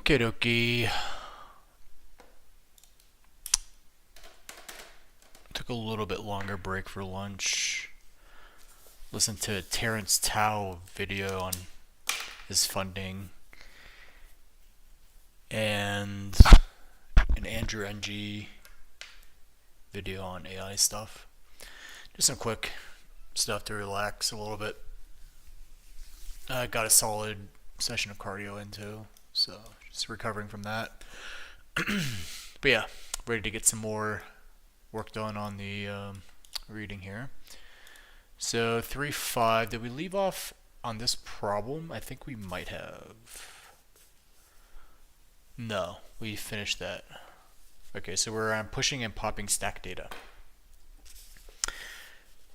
Okay, dokie. Took a little bit longer break for lunch. Listened to a Terrence Tao video on his funding and an Andrew NG video on AI stuff. Just some quick stuff to relax a little bit. I got a solid session of cardio into, so just recovering from that. But yeah, ready to get some more work done on the reading here. So 3.5, did we leave off on this problem? I think we might have. No, we finished that. Okay, so we're on pushing and popping stack data.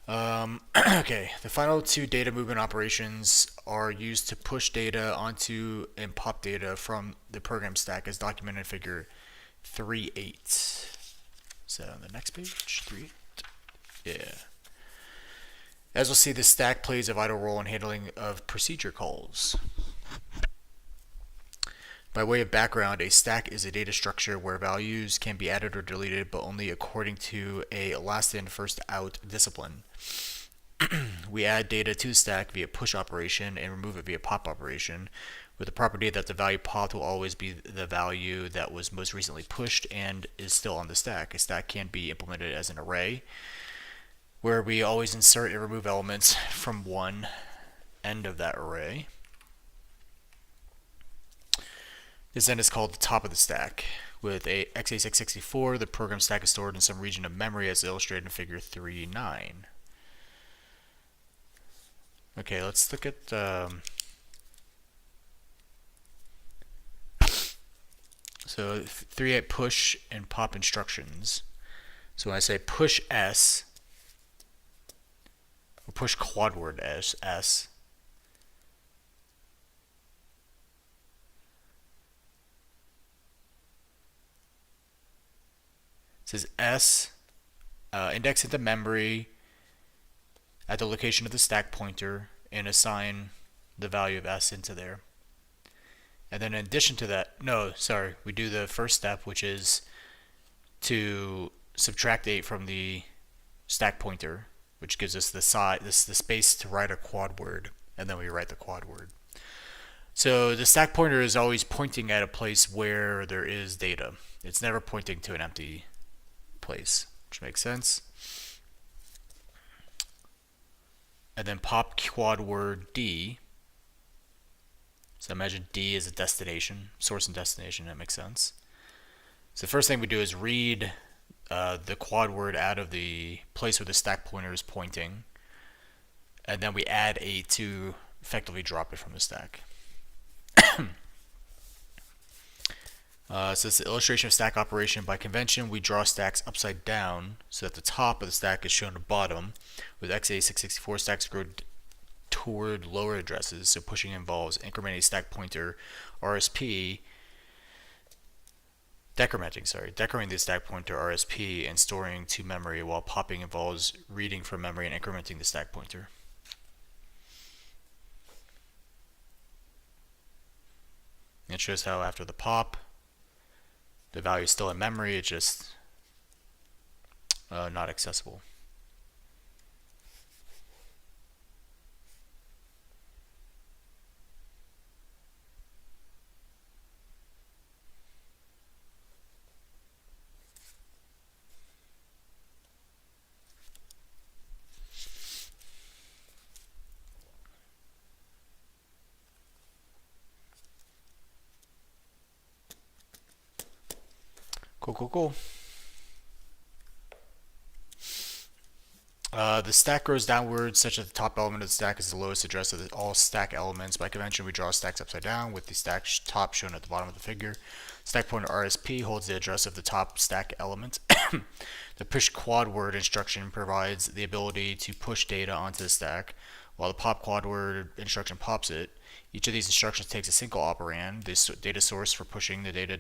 Okay, the final two data movement operations are used to push data onto and pop data from the program stack as documented in figure 3.8. So on the next page, 3.8. Yeah. As we'll see, the stack plays a vital role in handling of procedure calls. By way of background, a stack is a data structure where values can be added or deleted, but only according to a last in, first out discipline. We add data to the stack via push operation and remove it via pop operation, with the property that the value popped will always be the value that was most recently pushed and is still on the stack. A stack can be implemented as an array, where we always insert and remove elements from one end of that array. This end is called the top of the stack. With a x86-64, the program stack is stored in some region of memory as illustrated in figure 3.9. Okay, let's look at so 3.8 push and pop instructions. So when I say push S, or push quad word S, it says S, index into memory at the location of the stack pointer and assign the value of S into there. And then in addition to that, we do the first step, which is to subtract 8 from the stack pointer, which gives us the space to write a quad word, and then we write the quad word. So the stack pointer is always pointing at a place where there is data. It's never pointing to an empty place, which makes sense. And then pop quad word D. So imagine D is a destination, source and destination. That makes sense. So the first thing we do is read the quad word out of the place where the stack pointer is pointing, and then we add 8 to effectively drop it from the stack. So it's the illustration of stack operation. By convention, we draw stacks upside down so that the top of the stack is shown at bottom. With x86-64, stacks go toward lower addresses, so pushing involves incrementing stack pointer RSP, decrementing the stack pointer RSP and storing to memory, while popping involves reading from memory and incrementing the stack pointer. It shows how after the pop, the value is still in memory, it's just not accessible. Cool. The stack grows downwards such that the top element of the stack is the lowest address of all stack elements. By convention, we draw stacks upside down with the stack top shown at the bottom of the figure. Stack pointer RSP holds the address of the top stack element. The push quad word instruction provides the ability to push data onto the stack, while the pop quad word instruction pops it. Each of these instructions takes a single operand, the data source for pushing the data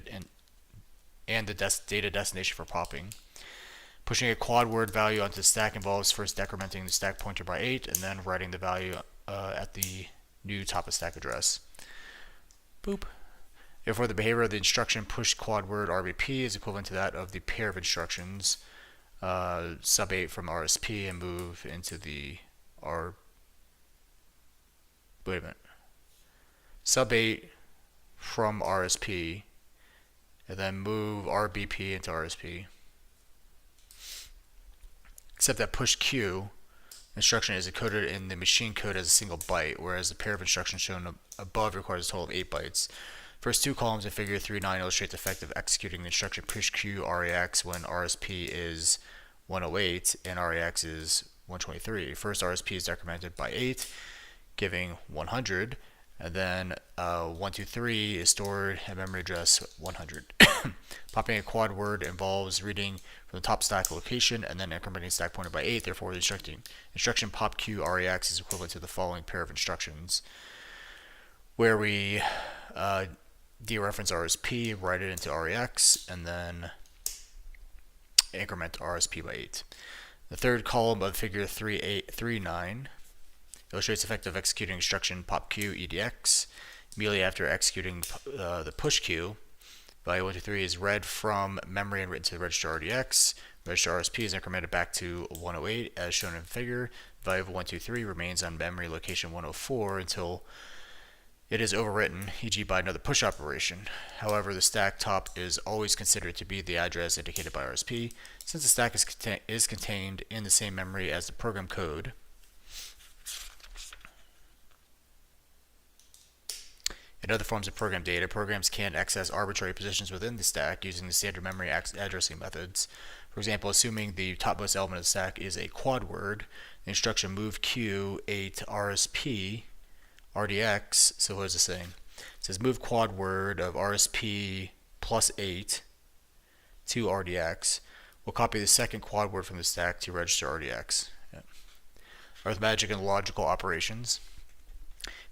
and the data destination for popping. Pushing a quad word value onto the stack involves first decrementing the stack pointer by 8 and then writing the value at the new top of stack address. Boop. Therefore, the behavior of the instruction push quad word RBP is equivalent to that of the pair of instructions sub 8 from RSP and move into the sub 8 from RSP and then move RBP into RSP. Except that push Q instruction is encoded in the machine code as a single byte, whereas the pair of instructions shown above requires a total of 8 bytes. First two columns in figure 3.9 illustrate the effect of executing the instruction push Q RAX when RSP is 108 and RAX is 123. First RSP is decremented by 8, giving 100, and then 123 is stored at memory address 100. Popping a quad word involves reading from the top stack location and then incrementing stack pointer by 8. Therefore, the instruction pop Q RAX is equivalent to the following pair of instructions, where we dereference RSP, write it into RAX, and then increment RSP by 8. The third column of figure 3.8.3.9 illustrates the effect of executing instruction pop Q EDX. Immediately after executing the push Q, value 123 is read from memory and written to the register RDX. Register RSP is incremented back to 108 as shown in the figure. Value of 123 remains on memory location 104 until it is overwritten, e.g. by another push operation. However, the stack top is always considered to be the address indicated by RSP, since the stack is contained in the same memory as the program code. In other forms of program data, programs can access arbitrary positions within the stack using the standard memory addressing methods. For example, assuming the topmost element of the stack is a quad word, the instruction move Q8 RSP RDX, so what is it saying? It says move quad word of RSP plus 8 to RDX. We'll copy the second quad word from the stack to register RDX. Yeah. Arithmetic and logical operations.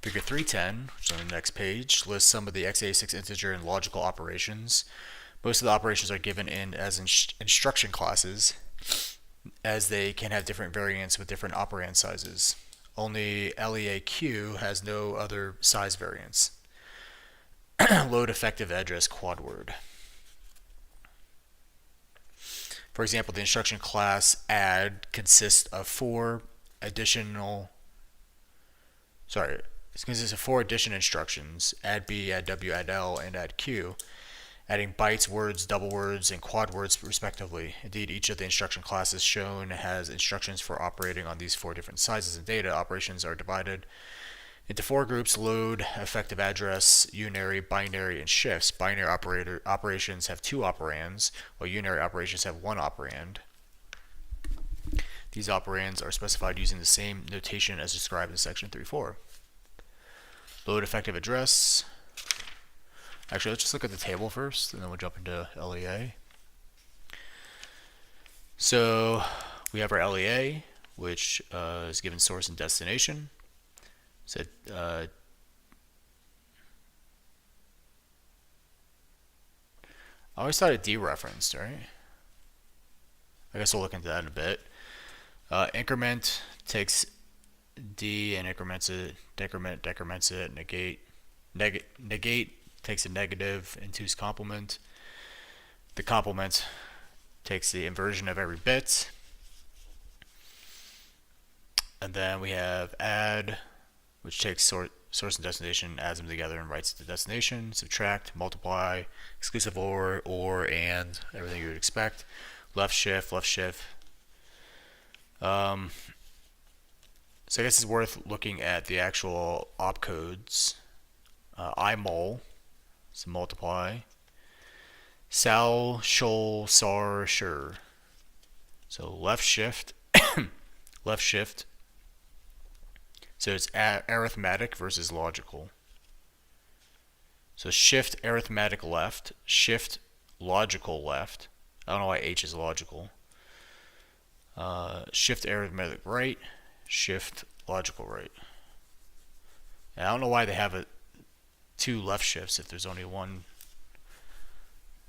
Figure 310, which is on the next page, lists some of the x86 integer and logical operations. Most of the operations are given in as instruction classes, as they can have different variants with different operand sizes. Only LEAQ has no other size variants. Load effective address quad word. For example, the instruction class add consists of four addition instructions: add B, add W, add L, and add Q, adding bytes, words, double words, and quad words respectively. Indeed, each of the instruction classes shown has instructions for operating on these four different sizes of data. Operations are divided into four groups: load, effective address, unary, binary, and shifts. Binary operations have two operands, while unary operations have one operand. These operands are specified using the same notation as described in section 3.4. Load effective address. Actually, let's just look at the table first, and then we'll jump into LEA. So we have our LEA, which is given source and destination. So I always thought it dereferenced, right? I guess we'll look into that in a bit. Increment takes D and increments it, decrements it, negate takes a negative in 2's complement. The complement takes the inversion of every bit. And then we have add, which takes source and destination, adds them together and writes the destination. Subtract, multiply, exclusive or, and, everything you would expect. Left shift, left shift. So I guess it's worth looking at the actual opcodes. IMUL, so multiply. Sal, shol, sar, sure. So left shift, left shift. So it's arithmetic versus logical. So shift arithmetic left, shift logical left. I don't know why H is logical. Shift arithmetic right, shift logical right. And I don't know why they have two left shifts if there's only one.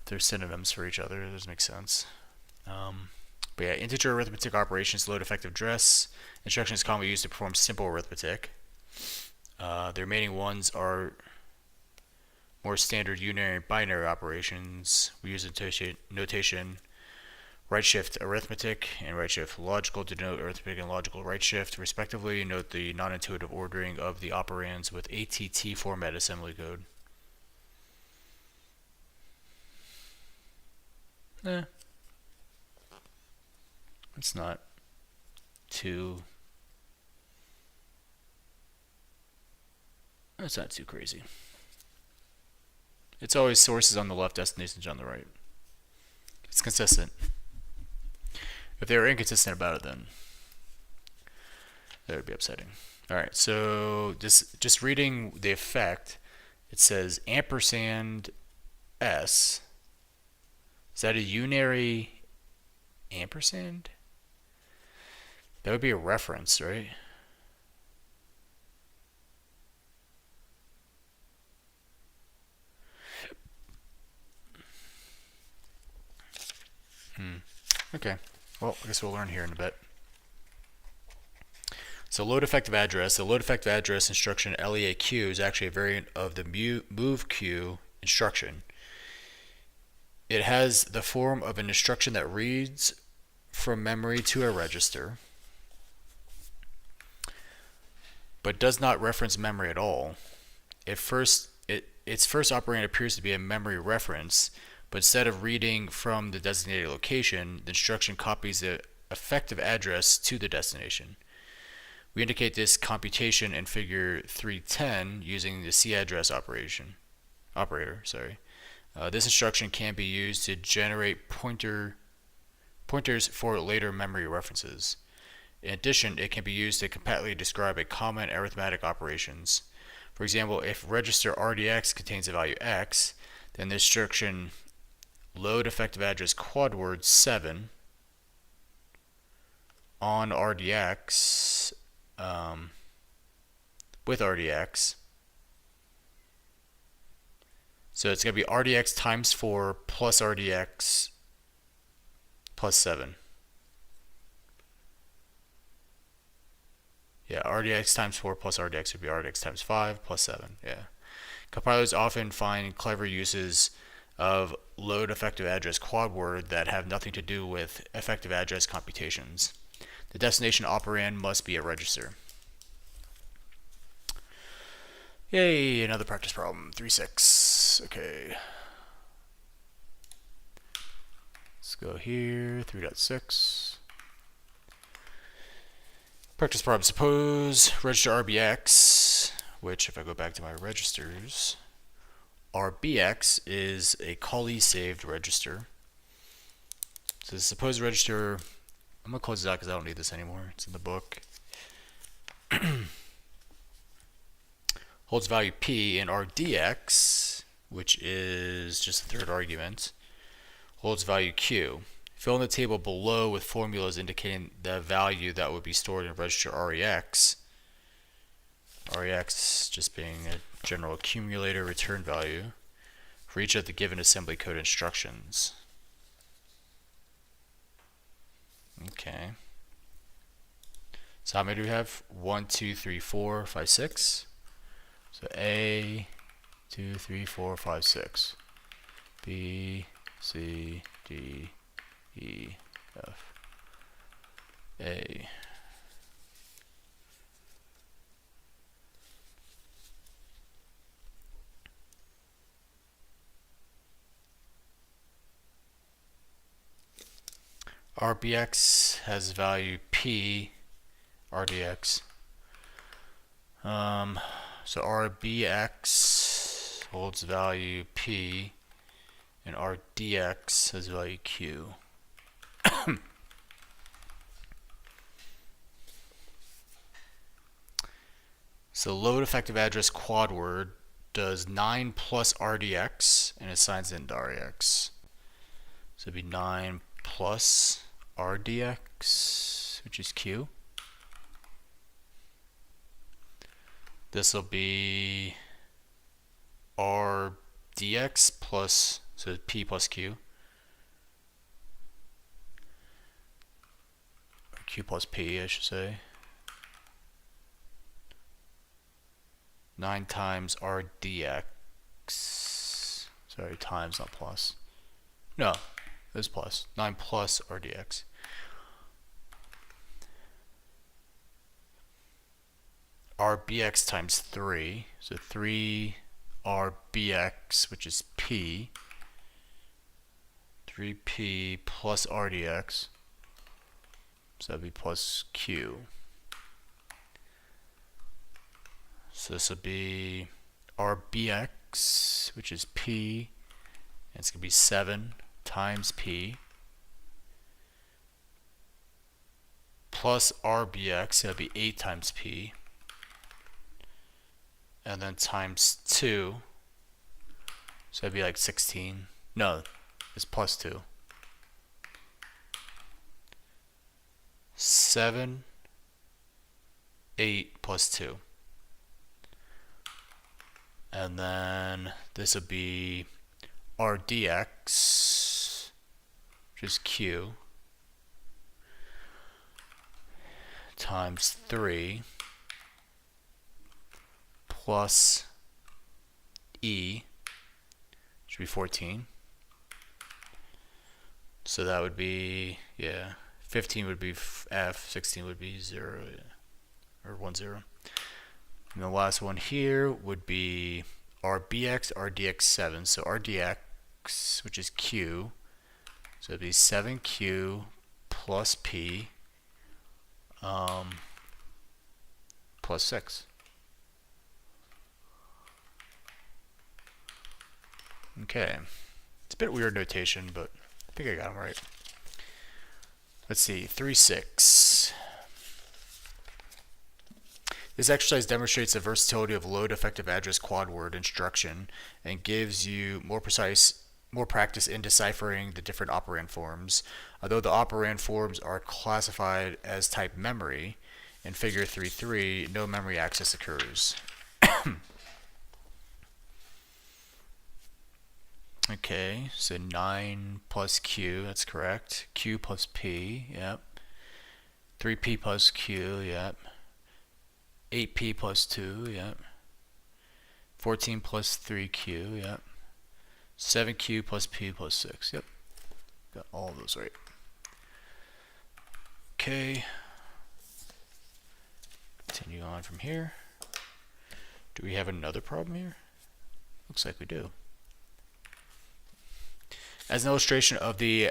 They're synonyms for each other. It doesn't make sense. But yeah, integer arithmetic operations load effective address. Instructions commonly used to perform simple arithmetic. The remaining ones are more standard unary and binary operations, we use notation right shift arithmetic and right shift logical to denote arithmetic and logical right shift, respectively. Note the non-intuitive ordering of the operands with ATT format assembly code. It's not too crazy. It's always sources on the left, destinations on the right. It's consistent. If they were inconsistent about it, then that would be upsetting. Alright, so just reading the effect, it says ampersand S. Is that a unary ampersand? That would be a reference, right? Okay. Well, I guess we'll learn here in a bit. So load effective address. The load effective address instruction LEAQ is actually a variant of the move Q instruction. It has the form of an instruction that reads from memory to a register, but does not reference memory at all. Its first operand appears to be a memory reference, but instead of reading from the designated location, the instruction copies the effective address to the destination. We indicate this computation in figure 310 using the CAddress operator. This instruction can be used to generate pointers for later memory references. In addition, it can be used to compactly describe a common arithmetic operations. For example, if register RDX contains a value X, then the instruction load effective address quad word 7 on RDX with RDX. So it's going to be RDX times 4 plus RDX plus 7. Yeah, RDX times 4 plus RDX would be RDX times 5 plus 7. Yeah. Compilers often find clever uses of load effective address quad word that have nothing to do with effective address computations. The destination operand must be a register. Yay, another practice problem. 3.6. Okay. Let's go here. 3.6. Practice problem. Suppose register RBX, which if I go back to my registers, RBX is a callee saved register. So suppose register, I'm going to close this out because I don't need this anymore. It's in the book. Holds value P, and RDX, which is just the third argument, holds value Q. Fill in the table below with formulas indicating the value that would be stored in register REX. REX just being a general accumulator return value for each of the given assembly code instructions. Okay. So how many do we have? 1, 2, 3, 4, 5, 6. So A, 2, 3, 4, 5, 6. B, C, D, E, F, A. RBX has value P, RDX. So RBX holds value P, and RDX has value Q. So load effective address quad word does 9 plus RDX and assigns it into REX. So it'd be 9 plus RDX, which is Q. This will be RDX plus, so P plus Q. Or Q plus P, I should say. 9 times RDX Sorry, times, not plus. No, it's plus. 9 plus RDX. RBX times 3. So 3 RBX, which is P. 3P plus RDX. So that'd be plus Q. So this will be RBX, which is P. And it's going to be 7 times P. Plus RBX, that'd be 8 times P. And then times 2. So that'd be like 16. No, it's plus 2. 7, 8 plus 2. And then this would be RDX, which is Q, times 3 plus E, which would be 14. So that would be, 15 would be F, 16 would be 0, or 1, 0. And the last one here would be RBX, RDX7. So RDX, which is Q, so it'd be 7Q plus P plus 6. Okay. It's a bit weird notation, but I think I got them right. Let's see, 3.6. This exercise demonstrates the versatility of load effective address quad word instruction and gives you more practice in deciphering the different operand forms. Although the operand forms are classified as type memory, in figure 3.3, no memory access occurs. Okay, so 9 plus Q, that's correct. Q plus P, yep. 3P plus Q, yep. 8P plus 2, yep. 14 plus 3Q, yep. 7Q plus P plus 6, yep. Got all of those right. Okay. Continue on from here. Do we have another problem here? Looks like we do. As an illustration of the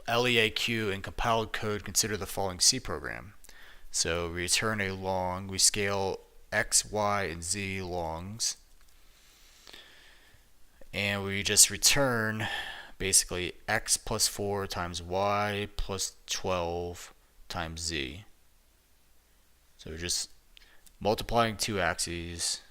LEAQ in compiled code, consider the following C program. So we return a long, we scale X, Y, and Z longs. And we just return basically X plus 4 times Y plus 12 times Z. So we're just multiplying two axes.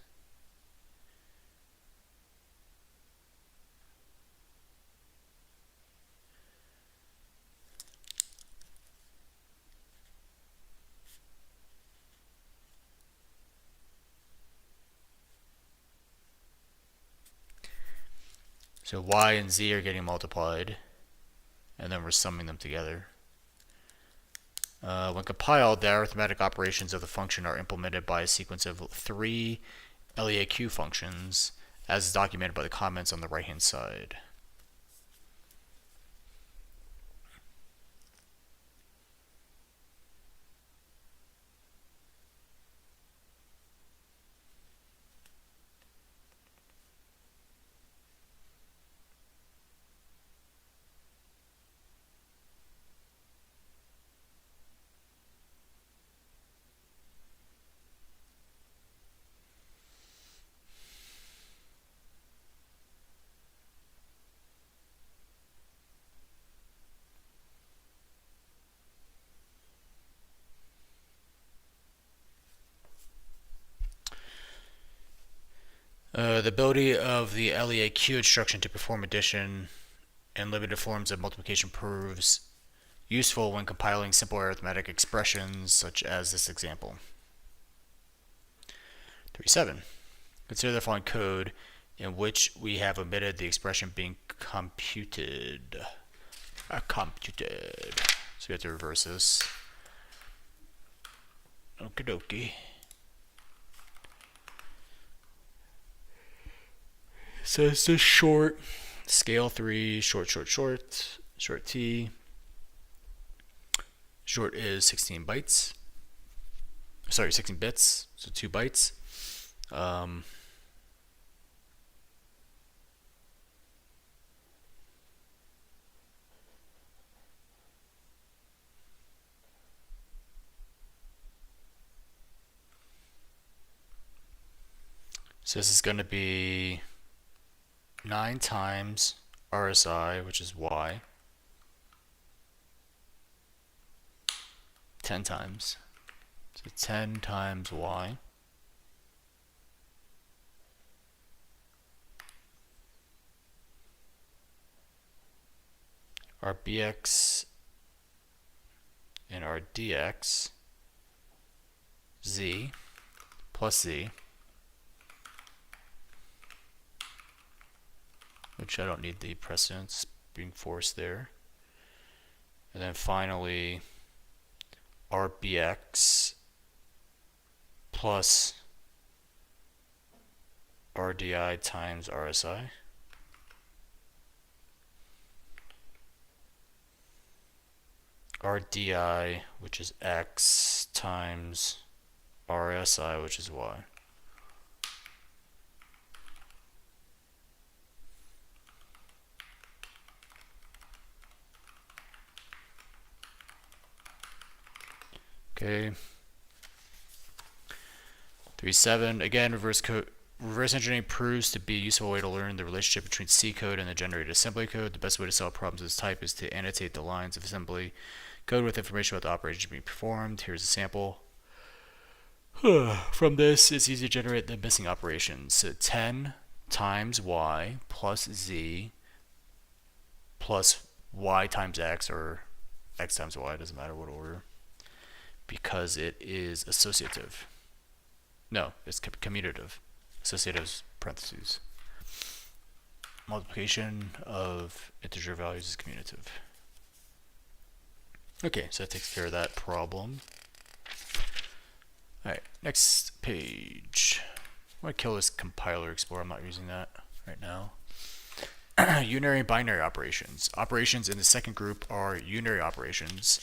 So Y and Z are getting multiplied, and then we're summing them together. When compiled, the arithmetic operations of the function are implemented by a sequence of 3 LEAQ functions, as is documented by the comments on the right-hand side. The ability of the LEAQ instruction to perform addition and limited forms of multiplication proves useful when compiling simple arithmetic expressions such as this example. 3.7. Consider the following code in which we have omitted the expression being computed. Computed. So we have to reverse this. Okie dokie. So it's just short Scale 3, short t. Short is 16 bytes. Sorry, 16 bits, so 2 bytes. So this is going to be 9 times RSI, which is Y, 10 times. So 10 times Y. Our BX and our DX, Z plus Z, which I don't need the precedence being forced there. And then finally, RBX plus RDI times RSI. RDI, which is X, times RSI, which is Y. Okay. 3.7. Again, reverse engineering proves to be a useful way to learn the relationship between C code and the generated assembly code. The best way to solve problems of this type is to annotate the lines of assembly code with information about the operation being performed. Here's a sample. From this, it's easy to generate the missing operations. So 10 times Y plus Z plus Y times X, or X times Y, doesn't matter what order, because it is associative. No, it's commutative. Associative is parentheses. Multiplication of integer values is commutative. Okay, so that takes care of that problem. Alright, next page. I'm going to kill this compiler explorer. I'm not using that right now. Unary and binary operations. Operations in the second group are unary operations,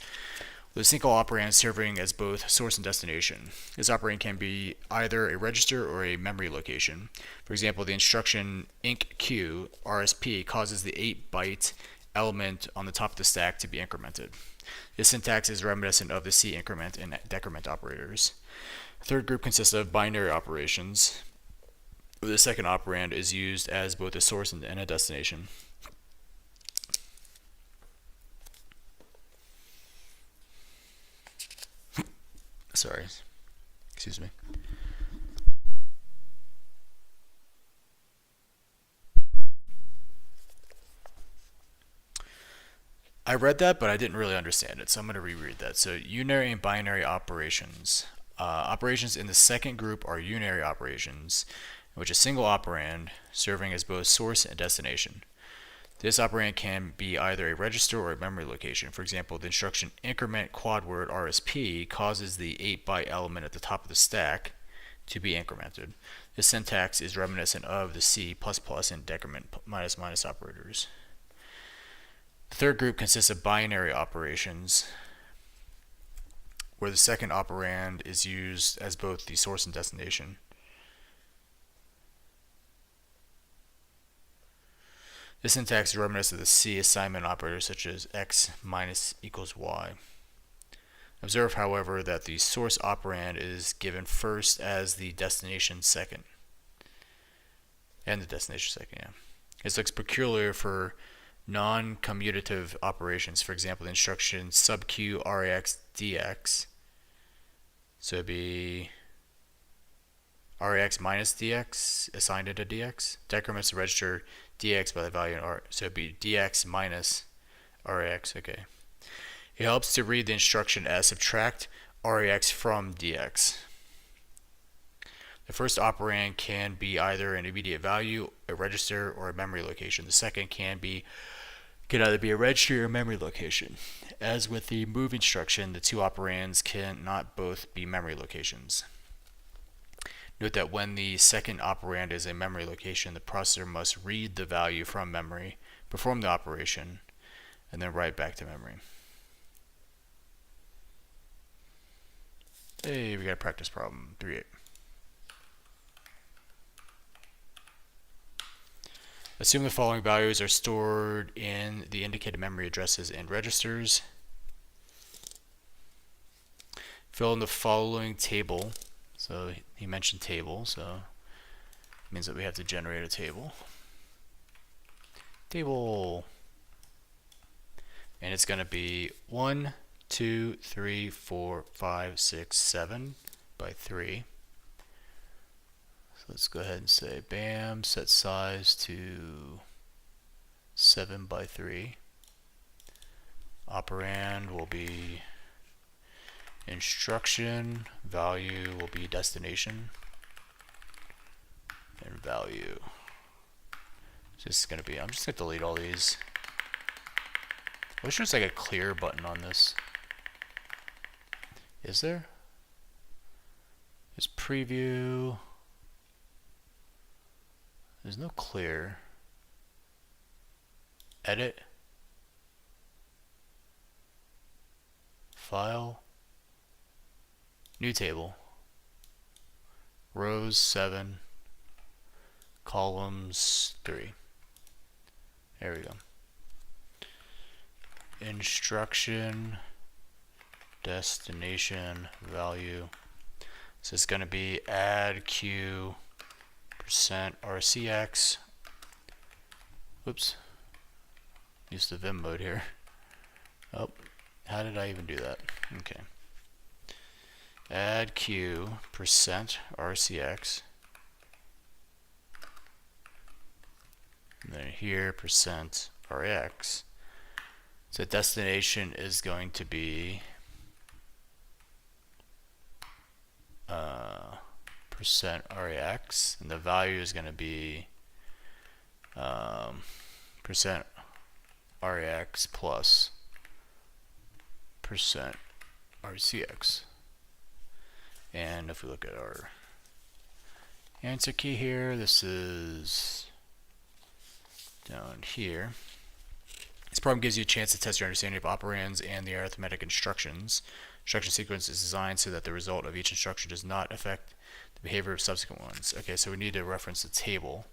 with a single operand serving as both source and destination. This operand can be either a register or a memory location. For example, the instruction IncQ RSP causes the 8-byte element on the top of the stack to be incremented. This syntax is reminiscent of the C increment and decrement operators. The third group consists of binary operations, where the second operand is used as both a source and a destination. Sorry, excuse me. I read that, but I didn't really understand it, so I'm going to reread that. So unary and binary operations. Operations in the second group are unary operations, in which a single operand serving as both source and destination. This operand can be either a register or a memory location. For example, the instruction increment quad word RSP causes the 8-byte element at the top of the stack to be incremented. This syntax is reminiscent of the C++ and decrement minus operators. The third group consists of binary operations, where the second operand is used as both the source and destination. This syntax is reminiscent of the C assignment operators such as x minus equals y. Observe, however, that the source operand is given first as the destination second. And the destination second, yeah. This looks peculiar for non-commutative operations. For example, the instruction subq rax dx. So it'd be rax minus dx assigned into dx. Decrements the register dx by the value in r. So it'd be dx minus rax. Okay. It helps to read the instruction as subtract rax from dx. The first operand can be either an immediate value, a register, or a memory location. The second can either be a register or a memory location. As with the move instruction, the two operands cannot both be memory locations. Note that when the second operand is a memory location, the processor must read the value from memory, perform the operation, and then write back to memory. Hey, we got a practice problem, 3.8. Assume the following values are stored in the indicated memory addresses and registers. Fill in the following table. So he mentioned table, so it means that we have to generate a table. Table. And it's going to be 1, 2, 3, 4, 5, 6, 7 by 3. So let's go ahead and say bam, set size to 7 by 3. Operand will be instruction, value will be destination, and value. So this is going to be, I'm just going to delete all these. I wish there was like a clear button on this. Is there? There's preview. There's no clear. Edit. File. New table. Rows 7. Columns 3. There we go. Instruction, destination, value. So it's going to be add q %rcx. Whoops. Use the Vim mode here. Oh, how did I even do that? Okay. Add q %rcx. And then here %rx. So destination is going to be %rex, and the value is going to be %rex plus %rcx. And if we look at our answer key here, this is down here. This problem gives you a chance to test your understanding of operands and the arithmetic instructions. Instruction sequence is designed so that the result of each instruction does not affect the behavior of subsequent ones. Okay, so we need to reference the table.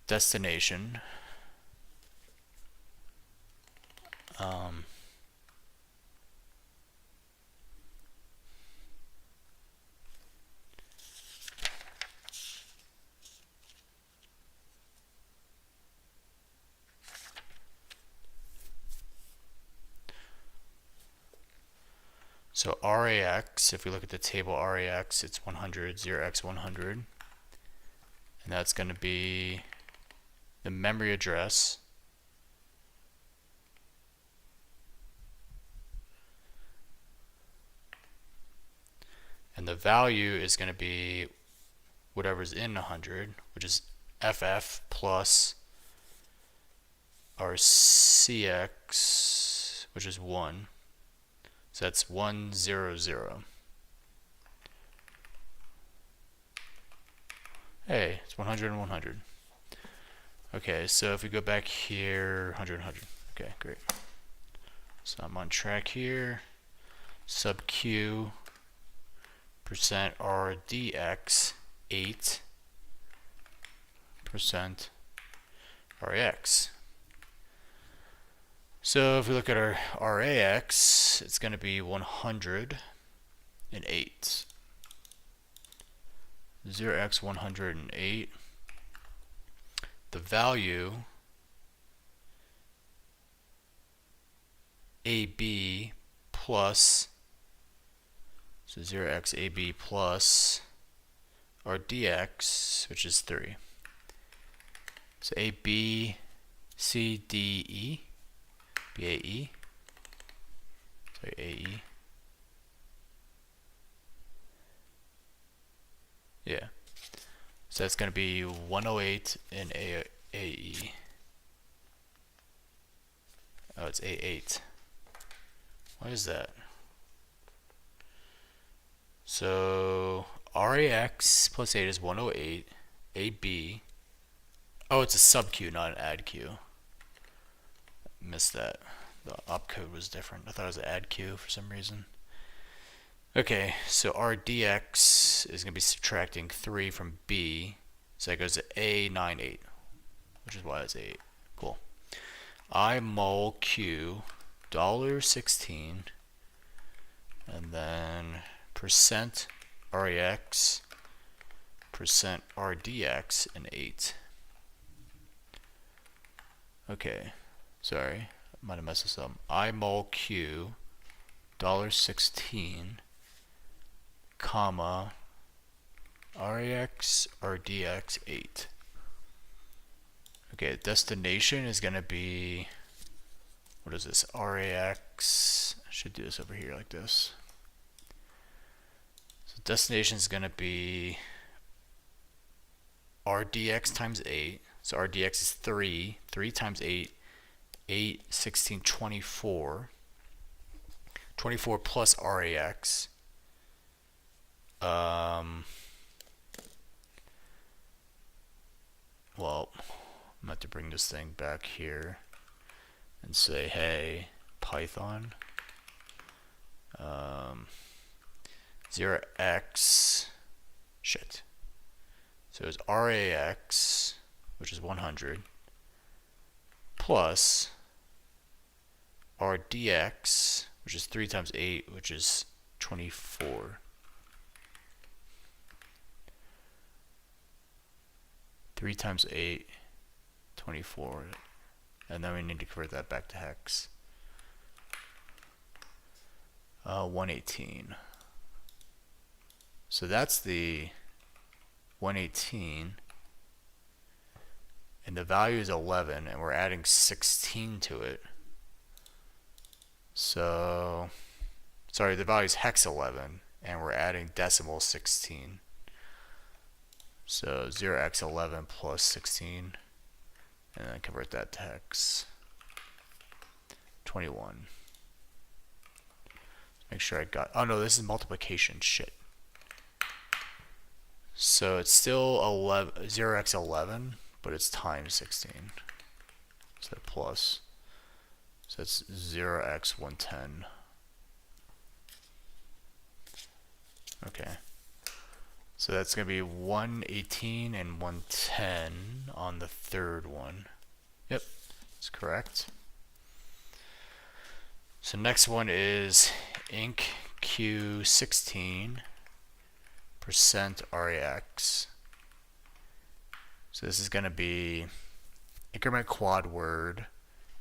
Destination. So RAX, if we look at the table RAX, it's 100, 0x 100. And that's going to be the memory address. And the value is going to be whatever's in 100, which is FF plus our CX, which is 1. So that's 100. Hey, it's 100 and 100. Okay, so if we go back here, 100 and 100. Okay, great. So I'm on track here. Sub Q %RDX 8 %RAX. So if we look at our RAX, it's going to be 108. 0x 108. The value AB plus, so 0x AB plus our DX, which is 3. So AB, C, D, E. BAE, sorry, AE. Yeah. So that's going to be 108 in AE. Oh, it's A8. Why is that? So RAX plus 8 is 108. AB. Oh, it's a sub queue, not an add queue. Missed that. The opcode was different. I thought it was an add queue for some reason. Okay, so RDX is going to be subtracting 3 from B. So that goes to A98, which is why it's 8. Cool. I mul Q $16, and then percent RAX, percent RDX, and 8. Okay, sorry, I might have messed this up. I mul Q $16, comma, RAX, RDX, 8. Okay, destination is going to be, what is this, RAX, I should do this over here like this. So destination is going to be RDX times 8, so RDX is 3 times 8, 8, 16, 24, 24 plus RAX, well, I'm going to bring this thing back here and say, hey, Python 0x, shit. So it's RAX, which is 100, plus RDX, which is 3 times 8, which is 24. 3 times 8, 24, and then we need to convert that back to hex. 118. So that's the 118, and the value is 11, and we're adding 16 to it. So, sorry, the value is hex 11, and we're adding decimal 16. So 0x11 plus 16, and then convert that to hex. 21. Make sure I got, oh no, this is multiplication, shit. So it's still 0x11, but it's times 16. So plus. So it's 0x110. Okay. So that's going to be 118 and 110 on the third one. Yep, that's correct. So next one is inc Q16 percent RAX. So this is going to be increment quad word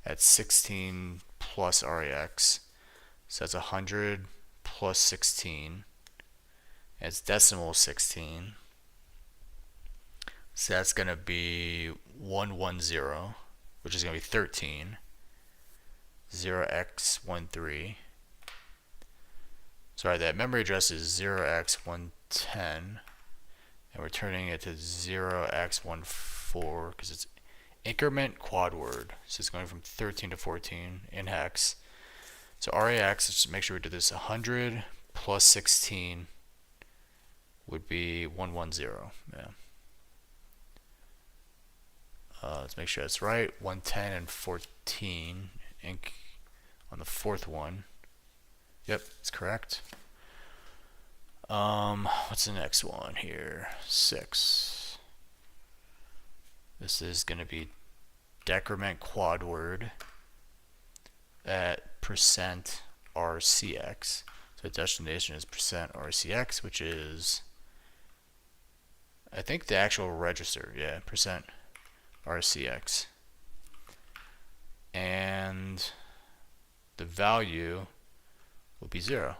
at 16 plus RAX. So that's 100 plus 16. It's decimal 16. So that's going to be 110, which is going to be 13. 0x13. Sorry, that memory address is 0x110, and we're turning it to 0x14 because it's increment quad word. So it's going from 13 to 14 in hex. So RAX, let's just make sure we do this, 100 plus 16 would be 110. Yeah. Let's make sure that's right. 110 and 14 inc on the fourth one. Yep, it's correct. What's the next one here? 6. This is going to be decrement quad word at percent RCX. So destination is percent RCX, which is, I think, the actual register. Yeah, percent RCX. And the value will be 0.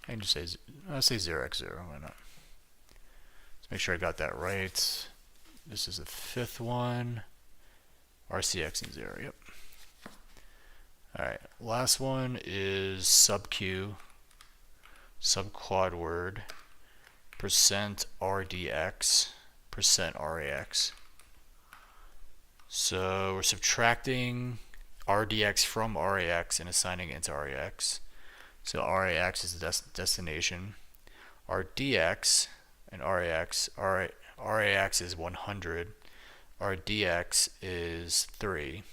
I can just say, I'll say 0x0, why not? Let's make sure I got that right. This is the fifth one. RCX and 0, yep. Alright, last one is sub Q, sub quad word, percent RDX, percent RAX. So we're subtracting RDX from RAX and assigning it to RAX. So RAX is the destination. Our DX and RAX is 100. Our DX is 3.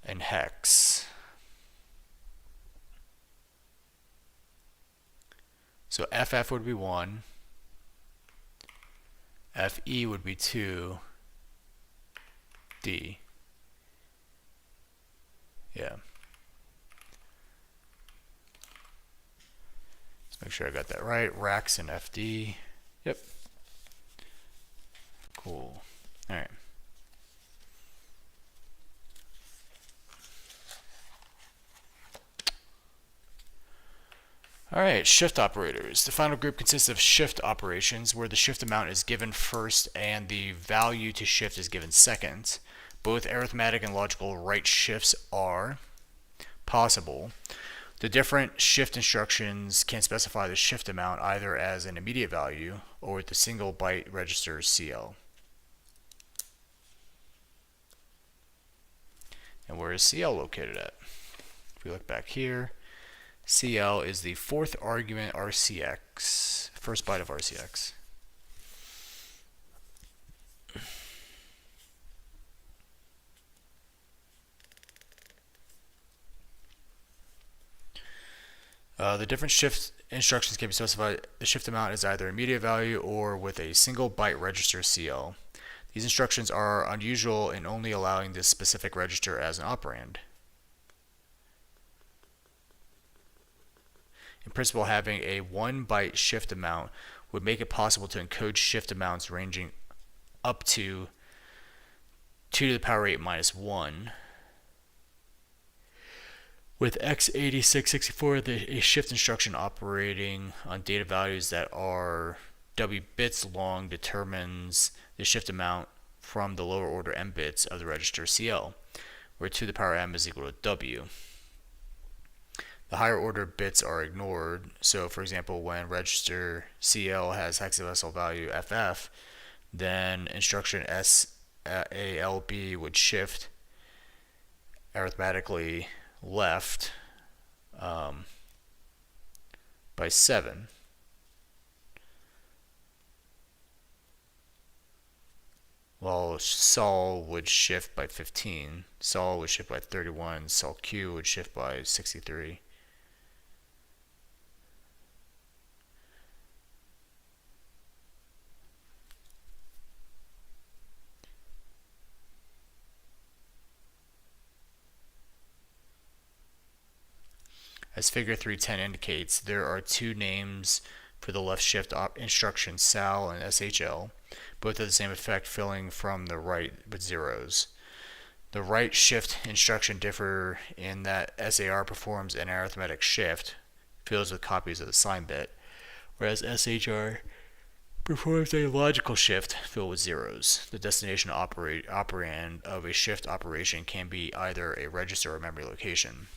And hex. So FF would be 1. FE would be 2. D. Yeah. Let's make sure I got that right. Rax and FD. Yep. Cool. All right. Alright, shift operators. The final group consists of shift operations where the shift amount is given first and the value to shift is given second. Both arithmetic and logical right shifts are possible. The different shift instructions can specify the shift amount either as an immediate value or with the single byte register CL. And where is CL located at? If we look back here, CL is the fourth argument RCX, first byte of RCX. The different shift instructions can be specified. The shift amount is either immediate value or with a single byte register CL. These instructions are unusual in only allowing this specific register as an operand. In principle, having a 1 byte shift amount would make it possible to encode shift amounts ranging up to 2 to the power 8 minus 1. With x86-64, a shift instruction operating on data values that are W bits long determines the shift amount from the lower order M bits of the register CL, where 2 to the power M is equal to W. The higher order bits are ignored, so for example, when register CL has hexadecimal value FF, then instruction SALB would shift arithmetically left by 7. While SOL would shift by 15, SOL would shift by 31, SOL Q would shift by 63. As figure 310 indicates, there are two names for the left shift instruction, SAL and SHL. Both have the same effect, filling from the right with zeros. The right shift instruction differ in that SAR performs an arithmetic shift, fills with copies of the sign bit, whereas SHR performs a logical shift filled with zeros. The destination operand of a shift operation can be either a register or memory location.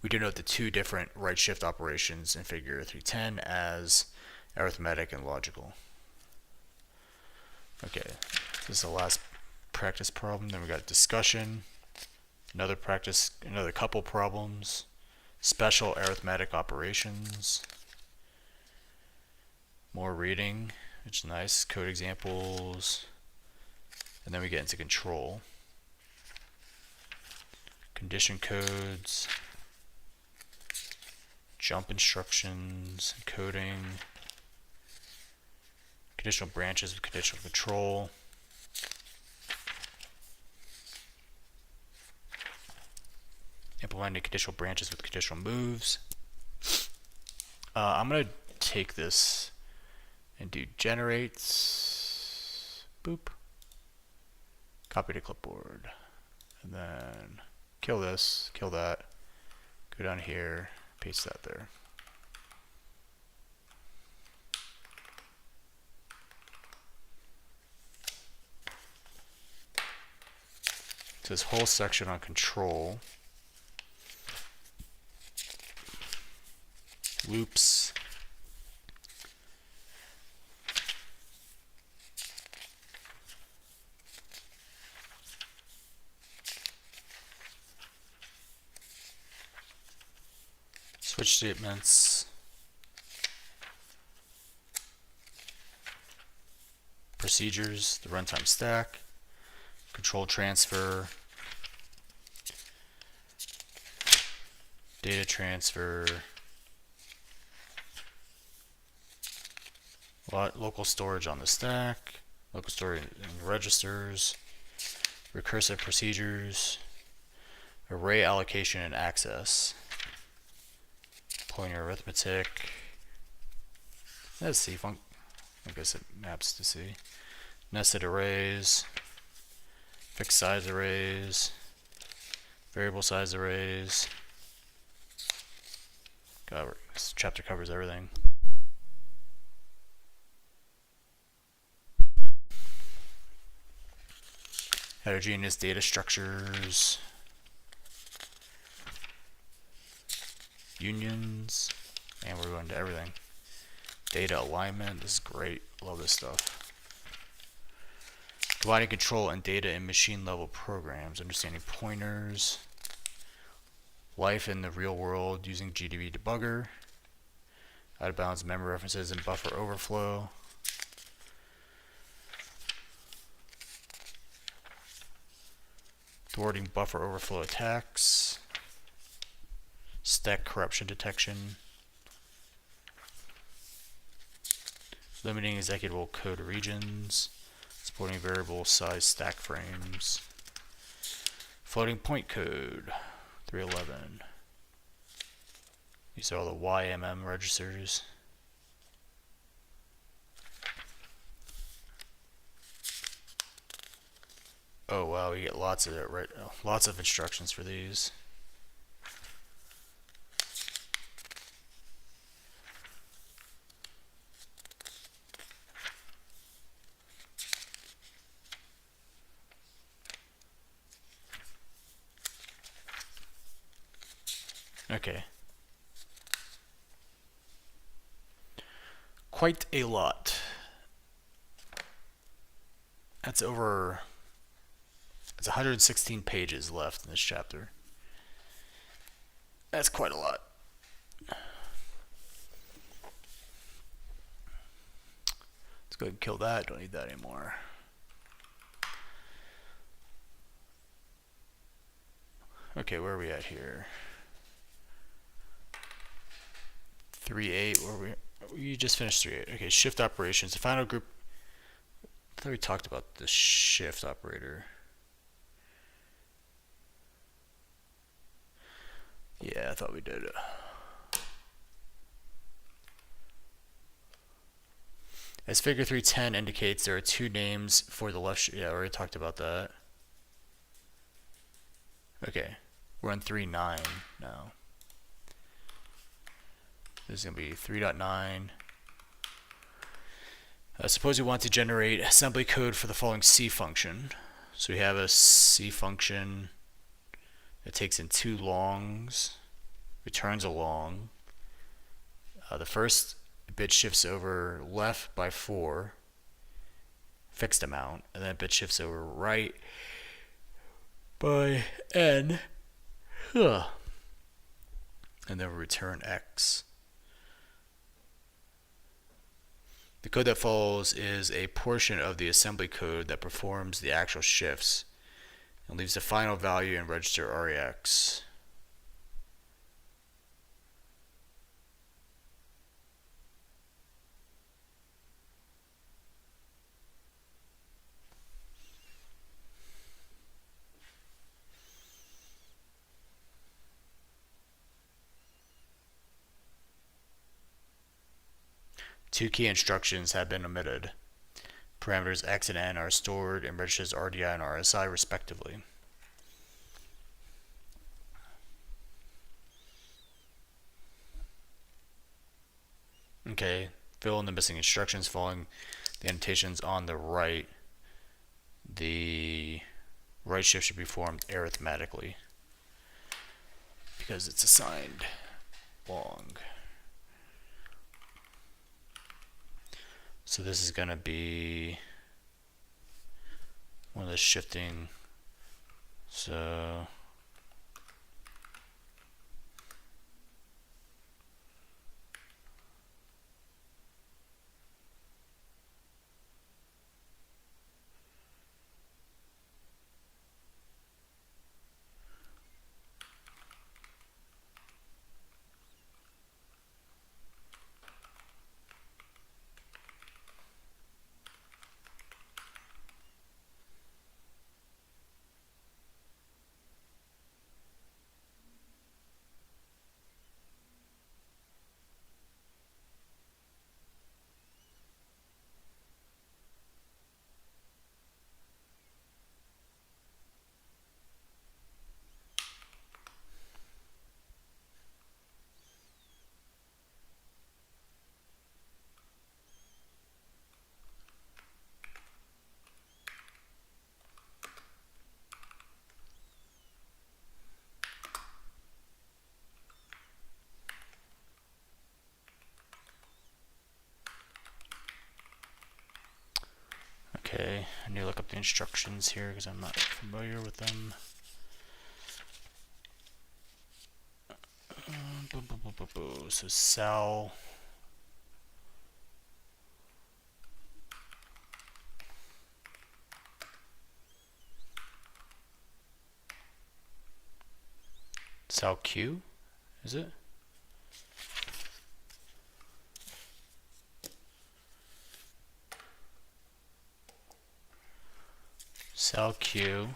We denote the two different right shift operations in figure 310 as arithmetic and logical. Okay, this is the last practice problem. Then we got discussion, another couple problems, special arithmetic operations, more reading, which is nice, code examples, and then we get into control, condition codes, jump instructions, coding, conditional branches with conditional control, implementing conditional branches with conditional moves. I'm going to take this and do generates, boop, copy to clipboard, and then kill this, kill that, go down here, paste that there. So this whole section on control, loops, switch statements, procedures, the runtime stack, control transfer, data transfer, local storage on the stack, local storage in registers, recursive procedures, array allocation and access, pointer arithmetic, that's C func. I guess it maps to C. Nested arrays, fixed size arrays, variable size arrays. God, this chapter covers everything. Heterogeneous data structures, unions, and we're going to everything. Data alignment, this is great, love this stuff. Combining control and data in machine level programs, understanding pointers, life in the real world using GDB debugger, out of bounds memory references and buffer overflow, thwarting buffer overflow attacks, stack corruption detection, limiting executable code regions, supporting variable size stack frames, floating point code 311. These are all the YMM registers. Oh wow, we get lots of it, right? Lots of instructions for these. Okay. Quite a lot. That's 116 pages left in this chapter. That's quite a lot. Let's go ahead and kill that. Don't need that anymore. Okay, where are we at here? 3.8, where we just finished 3.8. Okay, shift operations. The final group. I thought we talked about the shift operator. Yeah, I thought we did. As figure 310 indicates, there are two names for the left. Yeah, we already talked about that. Okay, we're on 3.9 now. This is going to be 3.9. Suppose we want to generate assembly code for the following C function. So we have a C function that takes in two longs, returns a long. The first bit shifts over left by 4, fixed amount, and then bit shifts over right by n, and then we return x. The code that follows is a portion of the assembly code that performs the actual shifts and leaves the final value in register REX. Two key instructions have been omitted. Parameters x and n are stored in registers RDI and RSI respectively. Okay, fill in the missing instructions following the annotations on the right. The right shift should be performed arithmetically because it's assigned long. So this is going to be one of the shifting. So need to look up the instructions here because I'm not familiar with them. So cell Q, is it? Cell Q.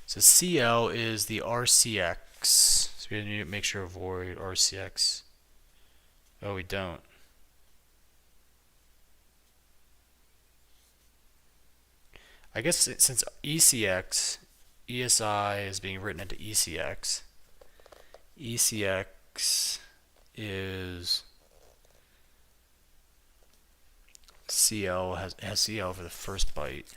So CL is the RCX. So we need to make sure to avoid RCX. Oh, we don't. I guess since ECX, ESI is being written into ECX. ECX is CL has CL for the first byte.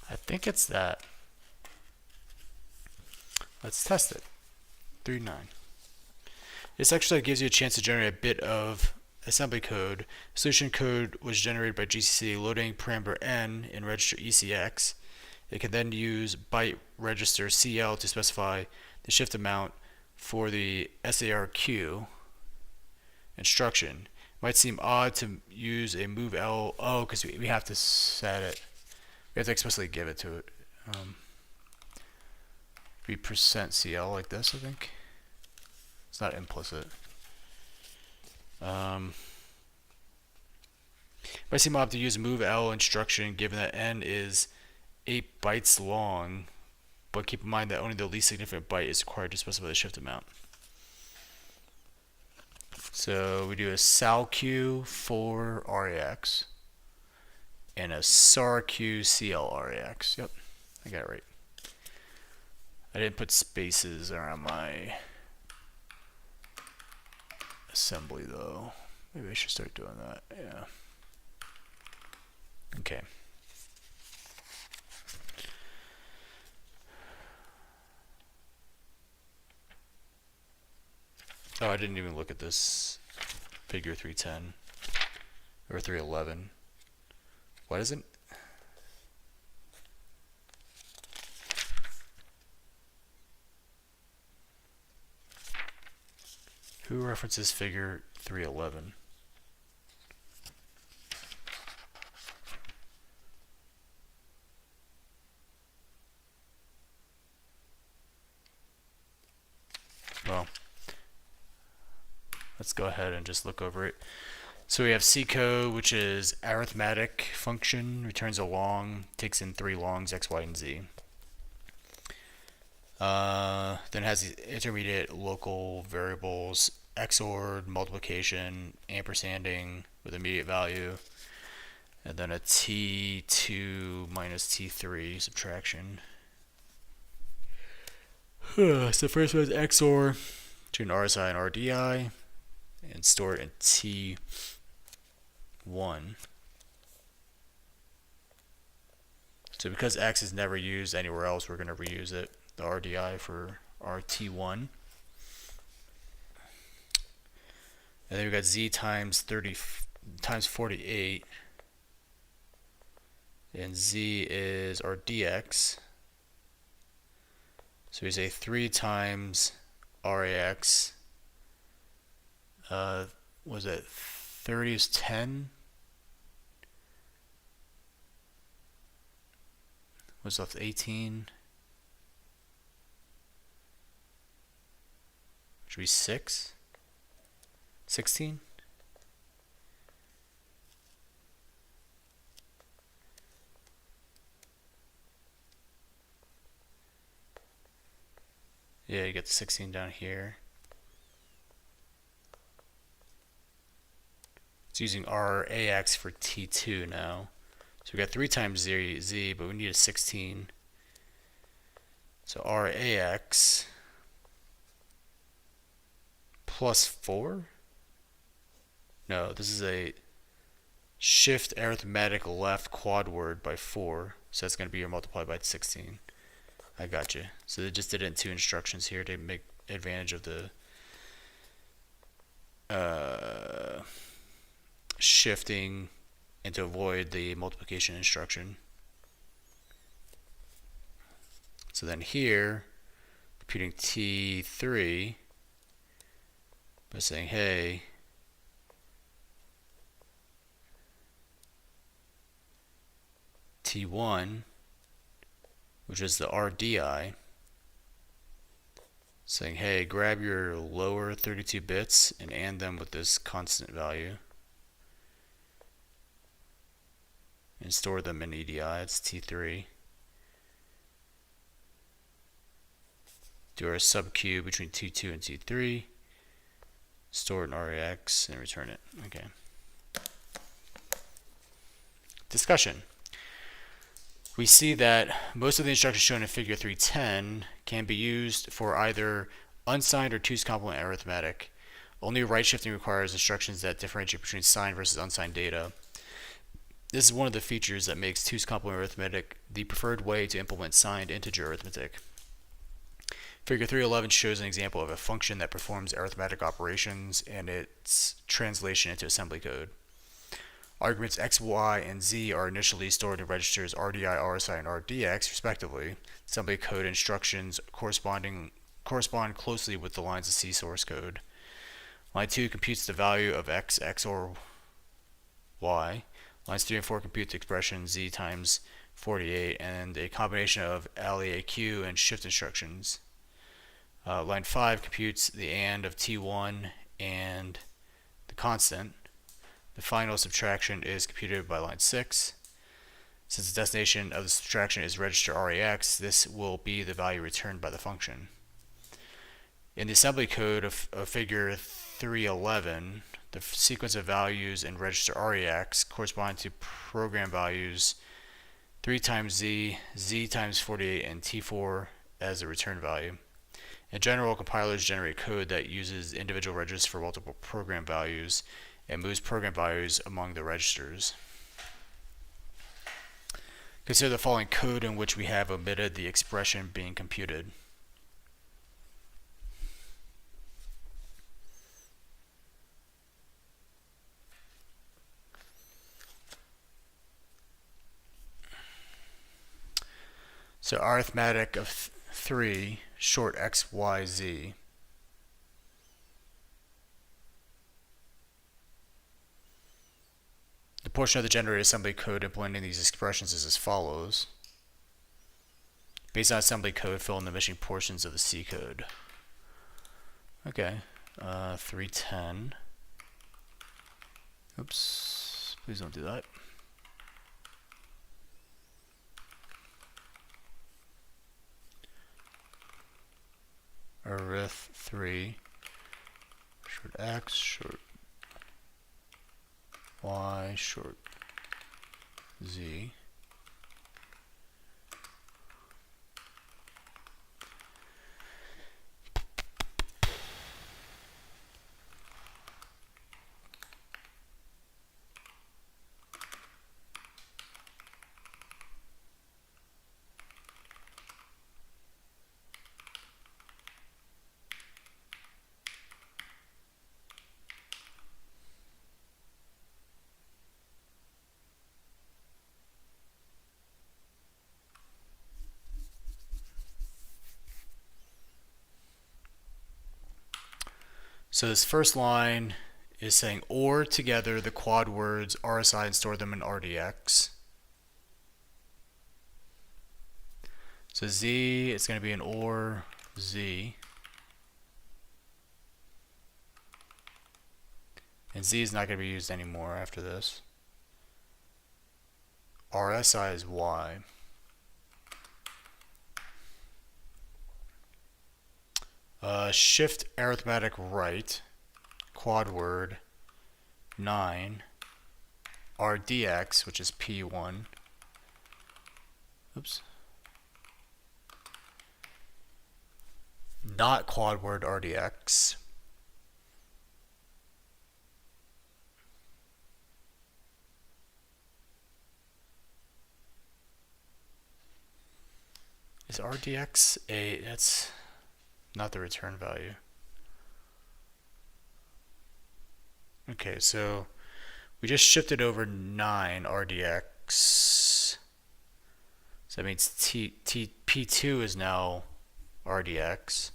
I think it's that. Let's test it. 3.9. This actually gives you a chance to generate a bit of assembly code. Solution code was generated by GCC loading parameter n in register ECX. It can then use byte register CL to specify the shift amount for the SARQ instruction. Might seem odd to use a move L. Oh, because we have to set it. We have to explicitly give it to it. Be %CL like this, I think. It's not implicit. Might seem odd to use move L instruction given that n is 8 bytes long, but keep in mind that only the least significant byte is required to specify the shift amount. So we do a SALQ for RAX and a SARQ CL RAX. Yep, I got it right. I didn't put spaces around my assembly though. Maybe I should start doing that. Yeah. Okay. Oh, I didn't even look at this figure 310 or 311. What is it? Who references figure 311? Well, let's go ahead and just look over it. So we have C code, which is arithmetic function, returns a long, takes in 3 longs, x, y, and z. Then has the intermediate local variables, XOR, multiplication, ampersanding with immediate value. and then a T2 minus T3 subtraction. So the first one is XOR between RSI and RDI, and store it in T1. So because X is never used anywhere else, we're going to reuse it, the RDI for our T1. And then we've got Z times 48, and Z is our DX. So we say 3 times RAX, was it 30 is 10? What's left, 18? Should be 6? 16? Yeah, you get the 16 down here. It's using RAX for T2 now. So we got 3 times Z, but we need a 16. So RAX plus 4? No, this is a shift arithmetic left quad word by 4. So that's going to be multiplied by 16. I got you. So they just did it in 2 instructions here to make advantage of the shifting and to avoid the multiplication instruction. So then here, computing T3 by saying, hey, T1, which is the RDI, saying, hey, grab your lower 32 bits and AND them with this constant value and store them in EDI. It's T3. Do our sub-Q between T2 and T3, store it in RAX, and return it. Okay. Discussion. We see that most of the instructions shown in figure 310 can be used for either unsigned or 2's complement arithmetic. Only right shifting requires instructions that differentiate between signed versus unsigned data. This is one of the features that makes 2's complement arithmetic the preferred way to implement signed integer arithmetic. Figure 311 shows an example of a function that performs arithmetic operations and its translation into assembly code. Arguments x, y, and z are initially stored in registers RDI, RSI, and RDX, respectively. Assembly code instructions correspond closely with the lines of C source code. Line 2 computes the value of x, or y. Lines 3 and 4 compute the expression z times 48 and a combination of LEAQ and shift instructions. Line 5 computes the AND of T1 and the constant. The final subtraction is computed by line 6. Since the destination of the subtraction is register RAX, this will be the value returned by the function. In the assembly code of figure 311, the sequence of values in register RAX correspond to program values 3 times z, z times 48, and T4 as the return value. In general, compilers generate code that uses individual registers for multiple program values and moves program values among the registers. Consider the following code in which we have omitted the expression being computed. So arithmetic of 3, short x, y, z. The portion of the generated assembly code implementing these expressions is as follows. Based on assembly code, fill in the missing portions of the C code. Okay, 310. Oops, please don't do that. Arith 3, short x, short y, short Z. So this first line is saying or together the quad words RSI and store them in RDX. So Z is going to be an or Z. And Z is not going to be used anymore after this. RSI is Y. Shift arithmetic right, quad word 9, RDX, which is P1. Oops. Not quad word RDX. Is RDX a, that's not the return value. Okay, so we just shifted over 9 RDX. So that means P2 is now RDX.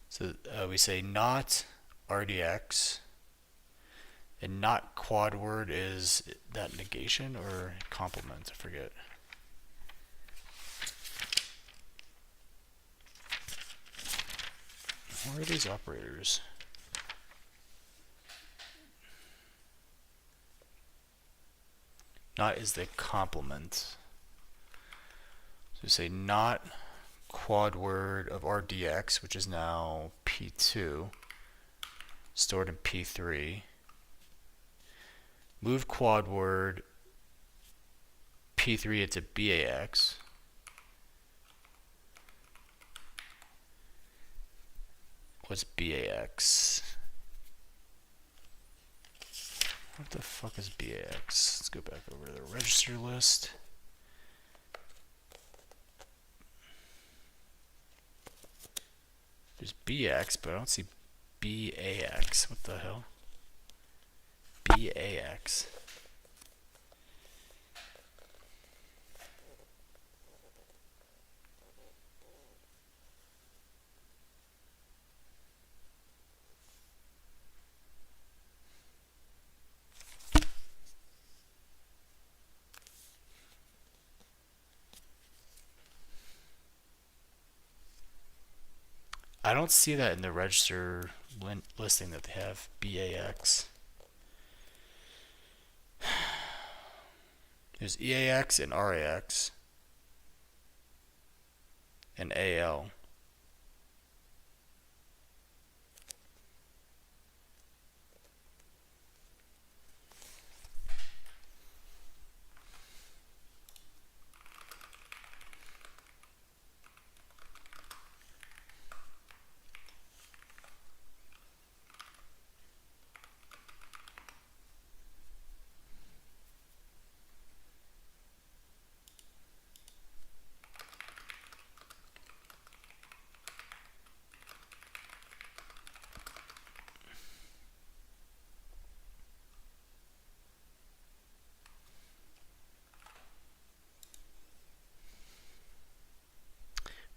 So we say not RDX. And not quad word, is that negation or complement? I forget. Where are these operators? Not is the complement. So we say not quad word of RDX, which is now P2, stored in P3. Move quad word P3 into BAX. What's BAX? What the fuck is BAX? Let's go back over to the register list. There's BX, but I don't see BAX. What the hell? BAX. I don't see that in the register listing that they have BAX. There's EAX and RAX and AL.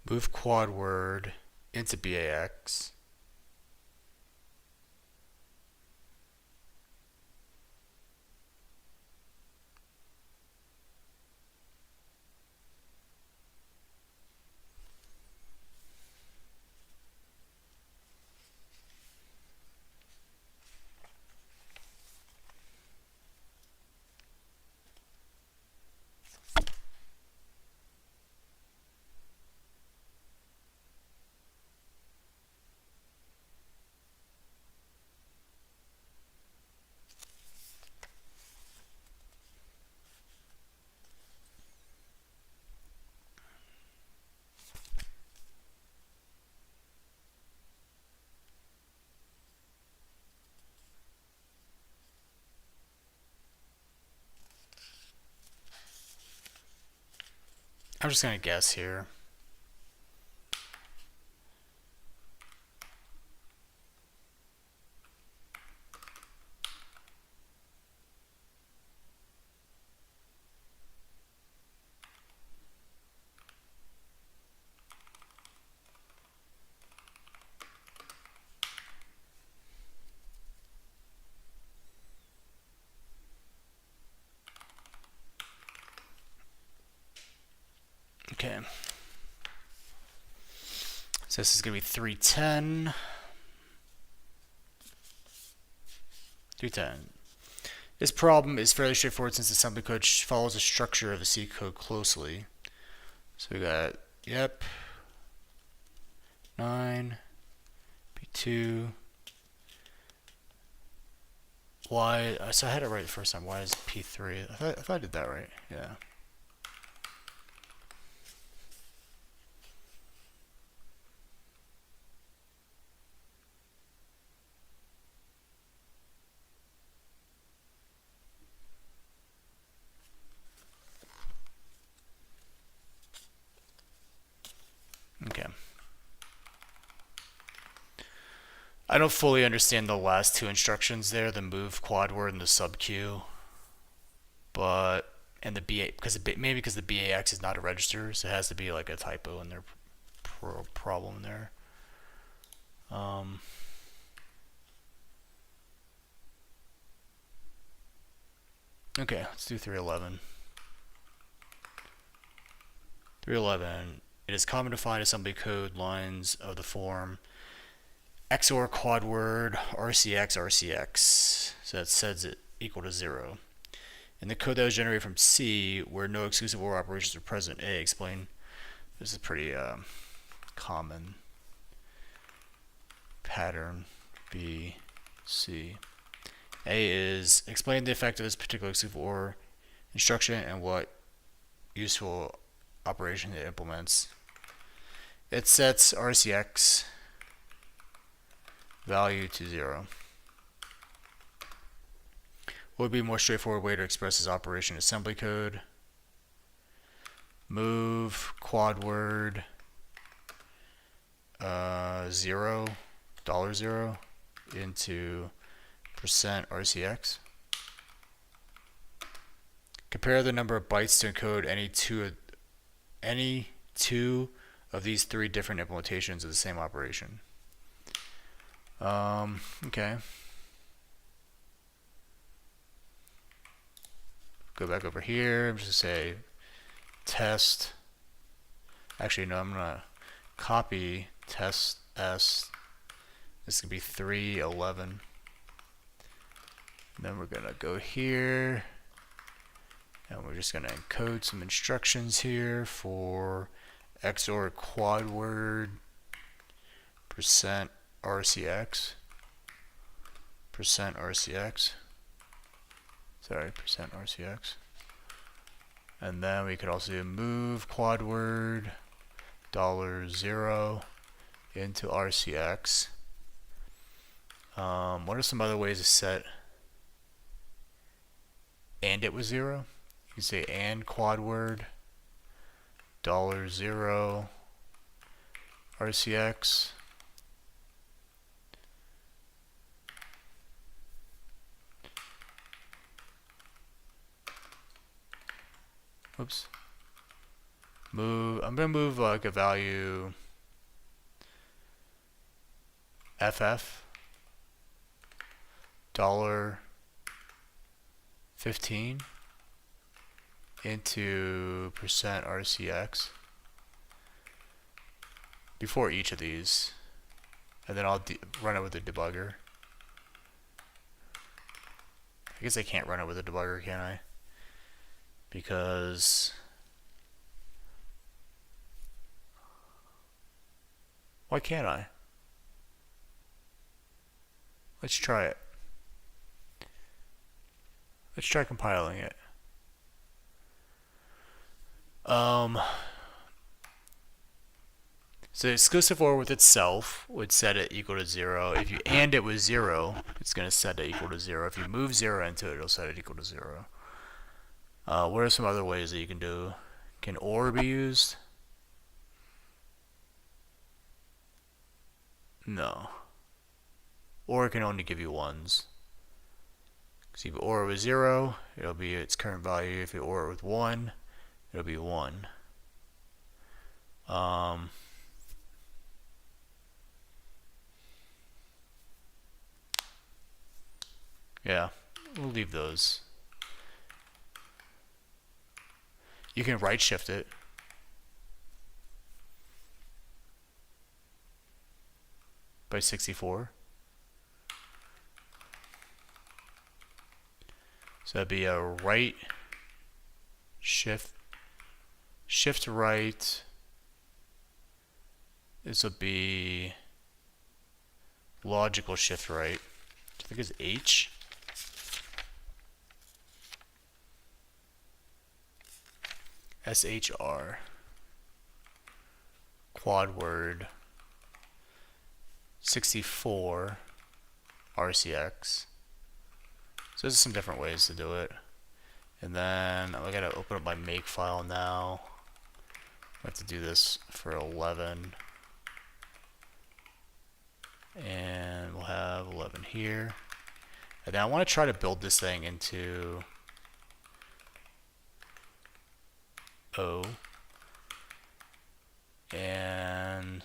Move quad word into BAX. I'm just gonna guess here. Okay. So this is going to be 310. 310. This problem is fairly straightforward since the assembly code follows the structure of the C code closely. So we got, yep, 9, P2, Y. So I had it right the first time. Y is P3. I thought I did that right. Yeah. Okay. I don't fully understand the last two instructions there, the move quad word and the sub Q, but and the BA maybe because the BAX is not a register, so it has to be like a typo in their problem there. Okay, let's do 311. 311. It is common to find assembly code lines of the form XOR quad word RCX RCX. So that sets it equal to 0. In the code that was generated from C, where no exclusive OR operations are present, A, explain. This is a pretty common pattern. B, C. A is explain the effect of this particular exclusive OR instruction and what useful operation it implements. It sets RCX value to 0. What would be a more straightforward way to express this operation in assembly code? Move quad word $0 into %RCX. Compare the number of bytes to encode any two of these three different implementations of the same operation. Okay. Go back over here. I'm just gonna say test. Actually, no, I'm gonna copy test S. This could be 311. Then we're gonna go here, and we're just gonna encode some instructions here for XOR quad word %RCX. %RCX. Sorry, %RCX. And then we could also do move quad word $0 into RCX. What are some other ways to set and it was 0? You can say and quad word $0 RCX. Oops. Move. I'm gonna move like a value FF $15 into %RCX before each of these, and then I'll run it with the debugger. I guess I can't run it with a debugger, can I? Because why can't I? Let's try it. Let's try compiling it. So exclusive OR with itself would set it equal to 0. If you AND it with 0, it's going to set it equal to 0. If you move 0 into it, it'll set it equal to 0. What are some other ways that you can do Can OR be used? No. OR can only give you ones. Because if you OR with 0, it'll be its current value. If you OR with 1, it'll be 1. Yeah, we'll leave those. You can right shift it. By 64. So that'd be a right shift right. This would be logical shift right. I think it's H. SHR. Quad word. 64 RCX. So there's some different ways to do it. And then I gotta open up my make file now. I have to do this for 11. And we'll have 11 here. And then I want to try to build this thing into O. And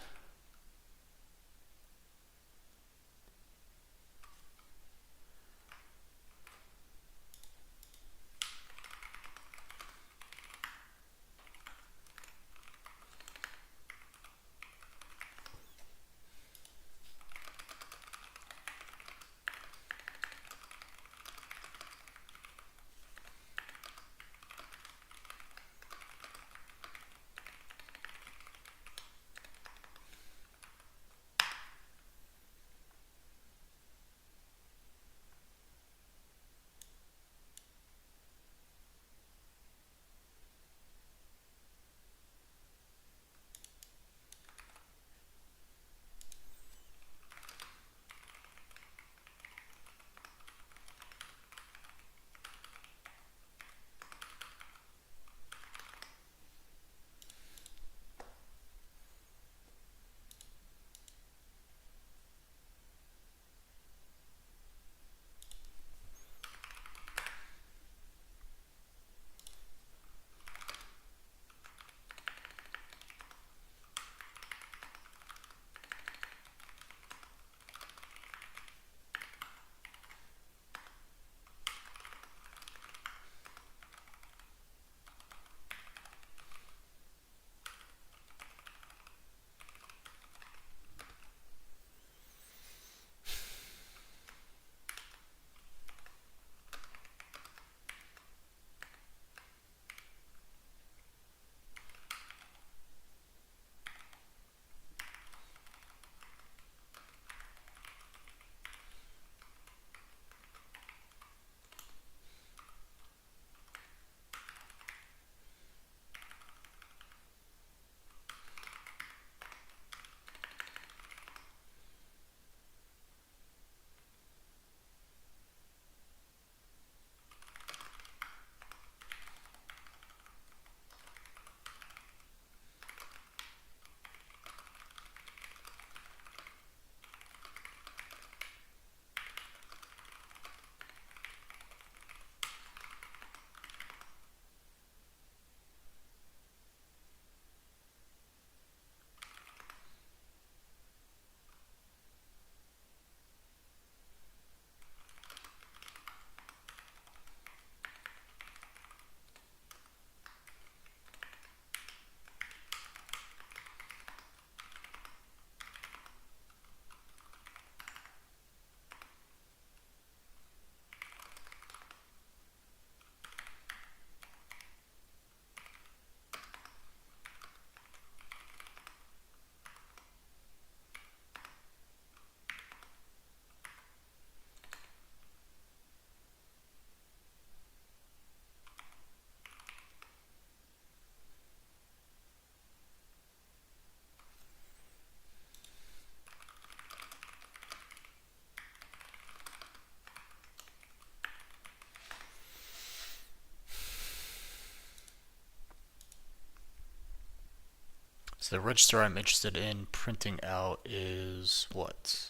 So the register I'm interested in printing out is what?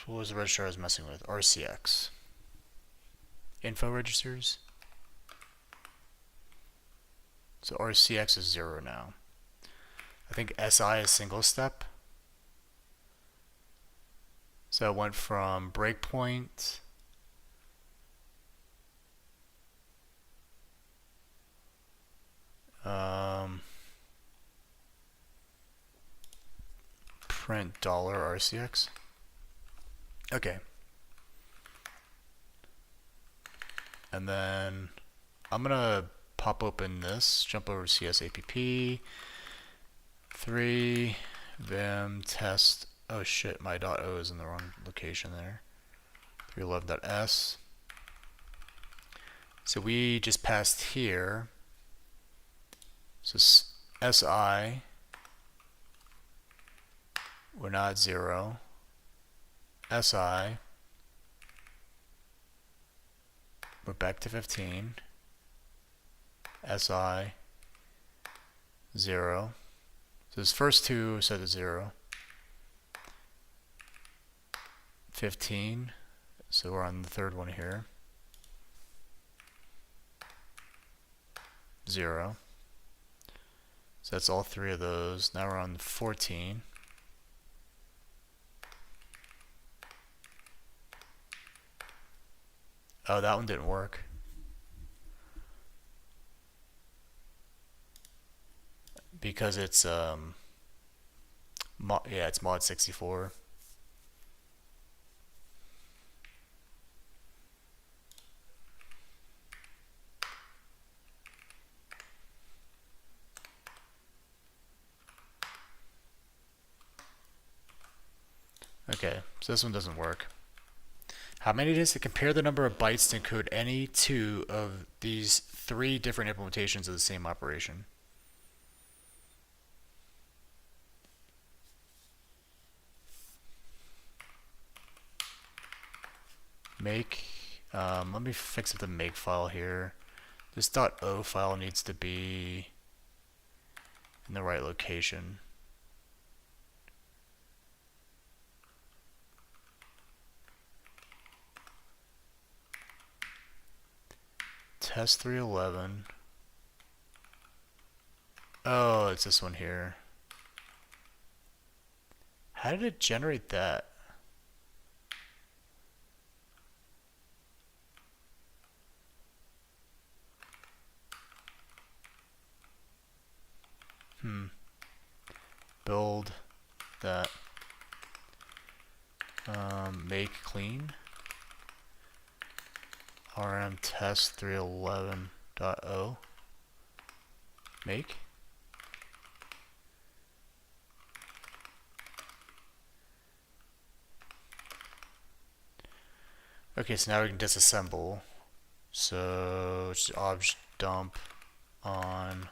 What was the register I was messing with? RCX. Info registers. So RCX is 0 now. I think SI is single step. So it went from breakpoint print $RCX. Okay. And then I'm gonna pop open this, jump over to CSAPP, 3, vim test. Oh shit, my .o is in the wrong location there. 311.s. So we just passed here. So SI, we're not 0. SI, we're back to 15. SI, 0. So this first two are set to 0. 15. So we're on the third one here. 0. So that's all three of those. Now we're on 14. Oh, that one didn't work. Because it's yeah, it's mod 64. Okay, so this one doesn't work. How many it is to compare the number of bytes to encode any two of these 3 different implementations of the same operation. Make, let me fix up the make file here. This .o file needs to be in the right location. Test 311. Oh, it's this one here. How did it generate that? Build that. Make clean. rm test 311.o. Make. Okay, so now we can disassemble. So just obj dump on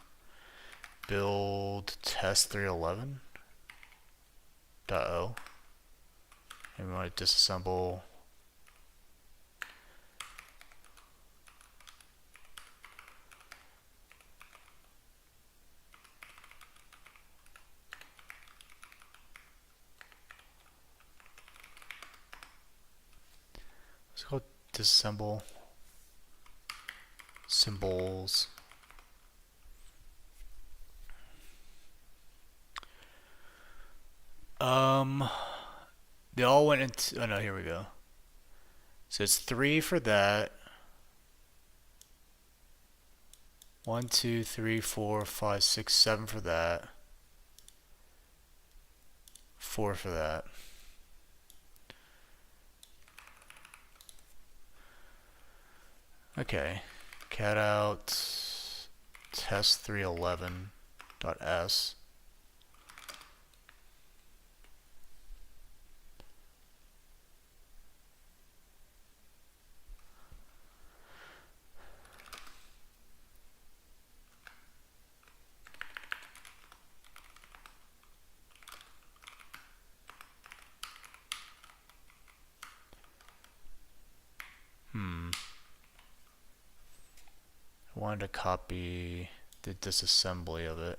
build test 311.o, and we want to disassemble let's go disassemble symbols. They all went into, oh no, here we go. So it's 3 for that. 1, 2, 3, 4, 5, 6, 7 for that. 4 for that. Okay. Cat out test 311.s. I wanted to copy the disassembly of it.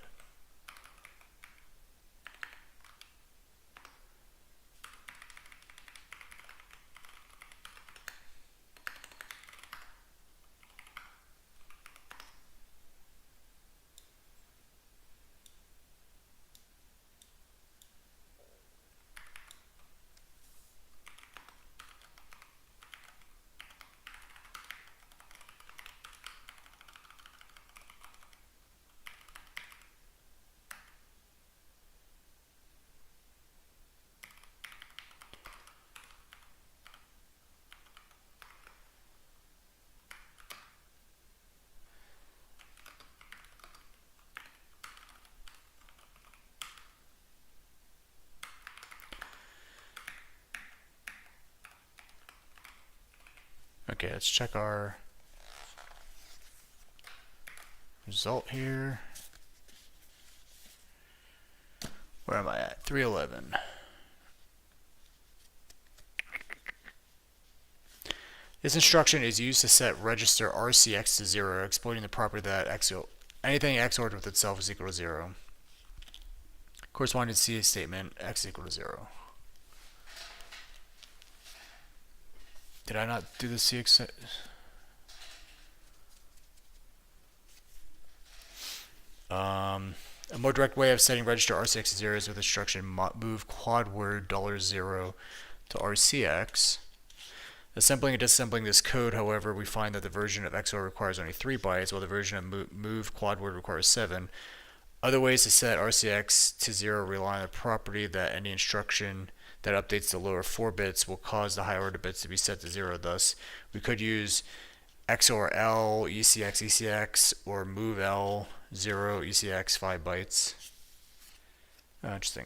Okay, let's check our result here. Where am I at? 311. This instruction is used to set register RCX to 0, exploiting the property that anything XORed with itself is equal to 0. Corresponding C statement, X is equal to 0. Did I not do the CX? A more direct way of setting register RCX to 0 is with the instruction move quad word $0 to RCX. Assembling and disassembling this code, however, we find that the version of XOR requires only 3 bytes, while the version of move quad word requires 7. Other ways to set RCX to 0 rely on the property that any instruction that updates the lower 4 bits will cause the higher order bits to be set to 0. Thus, we could use XOR L, ECX, ECX, or move L, 0, ECX, 5 bytes. Oh, interesting.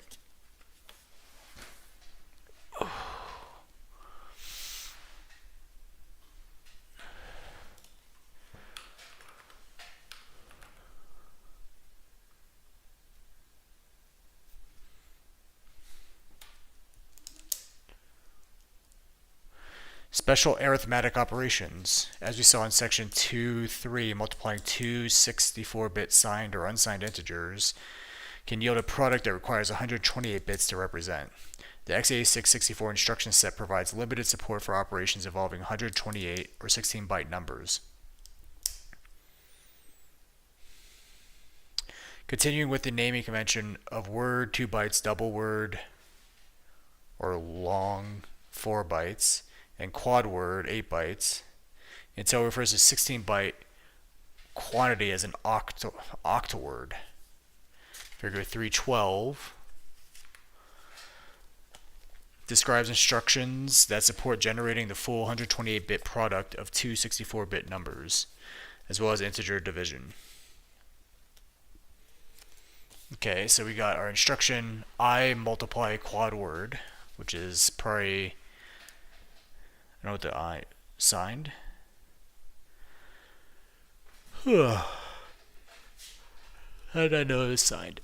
Special arithmetic operations. As we saw in section 2.3, multiplying two 64-bit signed or unsigned integers can yield a product that requires 128 bits to represent. The x86 64 instruction set provides limited support for operations involving 128 or 16-byte numbers. Continuing with the naming convention of word 2 bytes, double word or long 4 bytes, and quad word 8 bytes. Intel refers to 16-byte quantity as an octaword. Figure 312 describes instructions that support generating the full 128-bit product of two 64-bit numbers, as well as integer division. Okay, so we got our instruction I multiply quad word, which is probably, I know what the I signed. How did I know it was signed?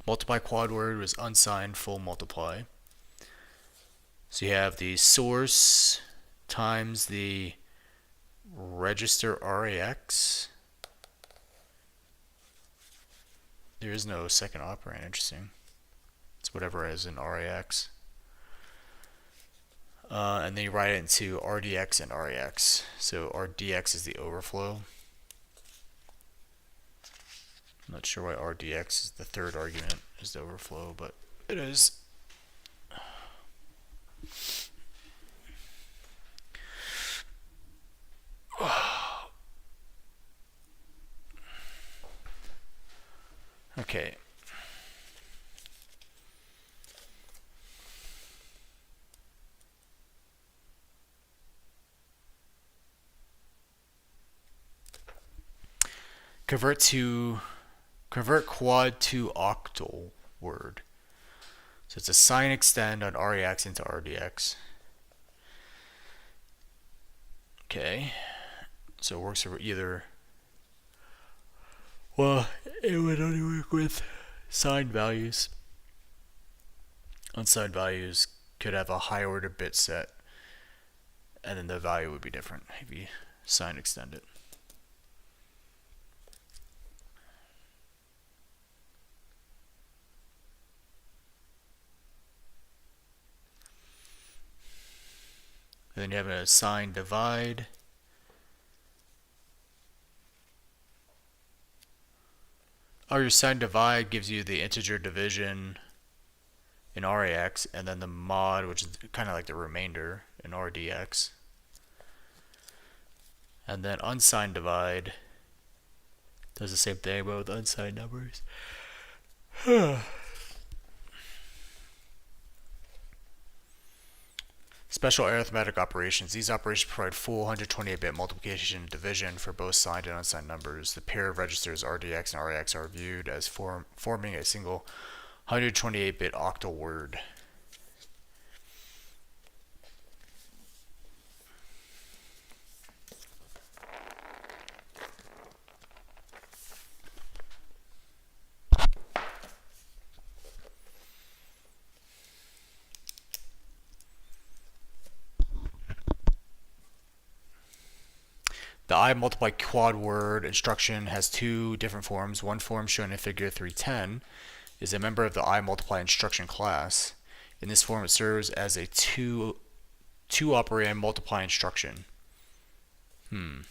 Multiply quad word was unsigned full multiply. So you have the source times the register RAX. There is no second operand, interesting. It's whatever is in RAX. And then you write it into RDX and RAX. So RDX is the overflow. I'm not sure why RDX is the third argument is the overflow, but it is. Okay. Convert quad to octal word. So it's a sign extend on REX into RDX. Okay. So it works for either. Well, it would only work with signed values. Unsigned values could have a high order bit set, and then the value would be different if you sign extend it. And then you have an assign divide. Oh, your assign divide gives you the integer division in RAX, and then the mod, which is kind of like the remainder in RDX. And then unsigned divide does the same thing, but with unsigned numbers. Special arithmetic operations. These operations provide full 128-bit multiplication and division for both signed and unsigned numbers. The pair of registers RDX and RAX are viewed as forming a single 128-bit octal word. The I multiply quad word instruction has two different forms. One form shown in figure 310 is a member of the I multiply instruction class. In this form, it serves as a two operand multiply instruction. Two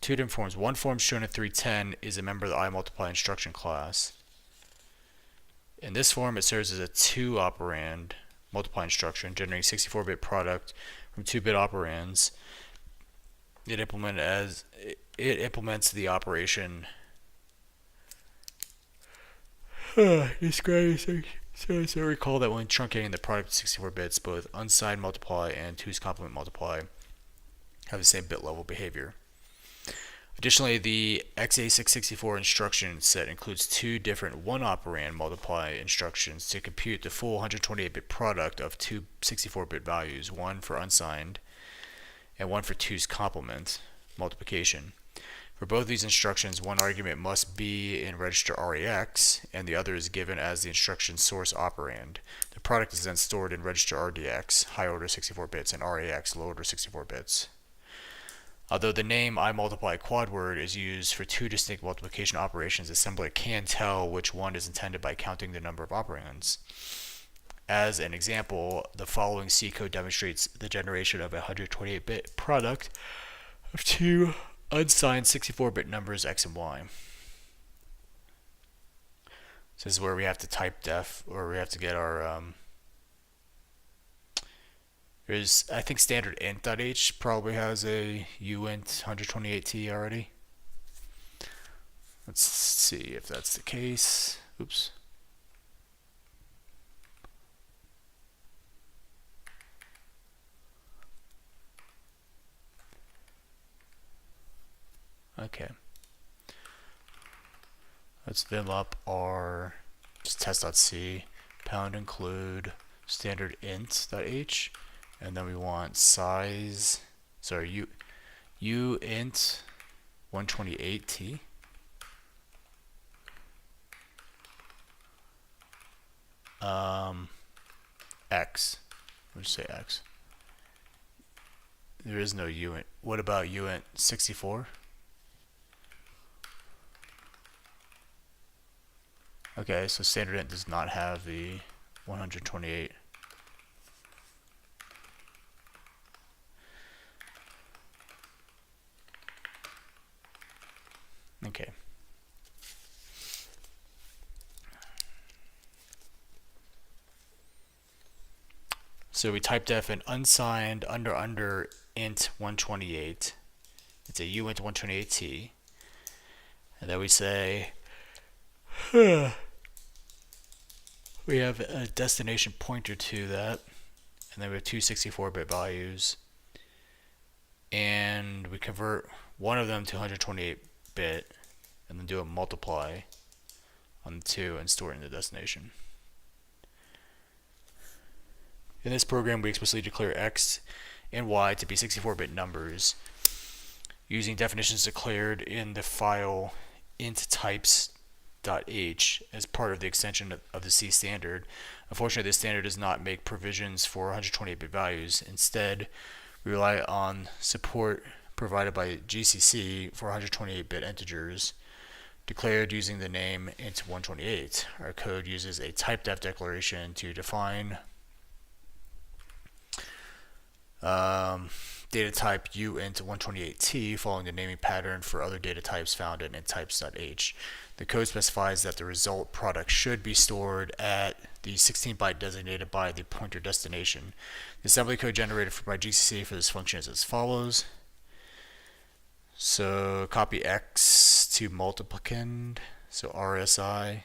different forms. One form shown in 310 is a member of the I multiply instruction class. In this form, it serves as a two operand multiply instruction, generating 64-bit product from 2-bit operands. It implements the operation describing. So recall that when truncating the product to 64 bits, both unsigned multiply and 2's complement multiply have the same bit level behavior. Additionally, the x86-64 instruction set includes two different one-operand multiply instructions to compute the full 128-bit product of two 64-bit values, one for unsigned and one for 2's complement multiplication. For both these instructions, one argument must be in register REX, and the other is given as the instruction source operand. The product is then stored in register RDX, high order 64 bits, and REX, low order 64 bits. Although the name I multiply quad word is used for two distinct multiplication operations, the assembler can tell which one is intended by counting the number of operands. As an example, the following C code demonstrates the generation of a 128-bit product of two unsigned 64-bit numbers x and y. So this is where we have to type def, or we have to get our there's, I think, standard int.h probably has a uint 128t already. Let's see if that's the case. Oops. Okay. Let's vim up our just test.c pound include standard int.h, and then we want size, sorry, uint 128t. X. We'll just say X. There is no uint. What about uint 64? Okay, so standard int does not have the 128. Okay. So we type def an unsigned under int 128. It's a uint 128t. And then we say we have a destination pointer to that, and then we have two 64-bit values, and we convert one of them to 128-bit, and then do a multiply on the two and store it in the destination. In this program, we explicitly declare x and y to be 64-bit numbers using definitions declared in the file int types .h as part of the extension of the C standard. Unfortunately, this standard does not make provisions for 128-bit values. Instead, we rely on support provided by GCC for 128-bit integers declared using the name int128. Our code uses a typedef declaration to define data type uint128t following the naming pattern for other data types found in inttypes.h. The code specifies that the result product should be stored at the 16-byte designated by the pointer destination. The assembly code generated by GCC for this function is as follows. So copy x to multiplicand, so RSI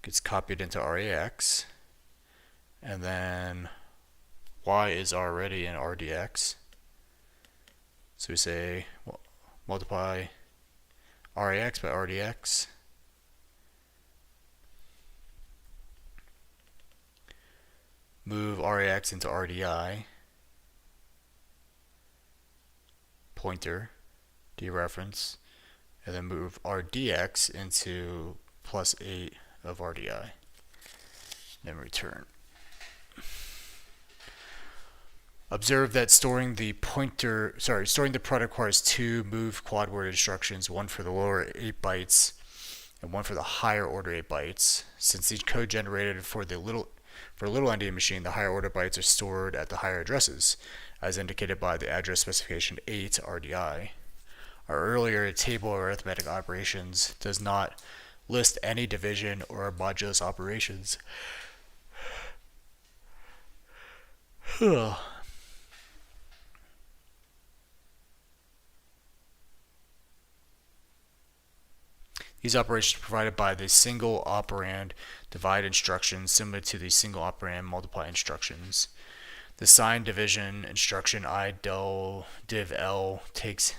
gets copied into RAX, and then y is already in RDX. So we say multiply RAX by RDX. Move RAX into RDI. Pointer, dereference, and then move RDX into +8 of RDI. Then return. Observe that storing the product requires two move quad word instructions, one for the lower 8 bytes and one for the higher order 8 bytes. Since each code generated for a little endian machine, the higher order bytes are stored at the higher addresses, as indicated by the address specification 8 RDI. Our earlier table of arithmetic operations does not list any division or modulus operations. These operations are provided by the single operand divide instruction, similar to the single operand multiply instructions. The sign division instruction IDEL-DIV-L takes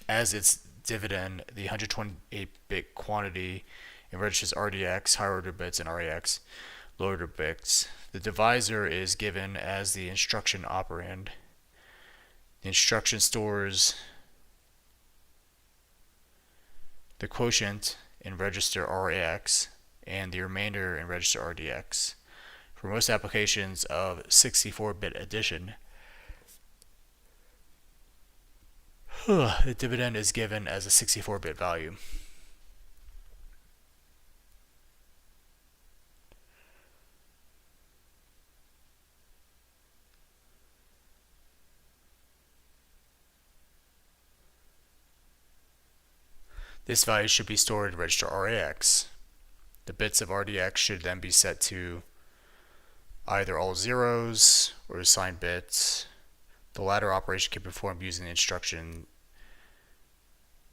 as its dividend the 128-bit quantity and registers RDX, higher order bits, and RAX, lower order bits. The divisor is given as the instruction operand. The instruction stores the quotient in register RAX and the remainder in register RDX. For most applications of 64-bit addition, the dividend is given as a 64-bit value. This value should be stored in register RAX. The bits of RDX should then be set to either all zeros or assigned bits. The latter operation can be performed using the instruction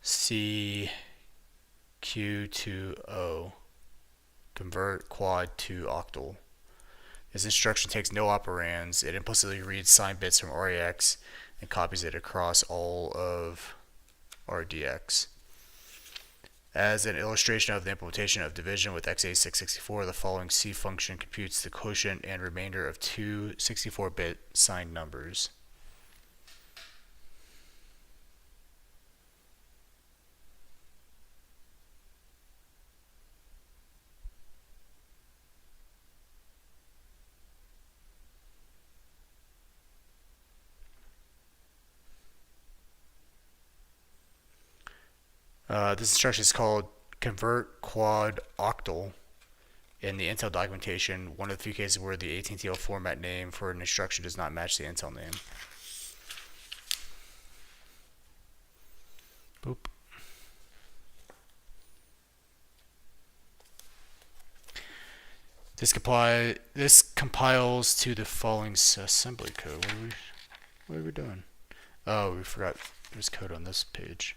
CQ2O, convert quad to octal. This instruction takes no operands. It implicitly reads signed bits from RAX and copies it across all of RDX. As an illustration of the implementation of division with x86-64, the following C function computes the quotient and remainder of two 64-bit signed numbers. This instruction is called convert quad octal in the Intel documentation, one of the few cases where the AT&TL format name for an instruction does not match the Intel name. Boop. This compiles to the following assembly code. What are we doing? Oh, we forgot there's code on this page.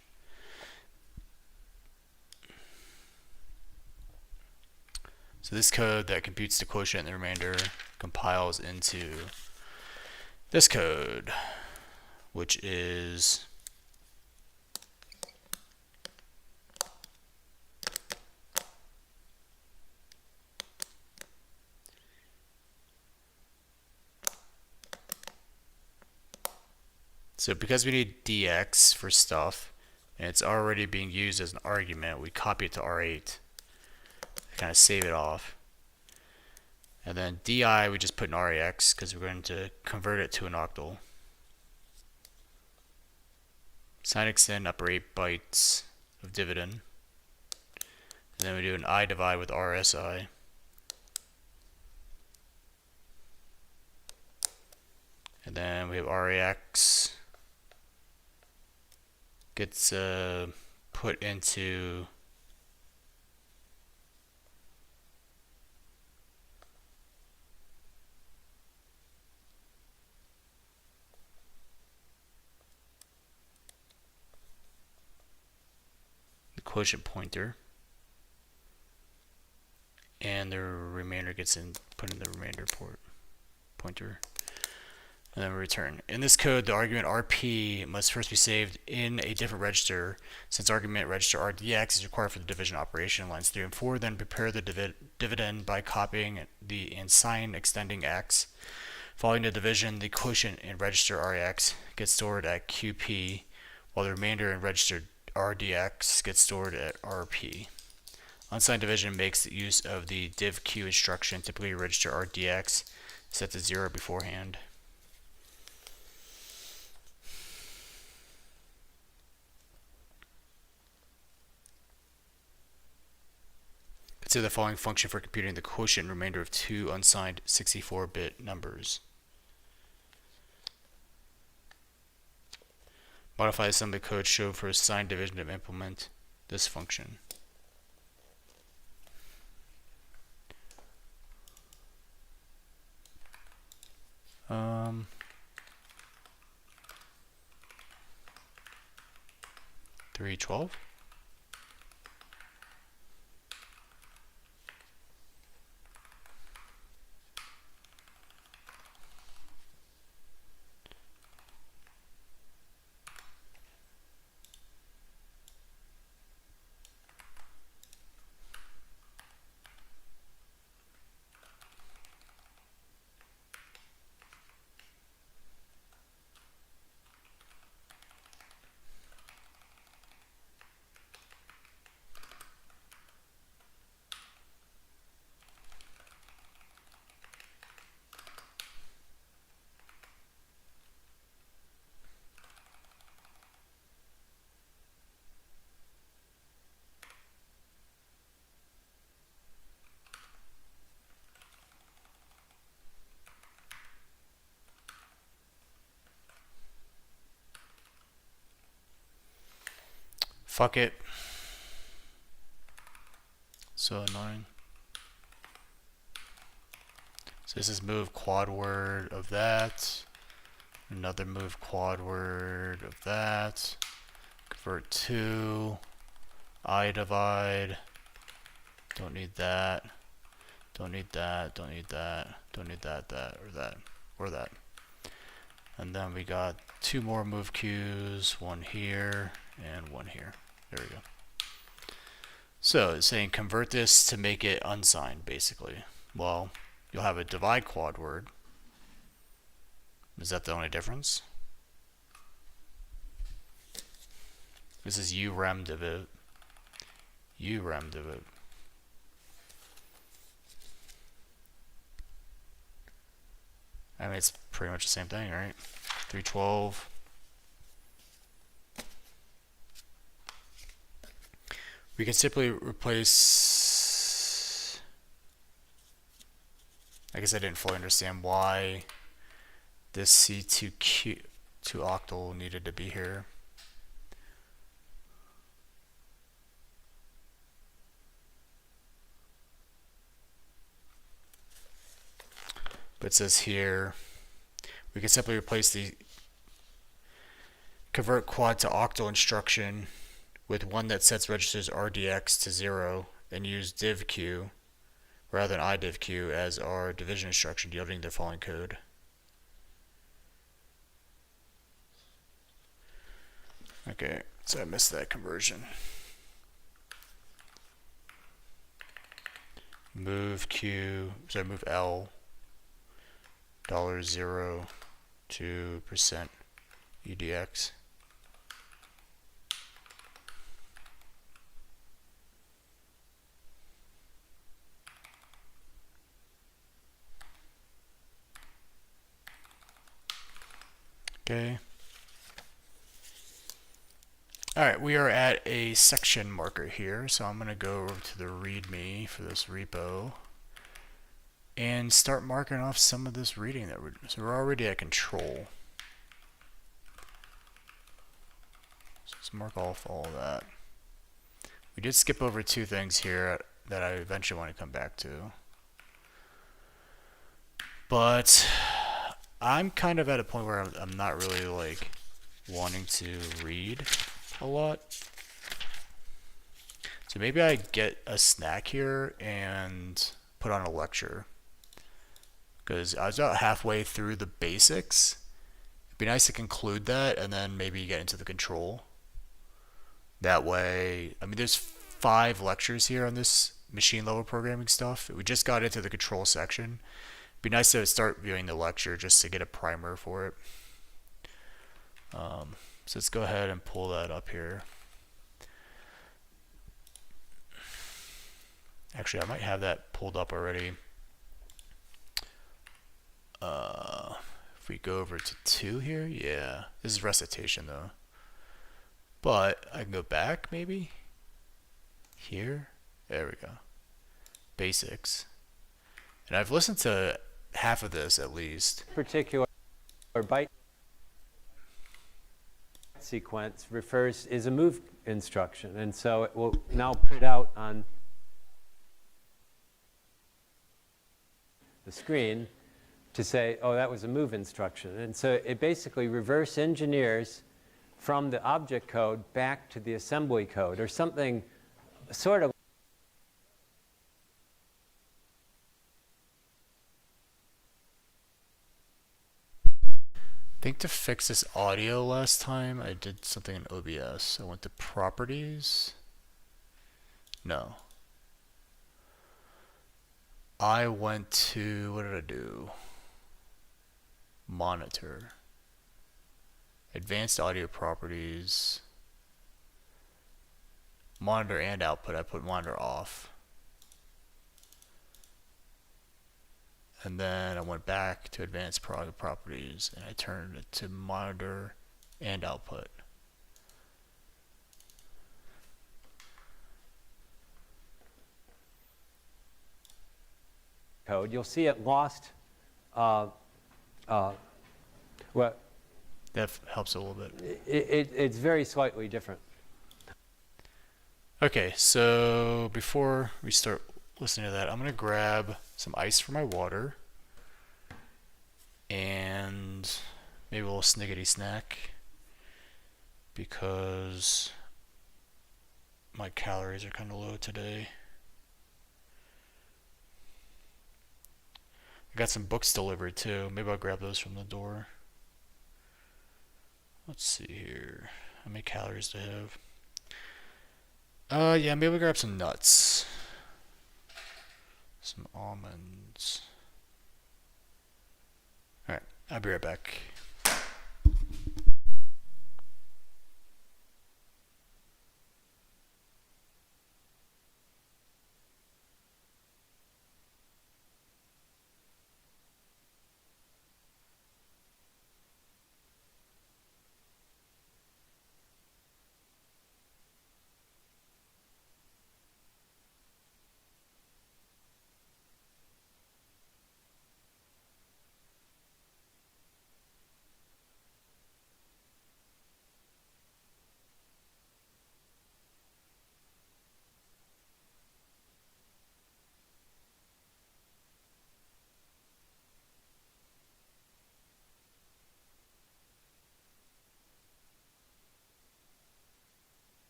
So this code that computes the quotient and the remainder compiles into this code, which is so because we need dx for stuff and it's already being used as an argument, we copy it to R8. Kind of save it off, and then di we just put in RAX because we're going to convert it to an octal. Sign extend upper 8 bytes of dividend, and then we do an I divide with RSI, and then we have RAX gets put into quotient pointer, and the remainder gets put in the remainder pointer, and then we return. In this code, the argument RP must first be saved in a different register, since argument register RDX is required for the division operation. Lines 3 and 4 then prepare the dividend by copying the and sign extending X. Following the division, the quotient in register RX gets stored at QP, while the remainder in register RDX gets stored at RP. Unsigned division makes the use of the divq instruction, typically register RDX set to 0 beforehand. Consider the following function for computing the quotient and remainder of two unsigned 64-bit numbers. Modify assembly code shown for a signed division to implement this function. Um, 312. Fuck it. So annoying. So this is move quad word of that. Another move quad word of that. Convert to. I divide. Don't need that. Don't need that. Don't need that. Don't need that. That or that or that. And then we got two more move cues. One here and one here. There we go. So it's saying convert this to make it unsigned, basically. Well, you'll have a divide quad word. Is that the only difference? This is urem div. Urem div. I mean, it's pretty much the same thing, right? 312. We can simply replace. I guess I didn't fully understand why this C2 octal needed to be here. But it says here, we can simply replace the convert quad to octal instruction with one that sets registers RDX to 0 and use divq rather than idivq as our division instruction, yielding the following code. Okay, so I missed that conversion. Move Q, sorry, move L, $0 to percent EDX. Okay. Alright, we are at a section marker here, so I'm going to go over to the README for this repo and start marking off some of this reading that so we're already at control. So let's mark off all of that. We did skip over two things here that I eventually want to come back to. But I'm kind of at a point where I'm not really like wanting to read a lot. So maybe I get a snack here and put on a lecture. Because I was about halfway through the basics. It'd be nice to conclude that and then maybe get into the control. That way, I mean, there's 5 lectures here on this machine level programming stuff. We just got into the control section. It'd be nice to start viewing the lecture just to get a primer for it. So let's go ahead and pull that up here. Actually, I might have that pulled up already. If we go over to 2 here, yeah, this is recitation though. But I can go back maybe here. There we go. basics. And I've listened to half of this at least. Particular byte sequence is a move instruction, and so it will now print out on the screen to say, oh, that was a move instruction. And so it basically reverse engineers from the object code back to the assembly code, or something sort of. I think to fix this audio last time, I did something in OBS. I went to properties. No. I went to, what did I do? Monitor. Advanced audio properties. Monitor and output. I put monitor off. And then I went back to advanced properties and I turned it to monitor and output. Code, you'll see it lost. What? That helps a little bit. It's very slightly different. Okay, so before we start listening to that, I'm going to grab some ice for my water and maybe a little sniggety snack because my calories are kind of low today. I got some books delivered too. Maybe I'll grab those from the door. Let's see here. How many calories do I have? Yeah, maybe I'll grab some nuts. Some almonds. Alright, I'll be right back.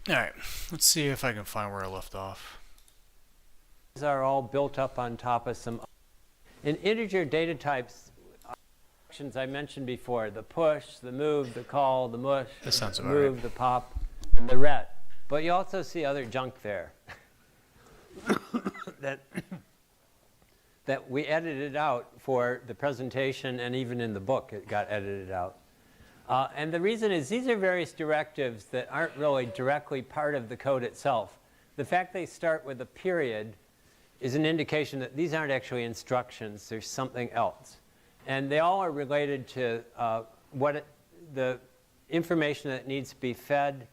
Alright, let's see if I can find where I left off. These are all built up on top of some. In integer data types, actions I mentioned before, the push, the move, the call, the mush, the move, the pop, and the ret. But you also see other junk there that we edited out for the presentation, and even in the book it got edited out. And the reason is these are various directives that aren't really directly part of the code itself. The fact they start with a period is an indication that these aren't actually instructions. There's something else. And they all are related to the information that needs to be fed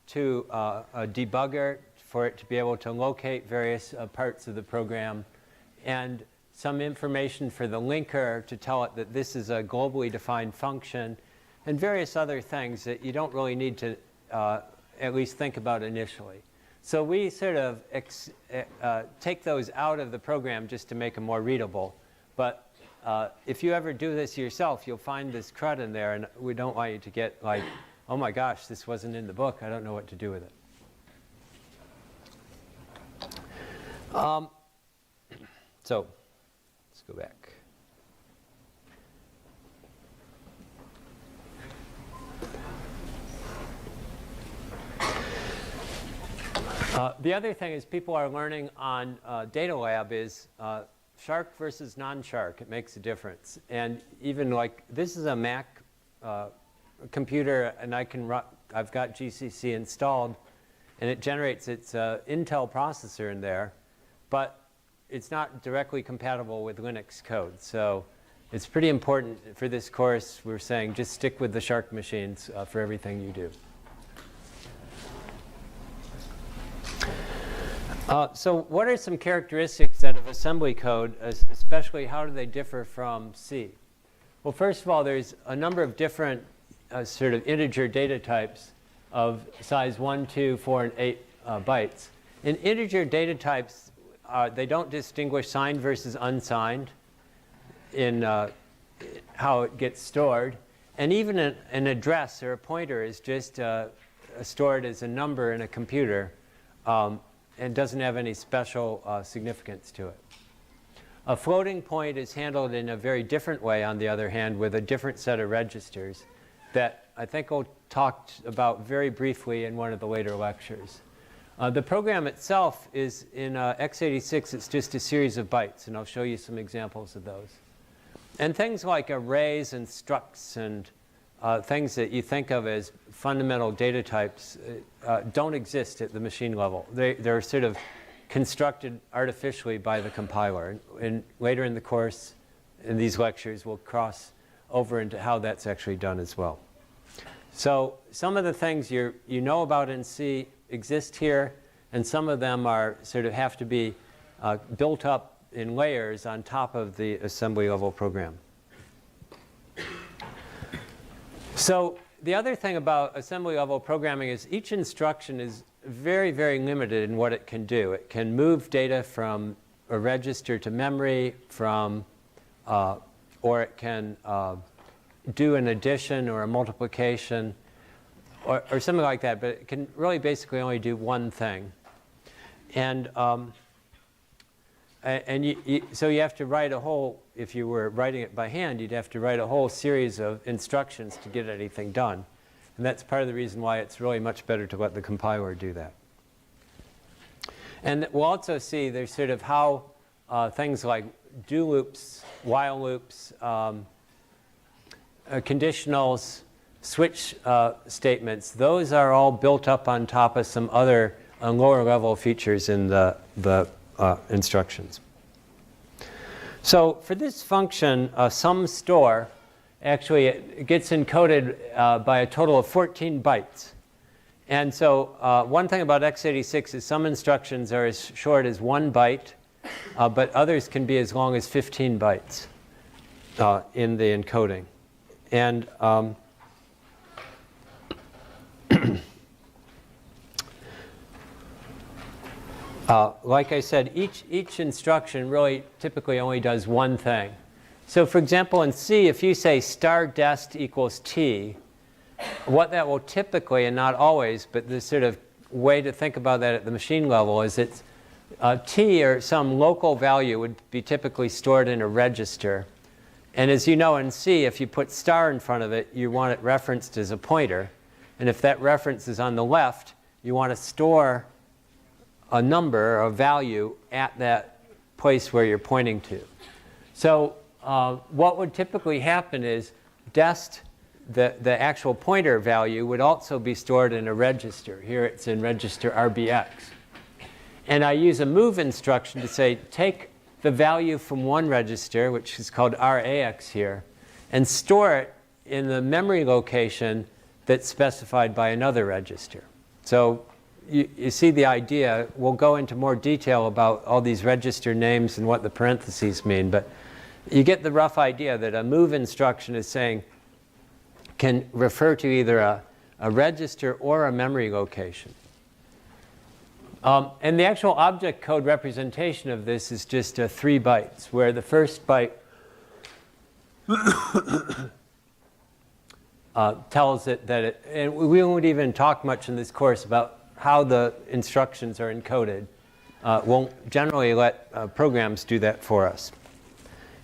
to a debugger for it to be able to locate various parts of the program, and some information for the linker to tell it that this is a globally defined function, and various other things that you don't really need to at least think about initially. So we sort of take those out of the program just to make them more readable. But if you ever do this yourself, you'll find this CRUD in there, and we don't want you to get like, oh my gosh, this wasn't in the book. I don't know what to do with it. So let's go back. The other thing is people are learning on Data Lab is Shark versus non-Shark. It makes a difference. And even like this is a Mac computer, and I've got GCC installed, and it generates its Intel processor in there, but it's not directly compatible with Linux code. So it's pretty important for this course. We're saying just stick with the Shark machines for everything you do. So what are some characteristics then of assembly code, especially how do they differ from C? Well, first of all, there's a number of different sort of integer data types of size 1, 2, 4, and 8 bytes. In integer data types, they don't distinguish signed versus unsigned in how it gets stored. And even an address or a pointer is just stored as a number in a computer. And doesn't have any special significance to it. A floating point is handled in a very different way, on the other hand, with a different set of registers that I think we'll talk about very briefly in one of the later lectures. The program itself is in x86, it's just a series of bytes, and I'll show you some examples of those. And things like arrays and structs and things that you think of as fundamental data types don't exist at the machine level. They're sort of constructed artificially by the compiler. And later in the course, in these lectures, we'll cross over into how that's actually done as well. So some of the things you know about in C exist here, and some of them are sort of have to be built up in layers on top of the assembly level program. So the other thing about assembly level programming is each instruction is very, very limited in what it can do. It can move data from a register to memory, or it can do an addition or a multiplication or something like that, but it can really basically only do one thing. And so you have to write a whole, if you were writing it by hand, you'd have to write a whole series of instructions to get anything done. And that's part of the reason why it's really much better to let the compiler do that. And we'll also see there's sort of how things like do loops, while loops, conditionals, switch statements, those are all built up on top of some other lower level features in the instructions. So for this function, sum store, actually it gets encoded by a total of 14 bytes. And so one thing about x86 is some instructions are as short as 1 byte, but others can be as long as 15 bytes in the encoding. And like I said, each instruction really typically only does one thing. So for example, in C, if you say *dest equals t, what that will typically, and not always, but the sort of way to think about that at the machine level is it's t, or some local value, would be typically stored in a register. And as you know in C, if you put star in front of it, you want it referenced as a pointer. And if that reference is on the left, you want to store a number, a value, at that place where you're pointing to. So what would typically happen is dest the actual pointer value would also be stored in a register. Here it's in register RBX. And I use a move instruction to say, take the value from one register, which is called RAX here, and store it in the memory location that's specified by another register. So you see the idea. We'll go into more detail about all these register names and what the parentheses mean, but you get the rough idea that a move instruction is saying, can refer to either a register or a memory location. And the actual object code representation of this is just 3 bytes, where the first byte tells it that it, and we won't even talk much in this course about how the instructions are encoded. Won't generally let programs do that for us.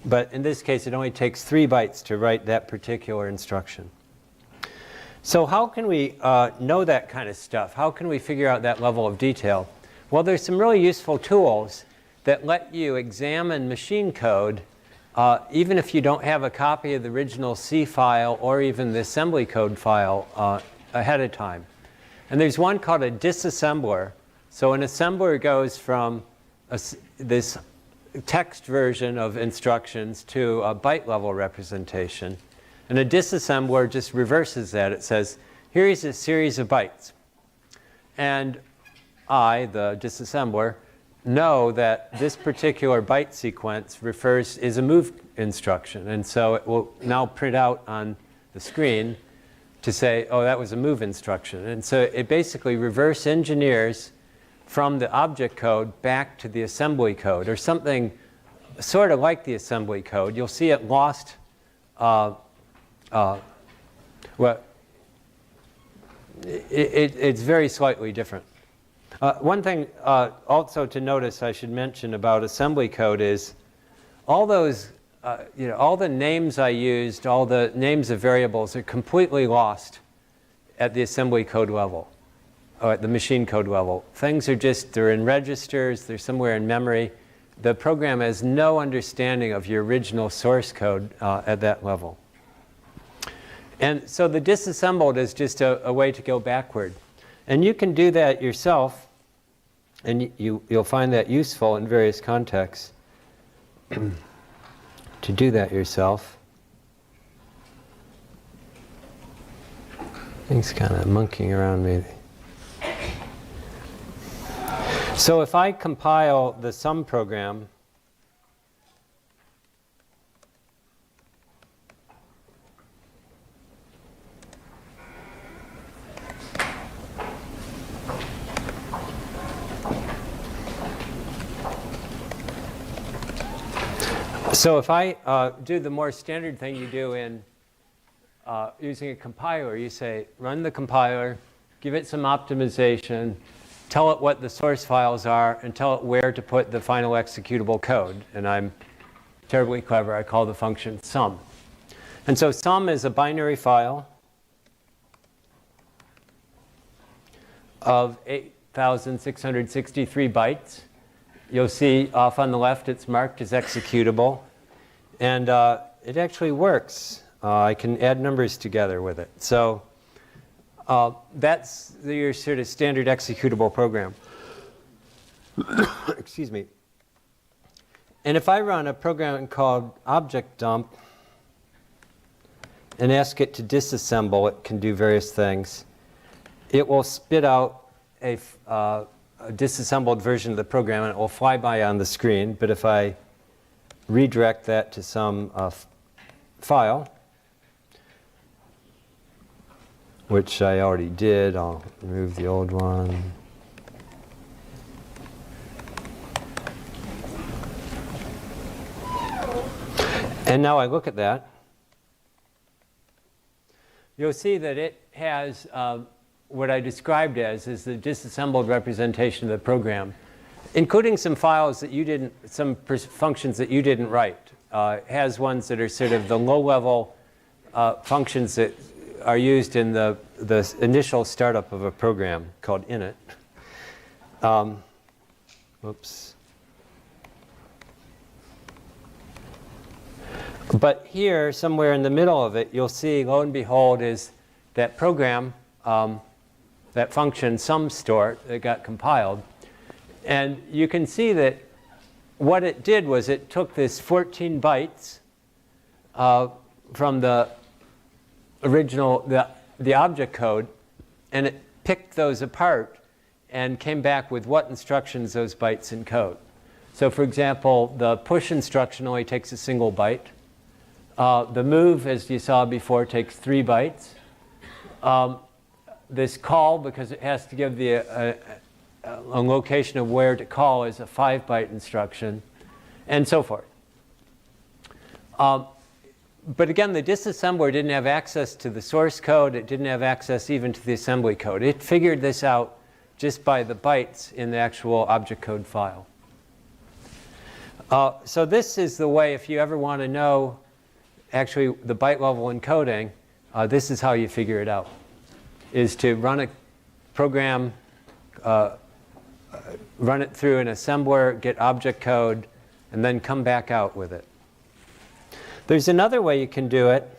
But in this case, it only takes 3 bytes to write that particular instruction. So how can we know that kind of stuff? How can we figure out that level of detail? Well, there's some really useful tools that let you examine machine code even if you don't have a copy of the original C file or even the assembly code file ahead of time. And there's one called a disassembler. So an assembler goes from this text version of instructions to a byte level representation. And a disassembler just reverses that. It says, here is a series of bytes. And I, the disassembler, know that this particular byte sequence is a move instruction. And so it will now print out on the screen to say, oh, that was a move instruction. And so it basically reverse engineers from the object code back to the assembly code, or something sort of like the assembly code. You'll see it lost it's very slightly different. One thing also to notice I should mention about assembly code is all those, all the names I used, all the names of variables are completely lost at the assembly code level, or at the machine code level. Things are they're in registers, they're somewhere in memory. The program has no understanding of your original source code at that level. And so the disassembled is just a way to go backward. And you can do that yourself, and you'll find that useful in various contexts to do that yourself. Things kind of monkeying around me. So if I compile the sum program, so if I do the more standard thing you do in using a compiler, you say, run the compiler, give it some optimization, tell it what the source files are, and tell it where to put the final executable code. And I'm terribly clever. I call the function sum. And so sum is a binary file of 8,663 bytes. You'll see off on the left it's marked as executable. And it actually works. I can add numbers together with it. So that's your sort of standard executable program. Excuse me. And if I run a program called object dump and ask it to disassemble, it can do various things. It will spit out a disassembled version of the program, and it will fly by on the screen. But if I redirect that to some file, which I already did, I'll remove the old one. And now I look at that. You'll see that it has what I described as is the disassembled representation of the program, including some files that you didn't, some functions that you didn't write. It has ones that are sort of the low-level functions that are used in the initial startup of a program called init. Whoops. But here, somewhere in the middle of it, you'll see, lo and behold, is that program, that function sum store that got compiled. And you can see that what it did was it took this 14 bytes from the original, the object code, and it picked those apart and came back with what instructions those bytes encode. So for example, the push instruction only takes a single byte. The move, as you saw before, takes 3 bytes. This call, because it has to give a location of where to call, is a 5-byte instruction, and so forth. But again, the disassembler didn't have access to the source code. It didn't have access even to the assembly code. It figured this out just by the bytes in the actual object code file. So this is the way, if you ever want to know actually the byte level encoding, this is how you figure it out, is to run a program, run it through an assembler, get object code, and then come back out with it. There's another way you can do it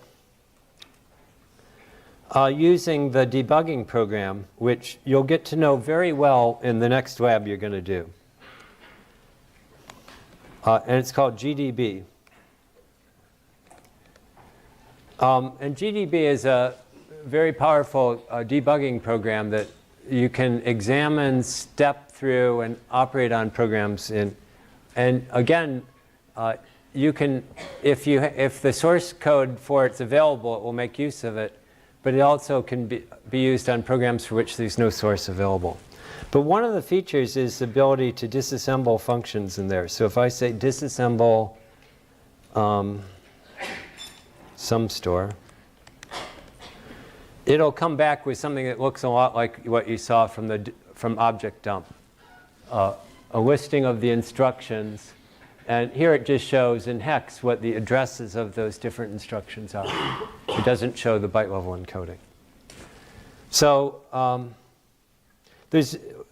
using the debugging program, which you'll get to know very well in the next lab you're going to do. And it's called GDB. And GDB is a very powerful debugging program that you can examine, step through, and operate on programs in. And again, you can, if the source code for it's available, it will make use of it. But it also can be used on programs for which there's no source available. But one of the features is the ability to disassemble functions in there. So if I say disassemble sum store, it'll come back with something that looks a lot like what you saw from object dump. A listing of the instructions. And here it just shows in hex what the addresses of those different instructions are. It doesn't show the byte level encoding. So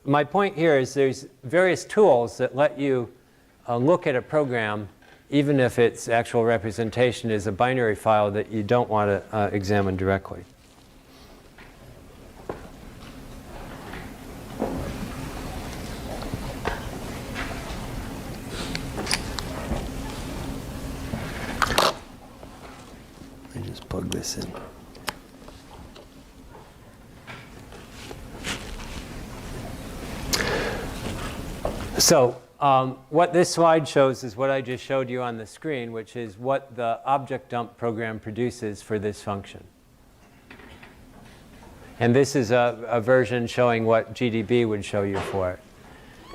my point here is there's various tools that let you look at a program even if its actual representation is a binary file that you don't want to examine directly. Let me just plug this in. So what this slide shows is what I just showed you on the screen, which is what the object dump program produces for this function. And this is a version showing what GDB would show you for it.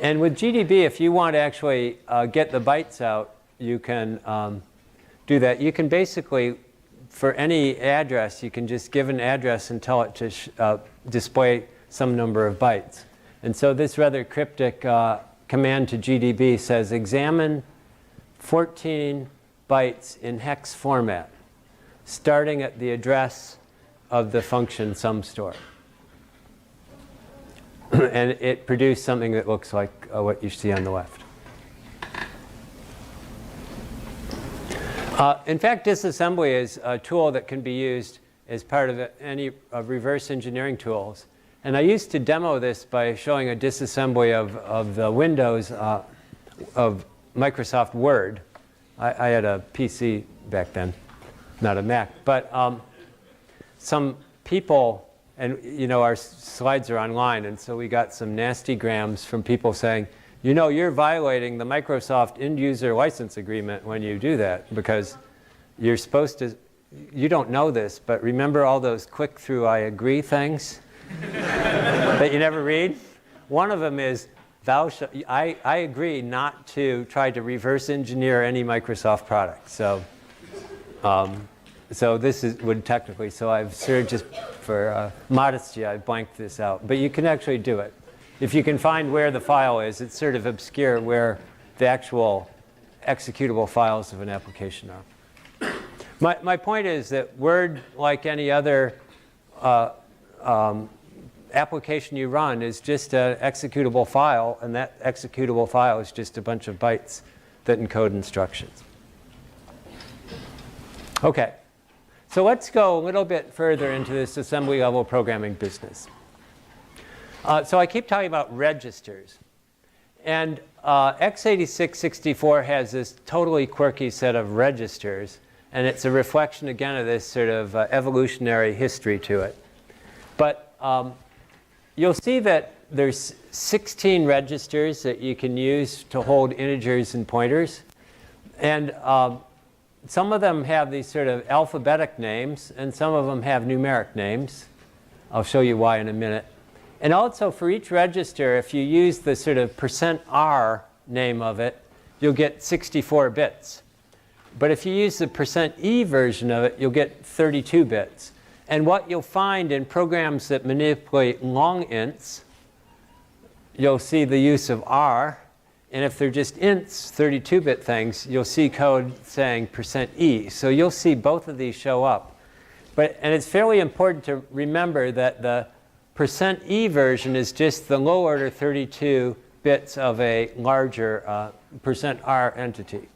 And with GDB, if you want to actually get the bytes out, you can do that. You can basically, for any address, you can just give an address and tell it to display some number of bytes. And so this rather cryptic command to GDB says examine 14 bytes in hex format, starting at the address of the function sum store. And it produced something that looks like what you see on the left. In fact, disassembly is a tool that can be used as part of any reverse engineering tools. And I used to demo this by showing a disassembly of the windows of Microsoft Word. I had a PC back then, not a Mac. But some people, and you know, our slides are online, and so we got some nasty grams from people saying, you know, you're violating the Microsoft end user license agreement when you do that, because you're supposed to, you don't know this, but remember all those click-through I agree things that you never read? One of them is, I agree not to try to reverse engineer any Microsoft product. So, so this would technically, so I've sort of just, for modesty, I've blanked this out. But you can actually do it. If you can find where the file is, it's sort of obscure where the actual executable files of an application are. My point is that Word, like any other application you run, is just an executable file, and that executable file is just a bunch of bytes that encode instructions. Okay, so let's go a little bit further into this assembly level programming business. So I keep talking about registers. And x86-64 has this totally quirky set of registers. And it's a reflection, again, of this sort of evolutionary history to it. But you'll see that there's 16 registers that you can use to hold integers and pointers. And some of them have these sort of alphabetic names, and some of them have numeric names. I'll show you why in a minute. And also, for each register, if you use the sort of %R name of it, you'll get 64 bits. But if you use the %E version of it, you'll get 32 bits. And what you'll find in programs that manipulate long ints, you'll see the use of R. And if they're just ints, 32-bit things, you'll see code saying %E. So you'll see both of these show up. And it's fairly important to remember that the %E version is just the low order 32 bits of a larger %R entity.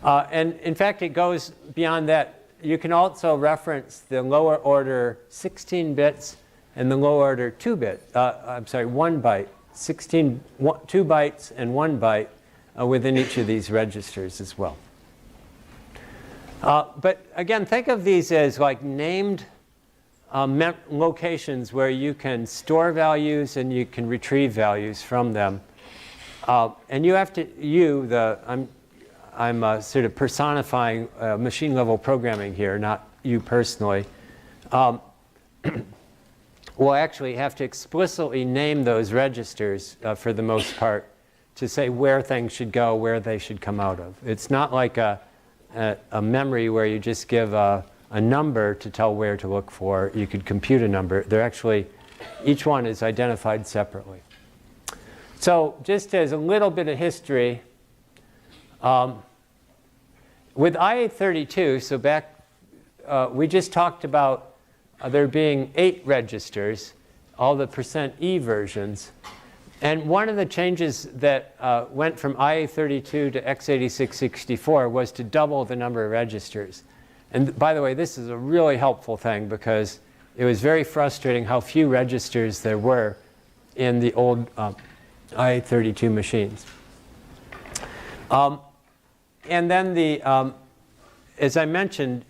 And in fact, it goes beyond that. You can also reference the lower order 16 bits and the lower order 1 byte. 2 bytes and 1 byte within each of these registers as well. But again, think of these as like named locations where you can store values and you can retrieve values from them. And you have to, I'm sort of personifying machine level programming here, not you personally. We'll actually have to explicitly name those registers for the most part to say where things should go, where they should come out of. It's not like a memory where you just give a number to tell where to look for. You could compute a number. They're actually, each one is identified separately. So just as a little bit of history, with IA32, so back, we just talked about there being 8 registers, all the %E versions. And one of the changes that went from IA32 to x86-64 was to double the number of registers. And by the way, this is a really helpful thing because it was very frustrating how few registers there were in the old IA32 machines. And then as I mentioned,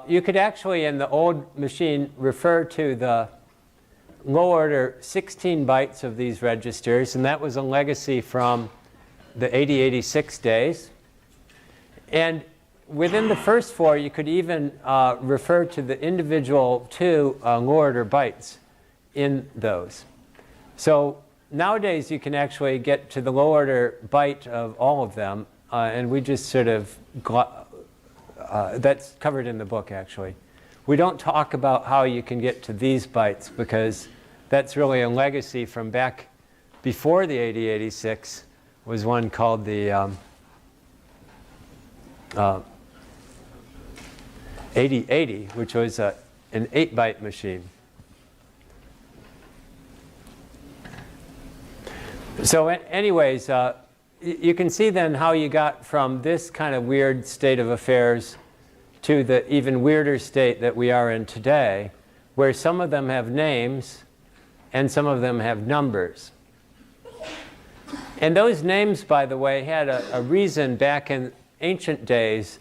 you could actually, in the old machine, refer to the low order 16 bytes of these registers, and that was a legacy from the 8086 days. And within the first 4, you could even refer to the individual 2 low order bytes in those. So nowadays, you can actually get to the low order byte of all of them, and we just sort of that's covered in the book, actually. We don't talk about how you can get to these bytes because that's really a legacy from back before the 8086 was one called the 8080, which was an 8-byte machine. So anyways, you can see then how you got from this kind of weird state of affairs to the even weirder state that we are in today, where some of them have names and some of them have numbers. And those names, by the way, had a reason back in ancient days.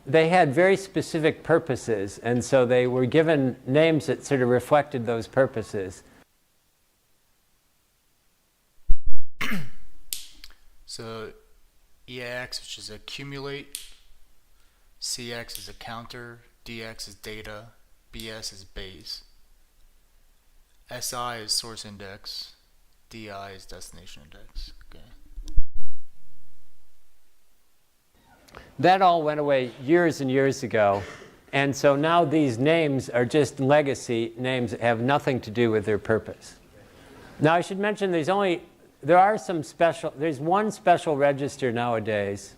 They had very specific purposes, and so they were given names that sort of reflected those purposes. So EAX, which is accumulate, CX is a counter, DX is data, BS is base, SI is source index, DI is destination index. Okay. That all went away years and years ago. And so now these names are just legacy names that have nothing to do with their purpose. Now I should mention there's one special register nowadays,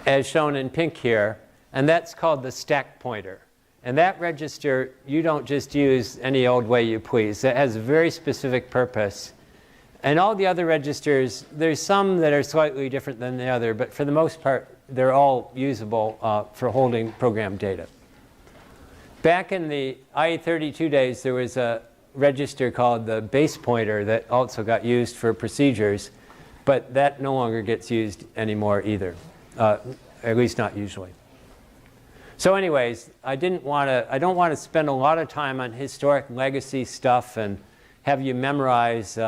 as shown in pink here, and that's called the stack pointer. And that register, you don't just use any old way you please. It has a very specific purpose. And all the other registers, there's some that are slightly different than the other, but for the most part, they're all usable for holding program data. Back in the IE32 days, there was a register called the base pointer that also got used for procedures, but that no longer gets used anymore either, at least not usually. So anyways, I don't want to spend a lot of time on historic legacy stuff and have you memorize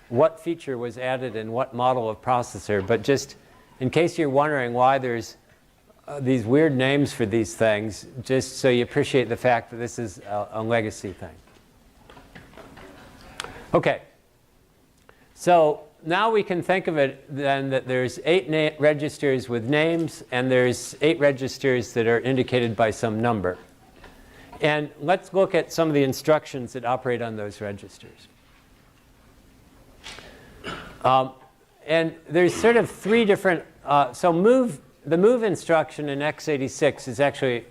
what feature was added in what model of processor, but just in case you're wondering why there's these weird names for these things, just so you appreciate the fact that this is a legacy thing. Okay, so now we can think of it then that there's 8 registers with names, and there's 8 registers that are indicated by some number. And let's look at some of the instructions that operate on those registers. And there's sort of 3 different, the move instruction in x86 is actually,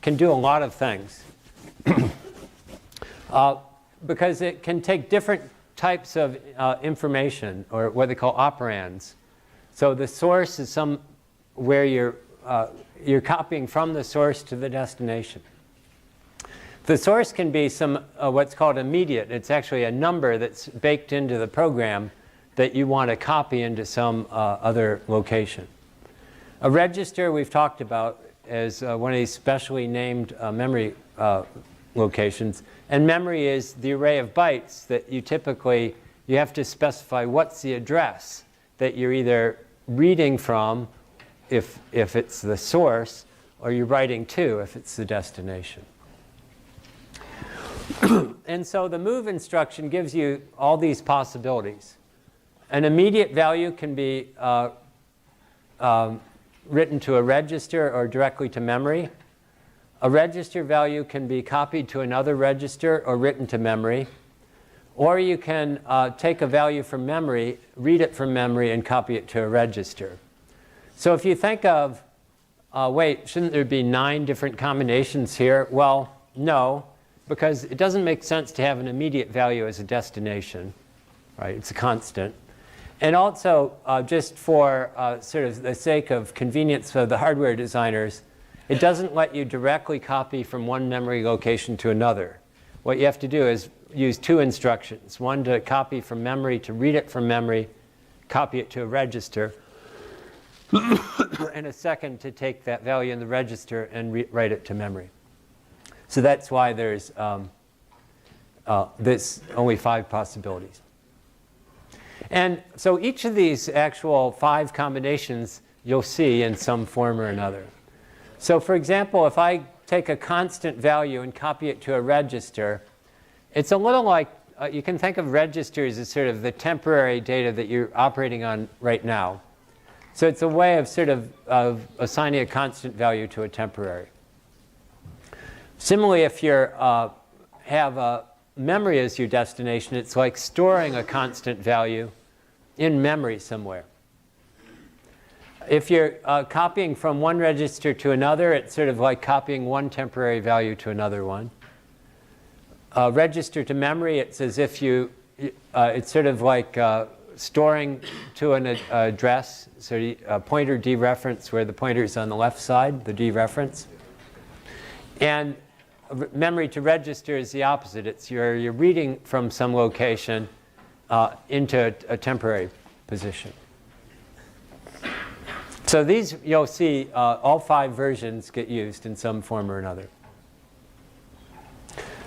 can do a lot of things. Because it can take different types of information, or what they call operands. So the source is where you're copying from the source to the destination. The source can be what's called immediate. It's actually a number that's baked into the program that you want to copy into some other location. A register we've talked about as one of these specially named memory locations. And memory is the array of bytes that you have to specify what's the address that you're either reading from if it's the source, or you're writing to if it's the destination. And so the move instruction gives you all these possibilities. An immediate value can be written to a register or directly to memory. A register value can be copied to another register or written to memory. Or you can take a value from memory, read it from memory, and copy it to a register. So if you think of, wait, shouldn't there be 9 different combinations here? Well, no, because it doesn't make sense to have an immediate value as a destination, right? It's a constant. And also, just for sort of the sake of convenience for the hardware designers, it doesn't let you directly copy from one memory location to another. What you have to do is use 2 instructions. One to copy from memory, to read it from memory, copy it to a register. And a second to take that value in the register and write it to memory. So that's why there's only 5 possibilities. And so each of these actual 5 combinations you'll see in some form or another. So for example, if I take a constant value and copy it to a register, it's a little like, you can think of registers as sort of the temporary data that you're operating on right now. So it's a way of sort of assigning a constant value to a temporary. Similarly, if you have a memory as your destination, it's like storing a constant value in memory somewhere. If you're copying from one register to another, it's sort of like copying one temporary value to another one. Register to memory, it's as if it's sort of like storing to an address, so a pointer dereference where the pointer is on the left side, the dereference. And memory to register is the opposite. It's you're reading from some location into a temporary position. So these, you'll see all 5 versions get used in some form or another.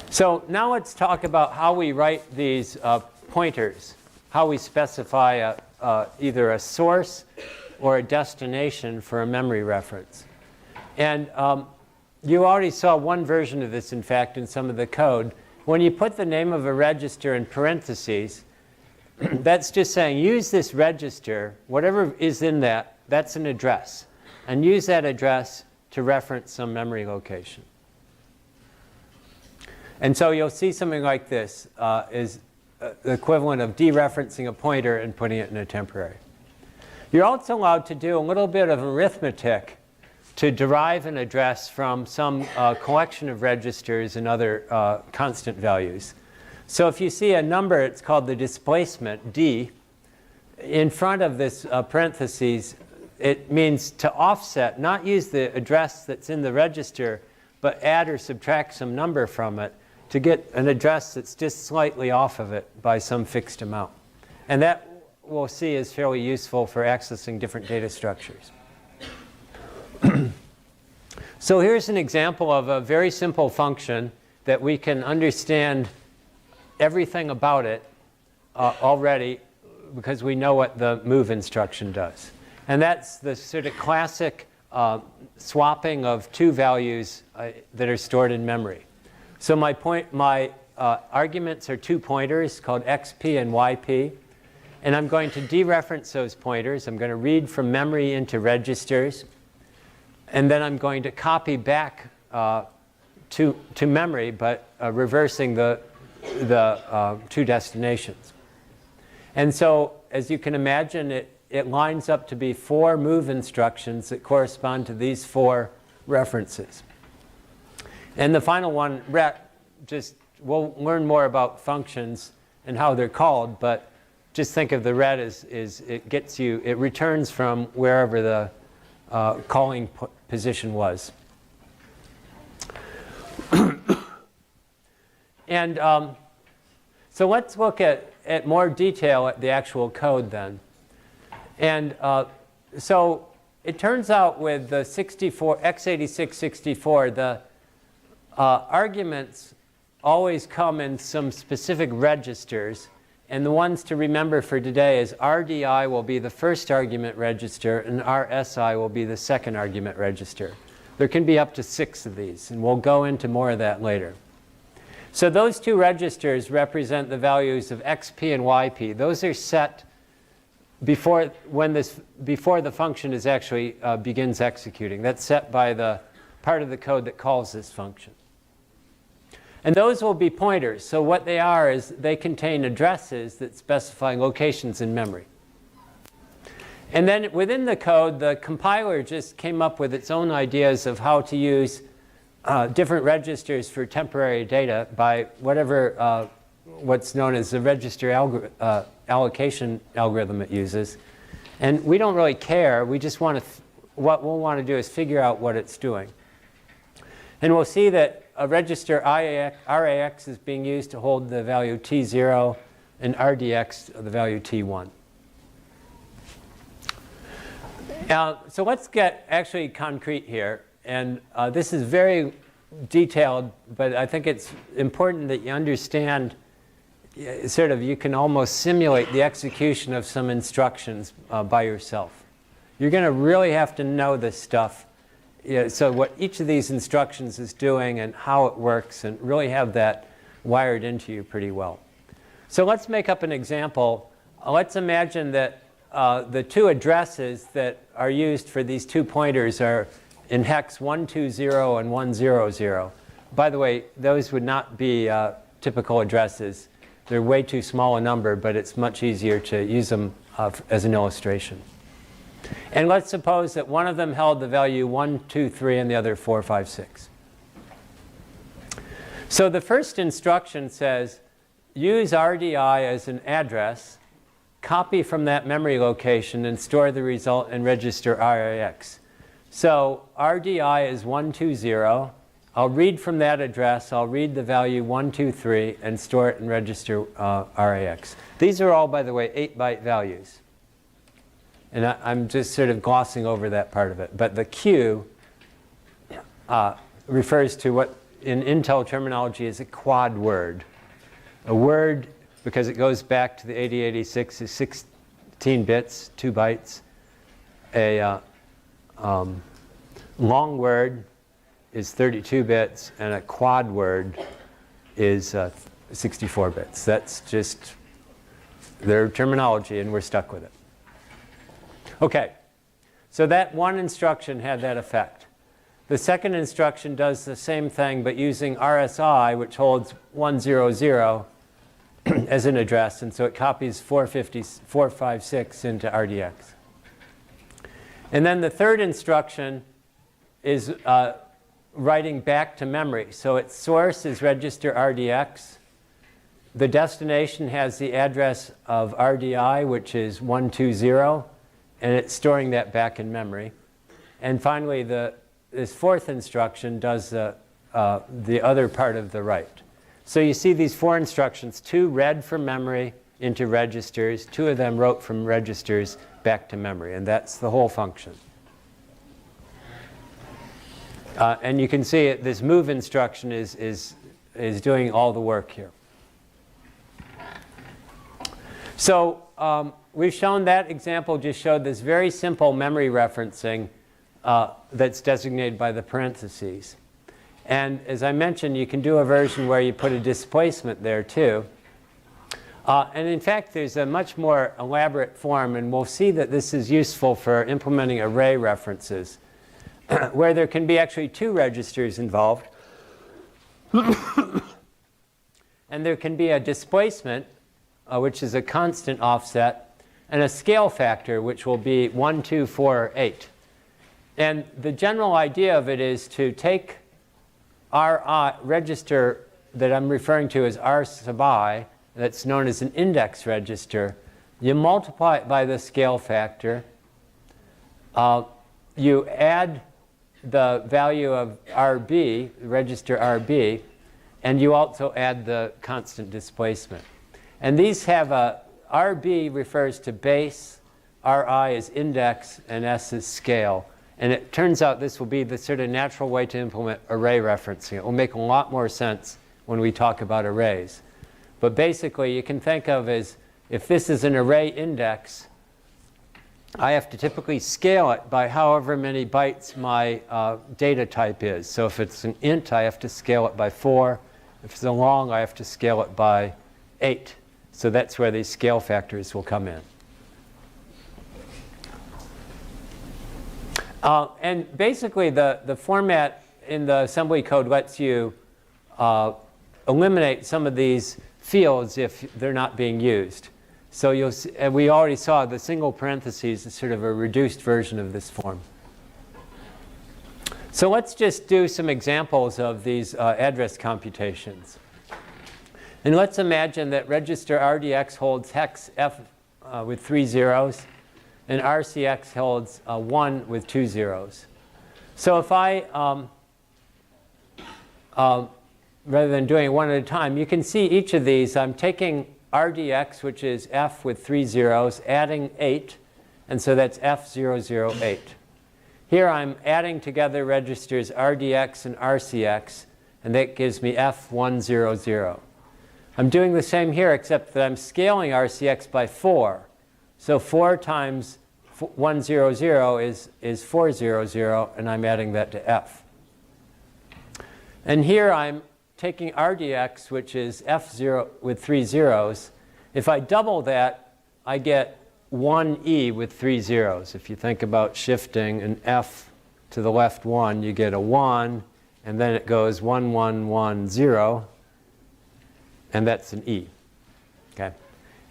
So now let's talk about how we write these pointers, how we specify either a source or a destination for a memory reference. And you already saw one version of this, in fact, in some of the code. When you put the name of a register in parentheses, that's just saying use this register, whatever is in that, that's an address. And use that address to reference some memory location. And so you'll see something like this is the equivalent of dereferencing a pointer and putting it in a temporary. You're also allowed to do a little bit of arithmetic to derive an address from some collection of registers and other constant values. So if you see a number, it's called the displacement, D. In front of this parentheses, it means to offset, not use the address that's in the register, but add or subtract some number from it to get an address that's just slightly off of it by some fixed amount. And that we'll see is fairly useful for accessing different data structures. So here's an example of a very simple function that we can understand everything about it already because we know what the move instruction does. And that's the sort of classic swapping of two values that are stored in memory. So my arguments are two pointers called xp and yp. And I'm going to dereference those pointers. I'm going to read from memory into registers. And then I'm going to copy back to memory, but reversing the two destinations. And so, as you can imagine, it lines up to be 4 move instructions that correspond to these 4 references. And the final one, we'll learn more about functions and how they're called, but just think of the ret as it returns from wherever the calling position was. And so let's look at more detail at the actual code then. And so it turns out with the x86-64, the arguments always come in some specific registers. And the ones to remember for today is RDI will be the first argument register and RSI will be the second argument register. There can be up to 6 of these, and we'll go into more of that later. So those two registers represent the values of XP and YP. Those are set before the function is actually begins executing. That's set by the part of the code that calls this function. And those will be pointers. So what they are is they contain addresses that specify locations in memory. And then within the code, the compiler just came up with its own ideas of how to use different registers for temporary data by whatever what's known as the register allocation algorithm it uses. And we don't really care. We just want to, what we'll want to do is figure out what it's doing. And we'll see that a register RAX is being used to hold the value T0 and RDX the value T1. So let's get actually concrete here. And this is very detailed, but I think it's important that you understand sort of you can almost simulate the execution of some instructions by yourself. You're going to really have to know this stuff. So what each of these instructions is doing and how it works, and really have that wired into you pretty well. So let's make up an example. Let's imagine that the two addresses that are used for these two pointers are in hex 120 and 100. By the way, those would not be typical addresses. They're way too small a number, but it's much easier to use them as an illustration. And let's suppose that one of them held the value 1, 2, 3, and the other 4, 5, 6. So the first instruction says, use RDI as an address, copy from that memory location, and store the result in register RAX. So RDI is 120. I'll read from that address. I'll read the value 123 and store it in register RAX. These are all, by the way, 8-byte values. And I'm just sort of glossing over that part of it. But the Q refers to what in Intel terminology is a quad word. A word, because it goes back to the 8086, is 16 bits, 2 bytes. A long word is 32 bits, and a quad word is 64 bits. That's just their terminology, and we're stuck with it. OK, so that one instruction had that effect. The second instruction does the same thing, but using RSI, which holds 100 as an address, and so it copies 456 into RDX. And then the third instruction is writing back to memory. So its source is register RDX, The destination has the address of RDI, which is 120, and it's storing that back in memory. And finally, this fourth instruction does the other part of the write. So you see these 4 instructions, 2 read from memory into registers, 2 of them wrote from registers back to memory, and that's the whole function. And you can see it, this move instruction is doing all the work here. So we've shown that example just showed this very simple memory referencing that's designated by the parentheses. And as I mentioned, you can do a version where you put a displacement there too. And in fact, there's a much more elaborate form, and we'll see that this is useful for implementing array references, where there can be actually 2 registers involved. And there can be a displacement, which is a constant offset, and a scale factor, which will be 1, 2, 4, 8. And the general idea of it is to take our register that I'm referring to as R sub I, that's known as an index register. You multiply it by the scale factor. You add the value of RB, register RB, and you also add the constant displacement. And these have a RB refers to base, RI is index, and S is scale. And it turns out this will be the sort of natural way to implement array referencing. It will make a lot more sense when we talk about arrays. But basically, you can think of as if this is an array index, I have to typically scale it by however many bytes my data type is. So if it's an int, I have to scale it by 4. If it's a long, I have to scale it by 8. So that's where these scale factors will come in. And basically, the format in the assembly code lets you eliminate some of these fields if they're not being used. So you'll see, and we already saw the single parentheses is sort of a reduced version of this form. So let's just do some examples of these address computations. And let's imagine that register RDX holds hex F with 3 zeros, and RCX holds 1 with 2 zeros. So if I, rather than doing one at a time, you can see each of these. I'm taking RDX, which is F with 3 zeros, adding 8, and so that's F008. Here I'm adding together registers RDX and RCX, and that gives me F100. I'm doing the same here, except that I'm scaling RCX by 4. So 4 times 100 is 400, and I'm adding that to F. And here I'm taking RDX, which is F0 with 3 zeros. If I double that, I get 1E with 3 zeros. If you think about shifting an F to the left 1, you get a 1, and then it goes 1, 1, 1, 0, and that's an E. Okay?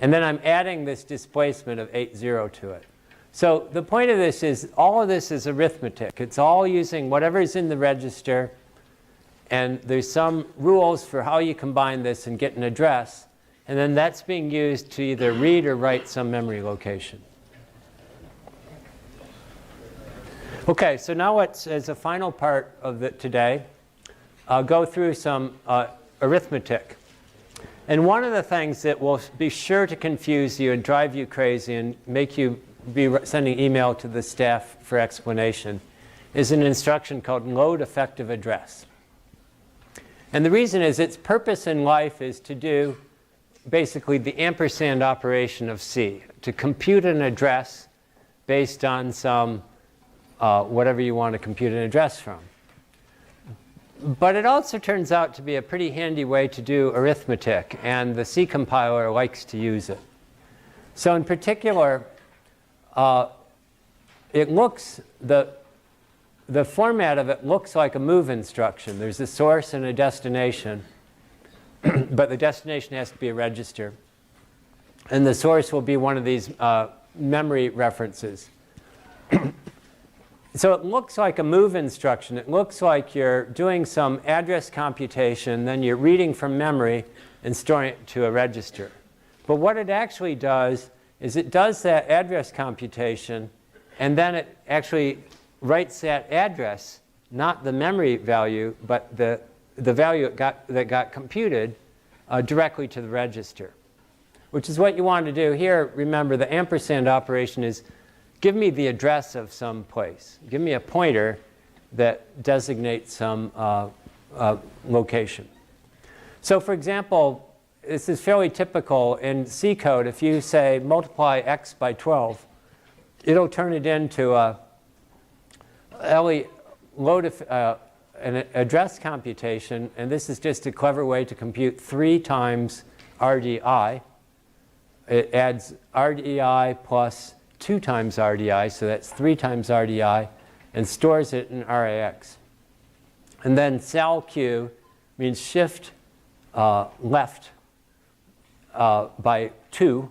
And then I'm adding this displacement of 8, 0 to it. So the point of this is all of this is arithmetic. It's all using whatever's in the register, and there's some rules for how you combine this and get an address, and then that's being used to either read or write some memory location. Okay, so now let's, as a final part of today, go through some arithmetic. And one of the things that will be sure to confuse you and drive you crazy and make you be sending email to the staff for explanation is an instruction called load effective address. And the reason is its purpose in life is to do basically the ampersand operation of C, to compute an address based on some whatever you want to compute an address from. But it also turns out to be a pretty handy way to do arithmetic, and the C compiler likes to use it. So in particular, it looks, the format of it looks like a move instruction. There's a source and a destination, but the destination has to be a register. And the source will be one of these memory references. So it looks like a move instruction. It looks like you're doing some address computation, then you're reading from memory and storing it to a register. But what it actually does is it does that address computation, and then it actually writes that address, not the memory value, but the value that got computed directly to the register, which is what you want to do here. Remember, the ampersand operation is give me the address of some place. Give me a pointer that designates some location. So for example, this is fairly typical in C code. If you say multiply x by 12, it'll turn it into an address computation. And this is just a clever way to compute 3 times RDI. It adds RDI plus 2 times RDI, so that's 3 times RDI, and stores it in RAX. And then salq means shift left by 2.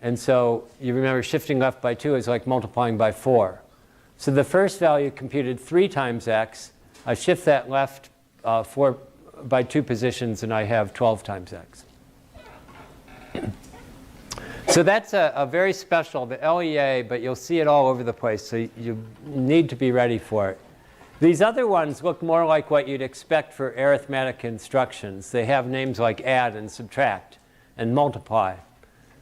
And so you remember shifting left by 2 is like multiplying by 4. So the first value computed 3 times x. I shift that left by 2 positions, and I have 12 times x. So that's a very special, the LEA, but you'll see it all over the place, so you need to be ready for it. These other ones look more like what you'd expect for arithmetic instructions. They have names like add and subtract and multiply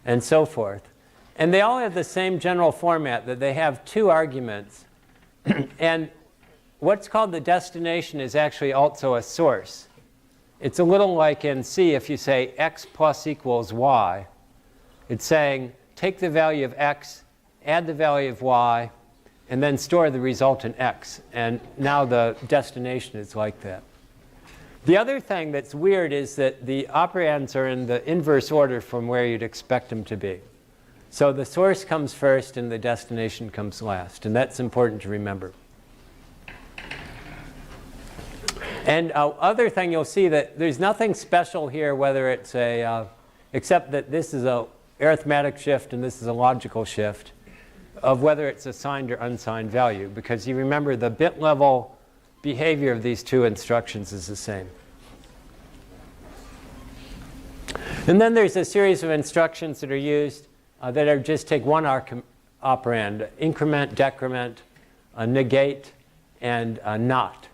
and so forth. And they all have the same general format, that they have 2 arguments. And what's called the destination is actually also a source. It's a little like in C, if you say x plus equals y. It's saying take the value of x, add the value of y, and then store the result in x. And now the destination is like that. The other thing that's weird is that the operands are in the inverse order from where you'd expect them to be. So the source comes first and the destination comes last. And that's important to remember. And other thing you'll see that there's nothing special here, whether it's except that this is a arithmetic shift and this is a logical shift, of whether it's a signed or unsigned value, because you remember the bit level behavior of these 2 instructions is the same. And then there's a series of instructions that are used that are just take one operand: increment, decrement, negate, and not.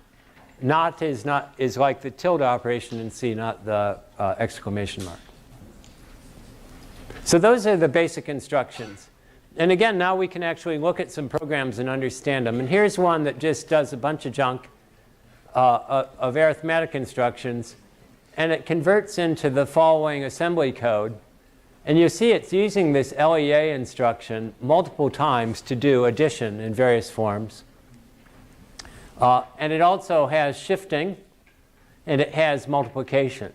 Not is like the tilde operation in C, not the exclamation mark. So those are the basic instructions. And again, now we can actually look at some programs and understand them. And here's one that just does a bunch of junk of arithmetic instructions. And it converts into the following assembly code. And you see it's using this LEA instruction multiple times to do addition in various forms. And it also has shifting, and it has multiplication.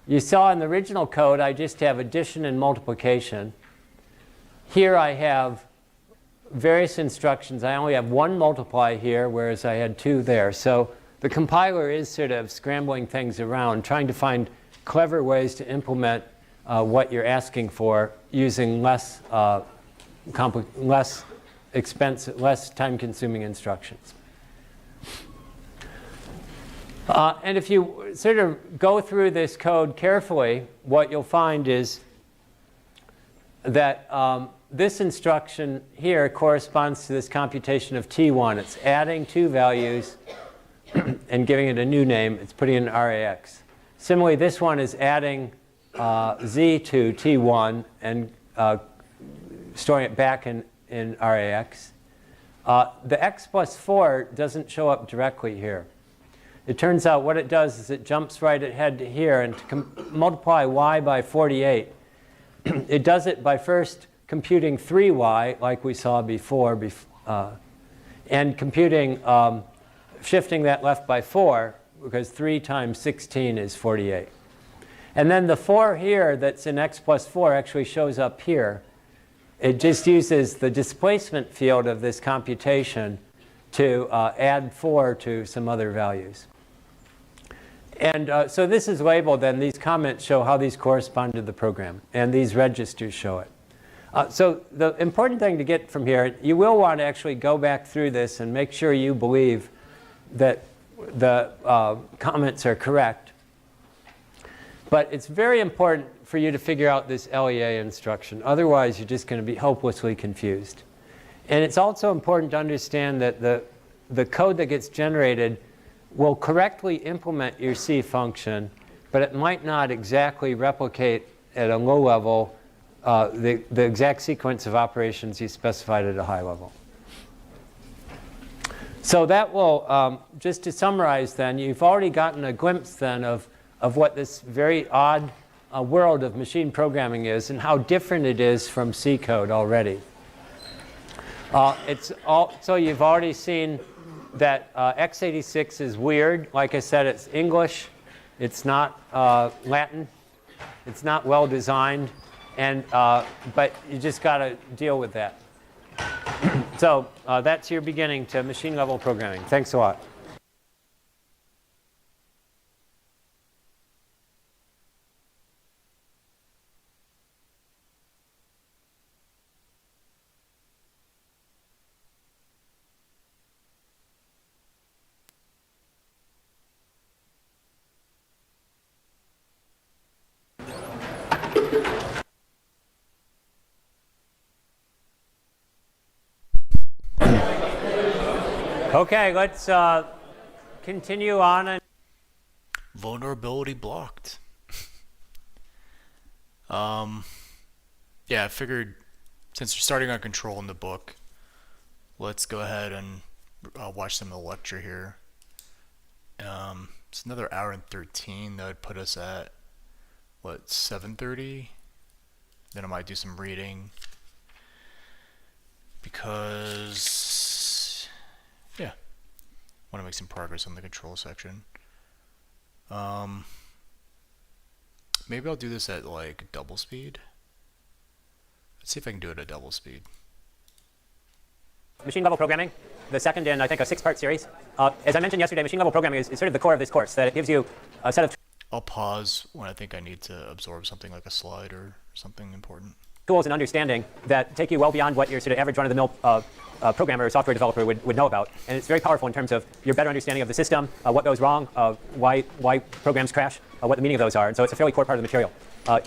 You saw in the original code, I just have addition and multiplication. Here I have various instructions. I only have 1 multiply here, whereas I had 2 there. So the compiler is sort of scrambling things around, trying to find clever ways to implement what you're asking for using less expensive, less time-consuming instructions. And if you sort of go through this code carefully, what you'll find is that this instruction here corresponds to this computation of T1. It's adding 2 values and giving it a new name. It's putting it in RAX. Similarly, this one is adding Z to T1 and storing it back in RAX. The x plus 4 doesn't show up directly here. It turns out what it does is it jumps right ahead to here, and to multiply y by 48, it does it by first computing 3y, like we saw before, and computing, shifting that left by 4, because 3 times 16 is 48. And then the 4 here that's in x plus 4 actually shows up here. It just uses the displacement field of this computation to add 4 to some other values. And so this is labeled, and these comments show how these correspond to the program. And these registers show it. So the important thing to get from here, you will want to actually go back through this and make sure you believe that the comments are correct. But it's very important for you to figure out this LEA instruction. Otherwise, you're just going to be hopelessly confused. And it's also important to understand that the code that gets generated will correctly implement your C function, but it might not exactly replicate at a low level the exact sequence of operations you specified at a high level. So that will, just to summarize then, you've already gotten a glimpse then of what this very odd world of machine programming is and how different it is from C code already. So you've already seen that x86 is weird. Like I said, it's English. It's not Latin. It's not well designed. And, but you just got to deal with that. So that's your beginning to machine level programming. Thanks a lot. Okay, let's continue on. Vulnerability blocked. Yeah, I figured since we're starting on control in the book, let's go ahead and watch some of the lecture here. It's another hour and 13. That would put us at, what, 7:30? Then I might do some reading because, yeah, I want to make some progress on the control section. Maybe I'll do this at like double speed. Let's see if I can do it at double speed. Machine level programming, the second in, I think, a 6-part series. As I mentioned yesterday, machine level programming is sort of the core of this course, that it gives you a set of I'll pause when I think I need to absorb something like a slide or something important. tools and understanding that take you well beyond what your sort of average run-of-the-mill programmer or software developer would know about. And it's very powerful in terms of your better understanding of the system, what goes wrong, why programs crash, what the meaning of those are. And so it's a fairly core part of the material.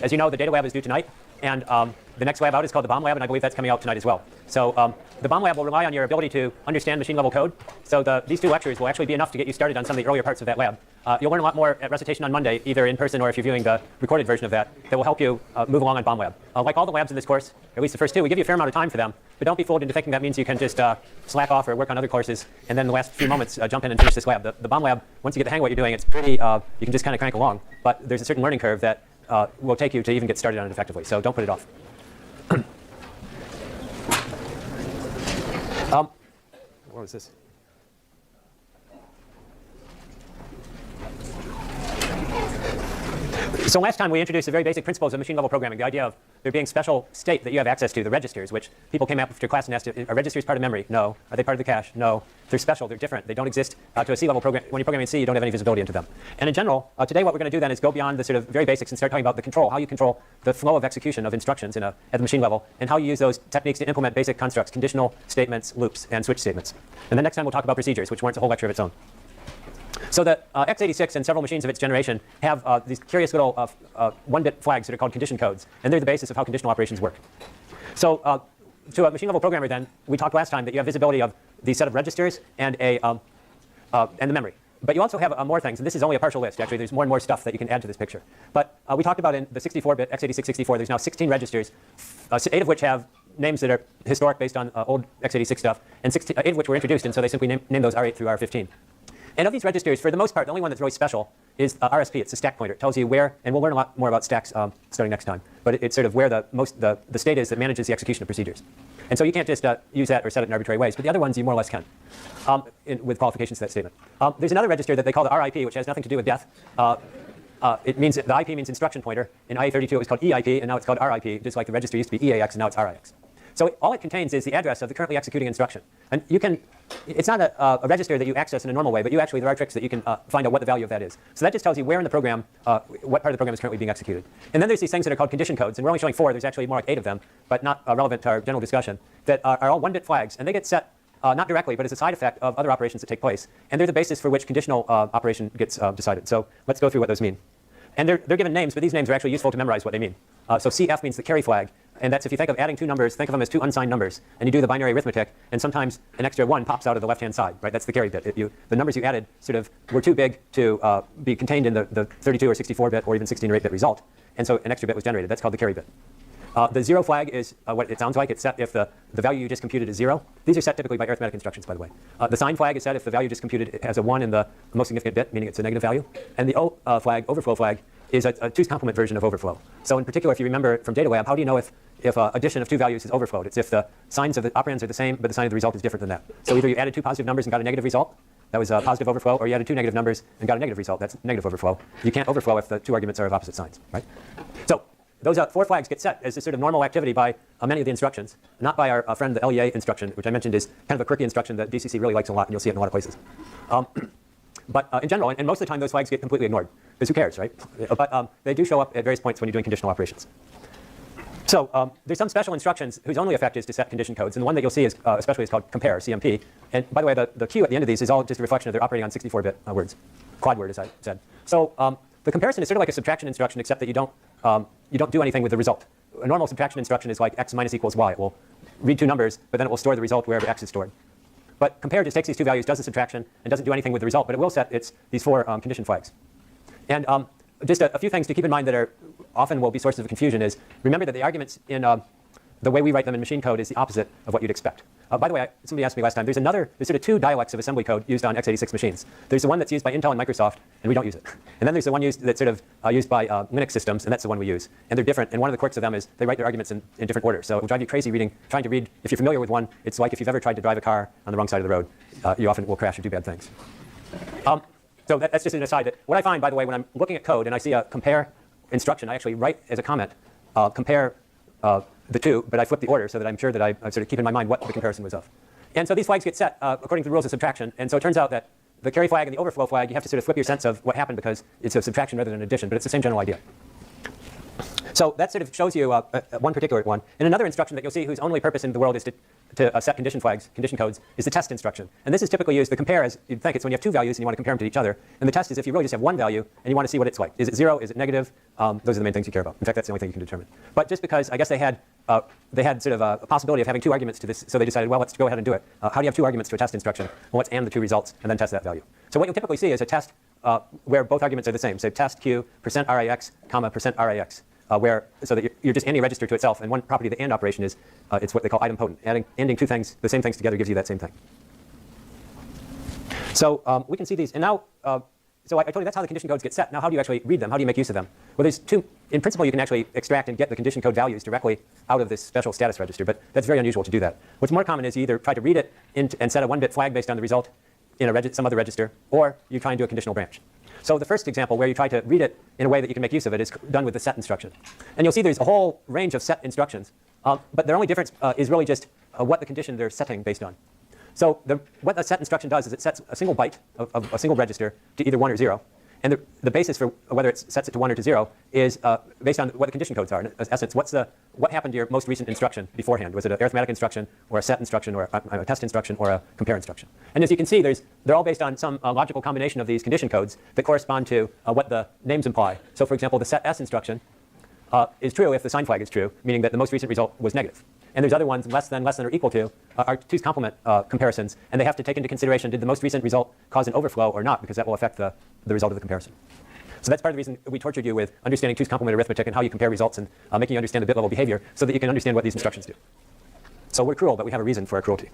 As you know, the data lab is due tonight. And the next lab out is called the bomb lab, and I believe that's coming out tonight as well. So the bomb lab will rely on your ability to understand machine level code. So these 2 lectures will actually be enough to get you started on some of the earlier parts of that lab. You'll learn a lot more at recitation on Monday, either in person or if you're viewing the recorded version of that will help you move along on bomb lab. Like all the labs in this course, at least the first 2, we give you a fair amount of time for them. But don't be fooled into thinking that means you can just slack off or work on other courses and then the last few moments jump in and finish this lab. The bomb lab, once you get the hang of what you're doing, it's pretty, you can just kind of crank along. But there's a certain learning curve that will take you to even get started on it effectively. So don't put it off. What was this? So last time we introduced the very basic principles of machine level programming, the idea of there being special state that you have access to, the registers, which people came up after class and asked, are registers part of memory? No. Are they part of the cache? No. They're special. They're different. They don't exist to a C level program. When you're programming in C, you don't have any visibility into them. And in general, today what we're going to do then is go beyond the sort of very basics and start talking about the control, how you control the flow of execution of instructions at the machine level, and how you use those techniques to implement basic constructs, conditional statements, loops, and switch statements. And then next time we'll talk about procedures, which warrants a whole lecture of its own. So the x86 and several machines of its generation have these curious little 1-bit flags that are called condition codes, and they're the basis of how conditional operations work. So to a machine level programmer then, we talked last time that you have visibility of the set of registers and the memory. But you also have more things, and this is only a partial list. Actually, there's more and more stuff that you can add to this picture. But we talked about in the 64-bit x86 64, there's now 16 registers, 8 of which have names that are historic based on old x86 stuff, and 8 of which were introduced, and so they simply name those R8 through R15. And of these registers, for the most part, the only one that's really special is RSP. It's a stack pointer. It tells you where, and we'll learn a lot more about stacks starting next time. But it's sort of where the state is that manages the execution of procedures. And so you can't just use that or set it in arbitrary ways. But the other ones you more or less can, with qualifications to that statement. There's another register that they call the RIP, which has nothing to do with death. It means the IP means instruction pointer. In IA32 it was called EIP, and now it's called RIP, just like the register used to be EAX, and now it's RIX. So all it contains is the address of the currently executing instruction. And you can, it's not a register that you access in a normal way, but you actually, there are tricks that you can find out what the value of that is. So that just tells you where in the program, what part of the program is currently being executed. And then there's these things that are called condition codes, and we're only showing 4. There's actually more like 8 of them, but not relevant to our general discussion, that are all 1-bit flags, and they get set not directly, but as a side effect of other operations that take place. And they're the basis for which conditional operation gets decided. So let's go through what those mean. And they're given names, but these names are actually useful to memorize what they mean. So CF means the carry flag, and that's if you think of adding 2 numbers, think of them as 2 unsigned numbers, and you do the binary arithmetic, and sometimes an extra 1 pops out of the left-hand side, right? That's the carry bit. The numbers you added sort of were too big to be contained in the 32 or 64-bit or even 16 or 8-bit result, and so an extra bit was generated. That's called the carry bit. The 0 flag is what it sounds like. It's set if the value you just computed is 0. These are set typically by arithmetic instructions, by the way. The sign flag is set if the value you just computed has a 1 in the most significant bit, meaning it's a negative value. And the O flag, overflow flag, is a 2's complement version of overflow. So in particular, if you remember from data lab, how do you know if addition of 2 values is overflowed? It's if the signs of the operands are the same, but the sign of the result is different than that. So either you added 2 positive numbers and got a negative result, that was a positive overflow, or you added 2 negative numbers and got a negative result, that's negative overflow. You can't overflow if the 2 arguments are of opposite signs, right? So those 4 flags get set as a sort of normal activity by many of the instructions, not by our friend the LEA instruction, which I mentioned is kind of a quirky instruction that DCC really likes a lot, and you'll see it in a lot of places. But in general, and most of the time, those flags get completely ignored, because who cares, right? But they do show up at various points when you're doing conditional operations. So there's some special instructions whose only effect is to set condition codes, and the one that you'll see is especially is called compare, CMP. And by the way, the Q at the end of these is all just a reflection of they're operating on 64-bit words, quad word, as I said. So the comparison is sort of like a subtraction instruction, except that you don't do anything with the result. A normal subtraction instruction is like x minus equals y. It will read 2 numbers, but then it will store the result wherever x is stored. But compare just takes these 2 values, does the subtraction, and doesn't do anything with the result, but it will set these 4 condition flags. And just a few things to keep in mind that are often will be sources of confusion is remember that the arguments in the way we write them in machine code is the opposite of what you'd expect. By the way, somebody asked me last time, there's sort of 2 dialects of assembly code used on x86 machines. There's the one that's used by Intel and Microsoft, and we don't use it. And then there's the one that's sort of used by Linux systems, and that's the one we use. And they're different, and one of the quirks of them is they write their arguments in different order. So it will drive you crazy trying to read. If you're familiar with one, it's like if you've ever tried to drive a car on the wrong side of the road. You often will crash or do bad things. So that's just an aside. That what I find, by the way, when I'm looking at code and I see a compare instruction, I actually write as a comment, compare the 2, but I flip the order so that I'm sure that I sort of keep in my mind what the comparison was of. And so these flags get set according to the rules of subtraction. And so it turns out that the carry flag and the overflow flag, you have to sort of flip your sense of what happened because it's a subtraction rather than an addition, but it's the same general idea. So that sort of shows you one particular one. And another instruction that you'll see whose only purpose in the world is to set condition flags, condition codes, is the test instruction. And this is typically used, the compare, as you'd think, it's when you have 2 values and you want to compare them to each other. And the test is if you really just have 1 value and you want to see what it's like. Is it 0? Is it negative? Those are the main things you care about. In fact, that's the only thing you can determine. But just because I guess they had sort of a possibility of having 2 arguments to this, so they decided, well, let's go ahead and do it. How do you have 2 arguments to a test instruction? Well, let's AND the 2 results and then test that value. So what you'll typically see is a test where both arguments are the same. So test Q, %RAX, comma, %RAX. So that you're just ANDing a register to itself, and one property of the AND operation is it's what they call idempotent. ANDing 2 things, the same things together, gives you that same thing. So we can see these, and now, so I told you that's how the condition codes get set. Now, how do you actually read them? How do you make use of them? Well, there's 2. In principle, you can actually extract and get the condition code values directly out of this special status register, but that's very unusual to do that. What's more common is you either try to read it and set a 1-bit flag based on the result in some other register, or you try and do a conditional branch. So the first example where you try to read it in a way that you can make use of it is done with the set instruction. And you'll see there's a whole range of set instructions, but their only difference is really just what the condition they're setting based on. So what the set instruction does is it sets a single byte of a single register to either 1 or 0. And the basis for whether it sets it to 1 or to 0 is based on what the condition codes are. In essence, what happened to your most recent instruction beforehand? Was it an arithmetic instruction, or a set instruction, or a test instruction, or a compare instruction? And as you can see, they're all based on some logical combination of these condition codes that correspond to what the names imply. So for example, the set S instruction is true if the sign flag is true, meaning that the most recent result was negative. And there's other ones, less than, or equal to, are 2's complement comparisons. And they have to take into consideration, did the most recent result cause an overflow or not, because that will affect the result of the comparison. So that's part of the reason we tortured you with understanding 2's complement arithmetic and how you compare results and making you understand the bit level behavior so that you can understand what these instructions do. So we're cruel, but we have a reason for our cruelty.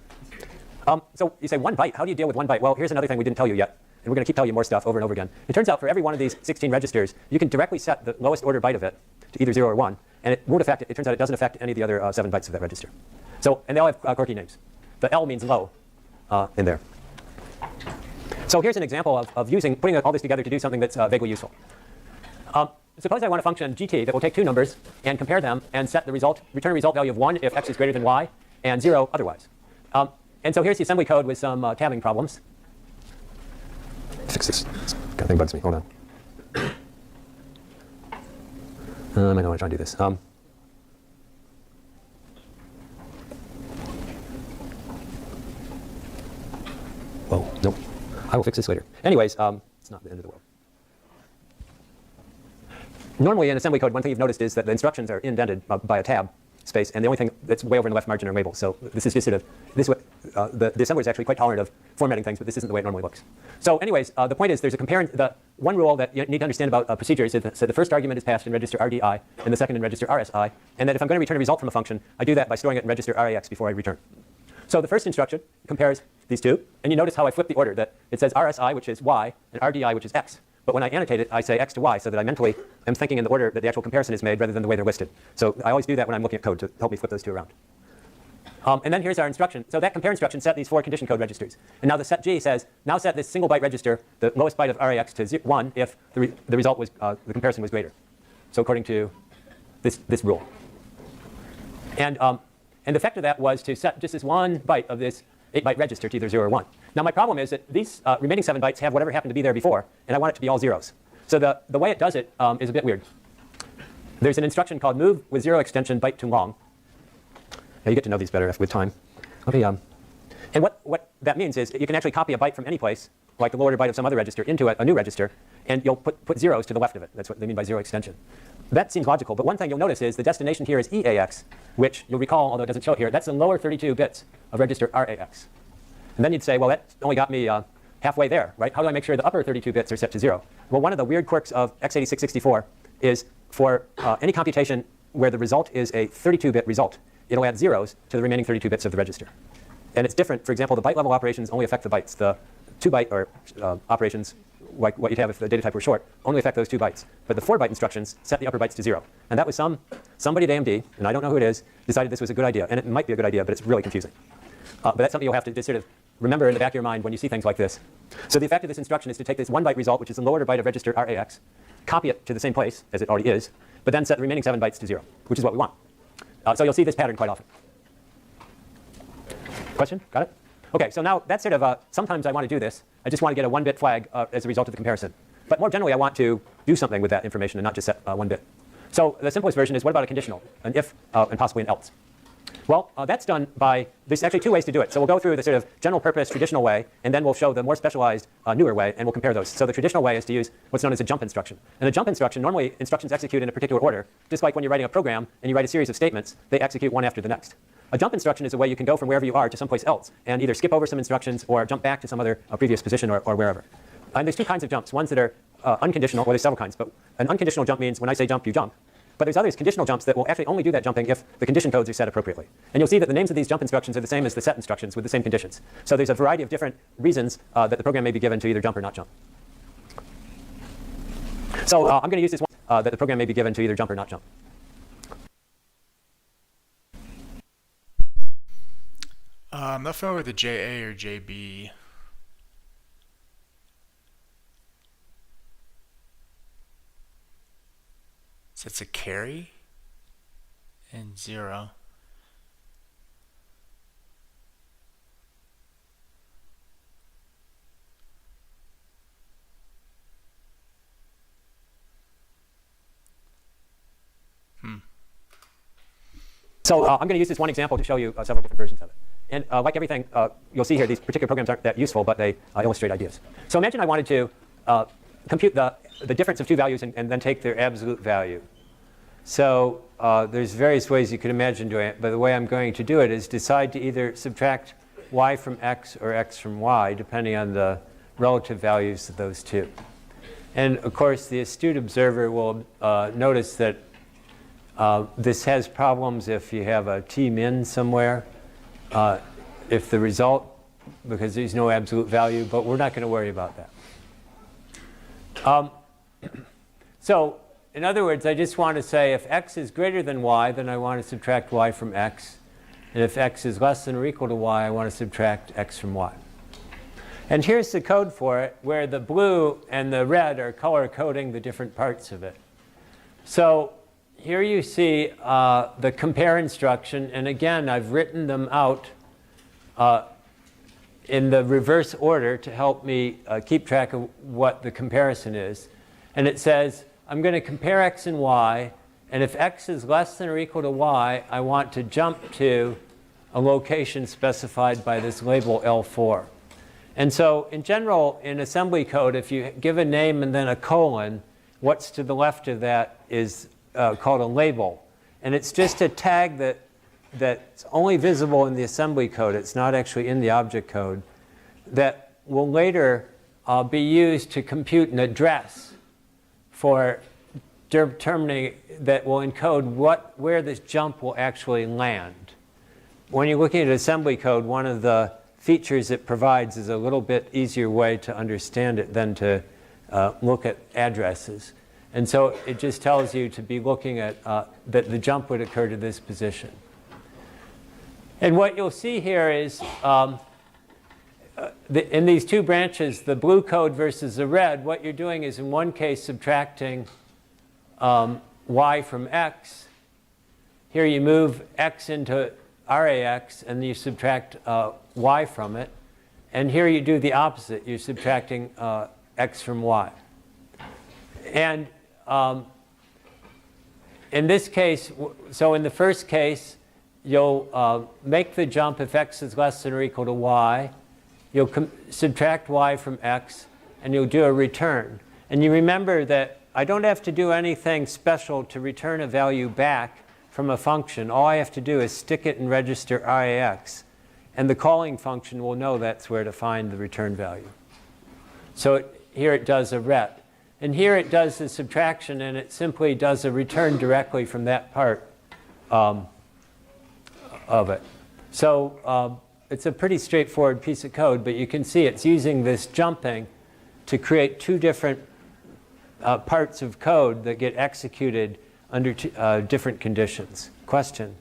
So you say 1 byte. How do you deal with 1 byte? Well, here's another thing we didn't tell you yet. And we're going to keep telling you more stuff over and over again. It turns out for every one of these 16 registers, you can directly set the lowest order byte of it to either 0 or 1. And it won't affect it. It turns out it doesn't affect any of the other 7 bytes of that register. So, and they all have quirky names. The L means low in there. So here's an example of putting all this together to do something that's vaguely useful. suppose I want a function gt that will take two numbers and compare them and set the return a result value of 1 if x is greater than y and 0 otherwise. And so here's the assembly code with some tabbing problems. Fix this. This kind of thing bugs me. Hold on. I know I want to try and do this. Whoa, nope. I will fix this later. Anyways, it's not the end of the world. Normally in assembly code, one thing you've noticed is that the instructions are indented by a tab space, and the only thing that's way over in the left margin are labels. So this is just sort of this way. The assembler is actually quite tolerant of formatting things, but this isn't the way it normally looks. So anyways, the point is there's a the one rule that you need to understand about procedures is that the first argument is passed in register RDI and the second in register RSI, and that if I'm going to return a result from a function, I do that by storing it in register RAX before I return. So the first instruction compares these two, and you notice how I flip the order, that it says RSI, which is y, and RDI, which is x. But when I annotate it, I say x to y, so that I mentally am thinking in the order that the actual comparison is made rather than the way they're listed. So I always do that when I'm looking at code to help me flip those two around. And then here's our instruction. So that compare instruction set these 4 condition code registers. And now the set G says, now set this single byte register, the lowest byte of RAX, to 1 if the result was, the comparison was greater. So according to this rule. And the effect of that was to set just this one byte of this 8-byte register to either 0 or 1. Now my problem is that these remaining 7 bytes have whatever happened to be there before, and I want it to be all zeros. So the way it does it is a bit weird. There's an instruction called move with 0 extension byte too long. Now you get to know these better with time. Let me, and what that means is that you can actually copy a byte from any place, like the low order byte of some other register, into a new register, and you'll put zeros to the left of it. That's what they mean by 0 extension. That seems logical, but one thing you'll notice is the destination here is EAX, which you'll recall, although it doesn't show it here, that's the lower 32 bits of register RAX. And then you'd say, well, that only got me halfway there, right? How do I make sure the upper 32 bits are set to 0? Well, one of the weird quirks of x86-64 is for any computation where the result is a 32-bit result, it'll add zeros to the remaining 32 bits of the register. And it's different. For example, the byte level operations only affect the bytes. The 2-byte operations, like what you'd have if the data type were short, only affect those 2 bytes. But the 4-byte instructions set the upper bytes to 0. And that was somebody at AMD, and I don't know who it is, decided this was a good idea. And it might be a good idea, but it's really confusing. But that's something you'll have to just sort of remember in the back of your mind when you see things like this. So the effect of this instruction is to take this 1-byte result, which is the low order byte of register RAX, copy it to the same place as it already is, but then set the remaining 7 bytes to 0, which is what we want. So you'll see this pattern quite often. Question? Got it? OK, so now that's sort of sometimes I want to do this. I just want to get a 1-bit flag as a result of the comparison. But more generally, I want to do something with that information and not just set 1 bit. So the simplest version is, what about a conditional, an if and possibly an else? Well, that's done by, there's actually 2 ways to do it. So we'll go through the sort of general purpose traditional way, and then we'll show the more specialized newer way, and we'll compare those. So the traditional way is to use what's known as a jump instruction. And a jump instruction, normally instructions execute in a particular order, just like when you're writing a program and you write a series of statements, they execute one after the next. A jump instruction is a way you can go from wherever you are to someplace else and either skip over some instructions or jump back to some other previous position or wherever. And there's 2 kinds of jumps. Ones that are unconditional, well, there's several kinds, but an unconditional jump means when I say jump, you jump. But there's others, conditional jumps, that will actually only do that jumping if the condition codes are set appropriately. And you'll see that the names of these jump instructions are the same as the set instructions with the same conditions. So there's a variety of different reasons that the program may be given to either jump or not jump. So I'm going to use this one that the program may be given to either jump or not jump. I'm not familiar with the JA or JB. So it's a carry and 0. So I'm going to use this one example to show you several different versions of it. And like everything you'll see here, these particular programs aren't that useful, but they illustrate ideas. So imagine I wanted to compute the difference of 2 values and then take their absolute value. So there's various ways you could imagine doing it, but the way I'm going to do it is decide to either subtract y from x or x from y, depending on the relative values of those 2. And of course, the astute observer will notice that this has problems if you have a t-min somewhere, if the result, because there's no absolute value, but we're not going to worry about that. So in other words, I just want to say if x is greater than y, then I want to subtract y from x. And if x is less than or equal to y, I want to subtract x from y. And here's the code for it, where the blue and the red are color coding the different parts of it. So here you see the compare instruction. And again, I've written them out in the reverse order to help me keep track of what the comparison is. And it says, I'm going to compare x and y. And if x is less than or equal to y, I want to jump to a location specified by this label L4. And so in general, in assembly code, if you give a name and then a colon, what's to the left of that is called a label. And it's just a tag that's only visible in the assembly code. It's not actually in the object code. That will later be used to compute an address for determining, that will encode where this jump will actually land. When you're looking at assembly code, one of the features it provides is a little bit easier way to understand it than to look at addresses. And so it just tells you to be looking at that the jump would occur to this position. And what you'll see here is in these two branches, the blue code versus the red, what you're doing is in one case subtracting y from x. Here you move x into RAX and you subtract y from it. And here you do the opposite. You're subtracting x from y. And in this case, so in the first case, you'll make the jump if x is less than or equal to y. You'll subtract y from x, and you'll do a return. And you remember that I don't have to do anything special to return a value back from a function. All I have to do is stick it in register RAX, and the calling function will know that's where to find the return value. So here it does a ret. And here it does the subtraction, and it simply does a return directly from that part of it. So it's a pretty straightforward piece of code, but you can see it's using this jumping to create two different parts of code that get executed under different conditions. Question?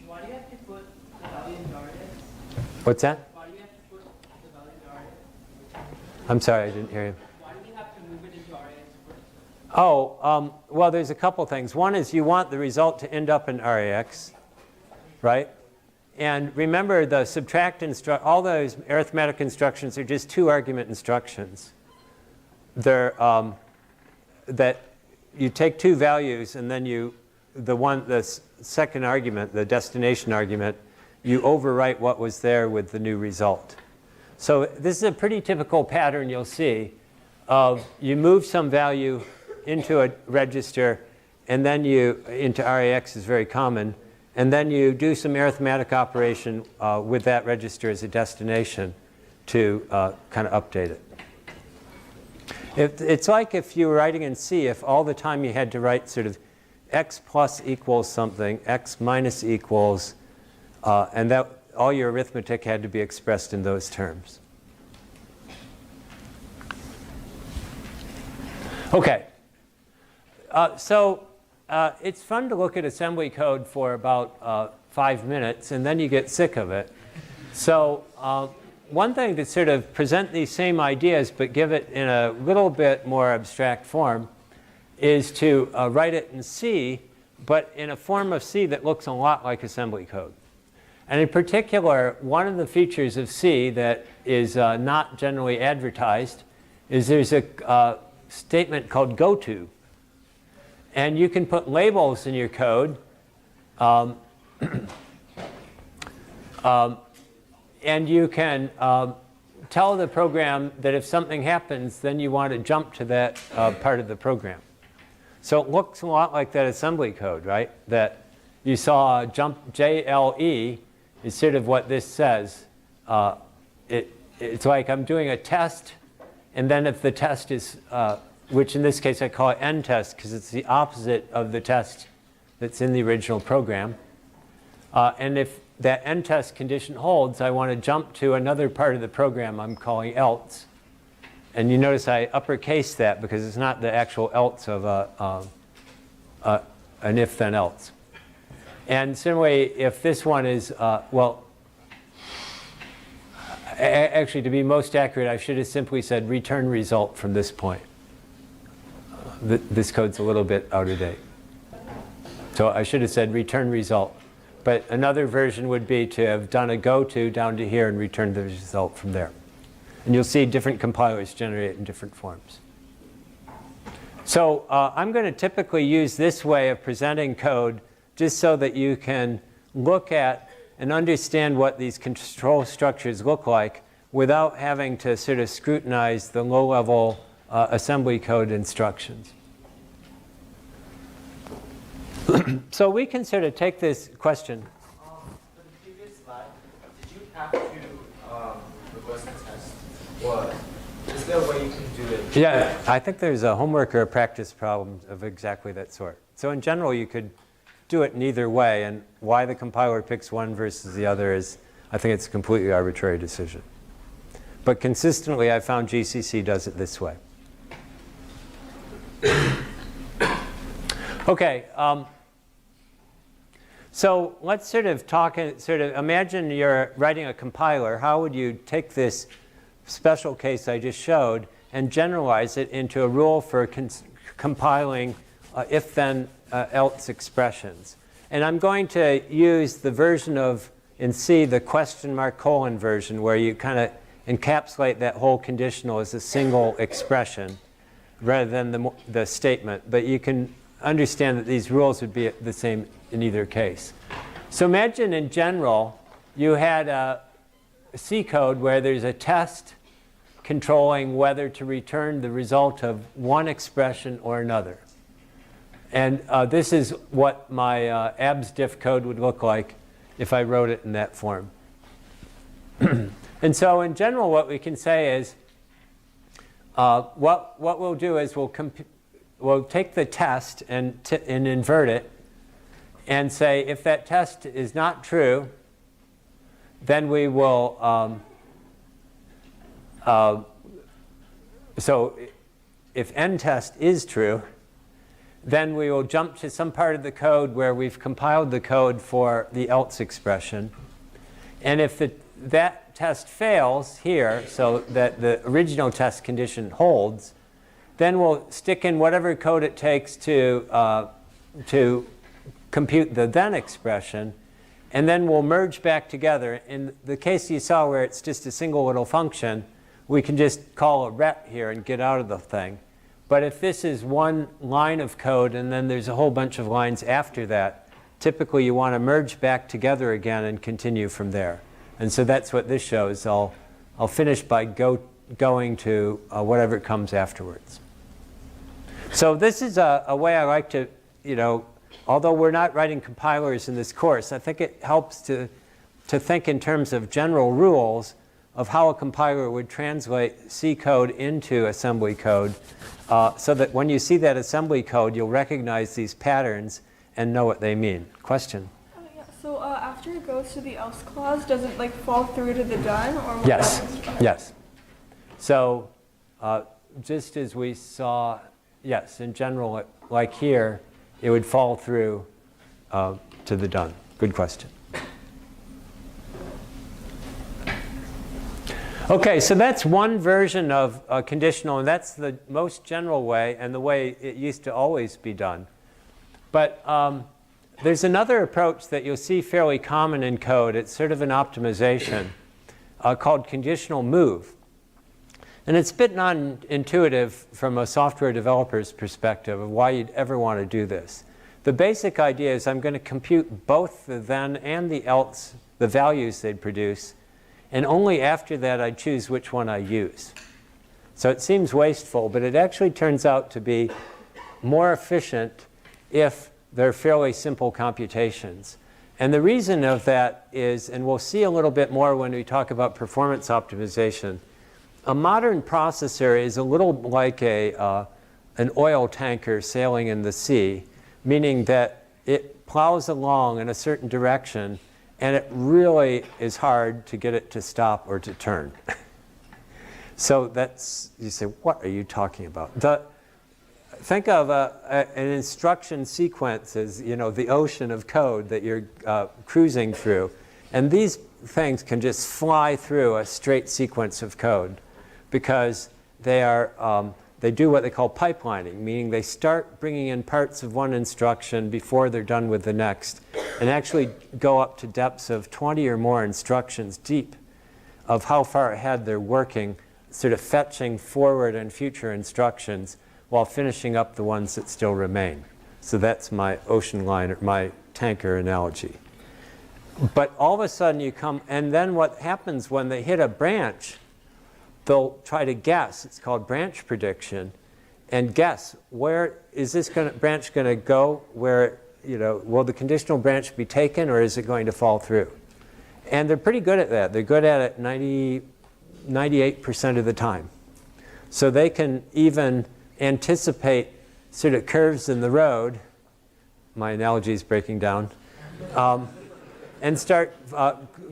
Why do you have to put the value in RAX? What's that? Why do you have to put the value in RAX? I'm sorry, I didn't hear you. Why do we have to move it into RAX first? Oh, well, there's a couple things. One is you want the result to end up in RAX, right? And remember, the subtract all those arithmetic instructions are just two-argument instructions. They're that you take two values, and then the second argument, the destination argument, you overwrite what was there with the new result. So this is a pretty typical pattern you'll see of you move some value into a register, and then into RAX is very common, and then you do some arithmetic operation with that register as a destination to kind of update it. It's like if you were writing in C, if all the time you had to write sort of x plus equals something, x minus equals, and that all your arithmetic had to be expressed in those terms. Okay. So it's fun to look at assembly code for about 5 minutes, and then you get sick of it. So one thing to sort of present these same ideas but give it in a little bit more abstract form is to write it in C, but in a form of C that looks a lot like assembly code. And in particular, one of the features of C that is not generally advertised is there's a statement called goto. And you can put labels in your code. And you can tell the program that if something happens, then you want to jump to that part of the program. So it looks a lot like that assembly code, right? That you saw jump JLE is sort of what this says. It's like I'm doing a test, and then if the test is, which in this case I call it end test because it's the opposite of the test that's in the original program. And if that end test condition holds, I want to jump to another part of the program I'm calling else. And you notice I uppercase that because it's not the actual else of an if then else. And similarly, if this one is, well, actually to be most accurate, I should have simply said return result from this point. this code's a little bit out of date. So I should have said return result. But another version would be to have done a go to down to here and return the result from there. And you'll see different compilers generate in different forms. So I'm going to typically use this way of presenting code just so that you can look at and understand what these control structures look like without having to sort of scrutinize the low-level assembly code instructions. So we can sort of take this question. For the previous slide, did you have to request a test? Or is there a way you can do it? Yeah, I think there's a homework or a practice problem of exactly that sort. So in general, you could do it in either way. And why the compiler picks one versus the other is, I think it's a completely arbitrary decision. But consistently, I found GCC does it this way. Okay. So let's sort of imagine you're writing a compiler. How would you take this special case I just showed and generalize it into a rule for compiling if-then else expressions? And I'm going to use the version of, in C, the question mark colon version, where you kind of encapsulate that whole conditional as a single expression rather than the statement. But you can understand that these rules would be the same in either case. So imagine in general you had a C code where there's a test controlling whether to return the result of one expression or another. And this is what my absdiff code would look like if I wrote it in that form. And so in general what we can say is what we'll do is we'll take the test and invert it and say if that test is not true, then we will, so if n test is true, then we will jump to some part of the code where we've compiled the code for the else expression. And if that test fails here, so that the original test condition holds, then we'll stick in whatever code it takes to compute the then expression, and then we'll merge back together. In the case you saw where it's just a single little function, we can just call a ret here and get out of the thing. But if this is one line of code and then there's a whole bunch of lines after that, typically you want to merge back together again and continue from there. And so that's what this shows. I'll finish by going to whatever comes afterwards. So this is a way I like to, although we're not writing compilers in this course, I think it helps to think in terms of general rules of how a compiler would translate C code into assembly code so that when you see that assembly code, you'll recognize these patterns and know what they mean. Question? Yeah. So after it goes to the else clause, does it fall through to the done? Or what Yes. happens? Yes. So just as we saw, yes, in general, like here, it would fall through to the done. Good question. Okay, so that's one version of conditional, and that's the most general way and the way it used to always be done. But there's another approach that you'll see fairly common in code. It's sort of an optimization called conditional move. And it's a bit non-intuitive from a software developer's perspective of why you'd ever want to do this. The basic idea is I'm going to compute both the then and the else, the values they'd produce, and only after that I choose which one I use. So it seems wasteful, but it actually turns out to be more efficient if they're fairly simple computations. And the reason of that is, and we'll see a little bit more when we talk about performance optimization, a modern processor is a little like an oil tanker sailing in the sea, meaning that it plows along in a certain direction and it really is hard to get it to stop or to turn. So that's, you say, what are you talking about? Think of an instruction sequence as the ocean of code that you're cruising through. And these things can just fly through a straight sequence of code because they are they do what they call pipelining, meaning they start bringing in parts of one instruction before they're done with the next, and actually go up to depths of 20 or more instructions deep of how far ahead they're working, sort of fetching forward and future instructions while finishing up the ones that still remain. So that's my ocean liner, my tanker analogy. But all of a sudden you come, and then what happens when they hit a branch, they'll try to guess. It's called branch prediction, and guess where is this branch going to go? Where, will the conditional branch be taken, or is it going to fall through? And they're pretty good at that. They're good at it 98% of the time. So they can even anticipate sort of curves in the road. My analogy is breaking down. And start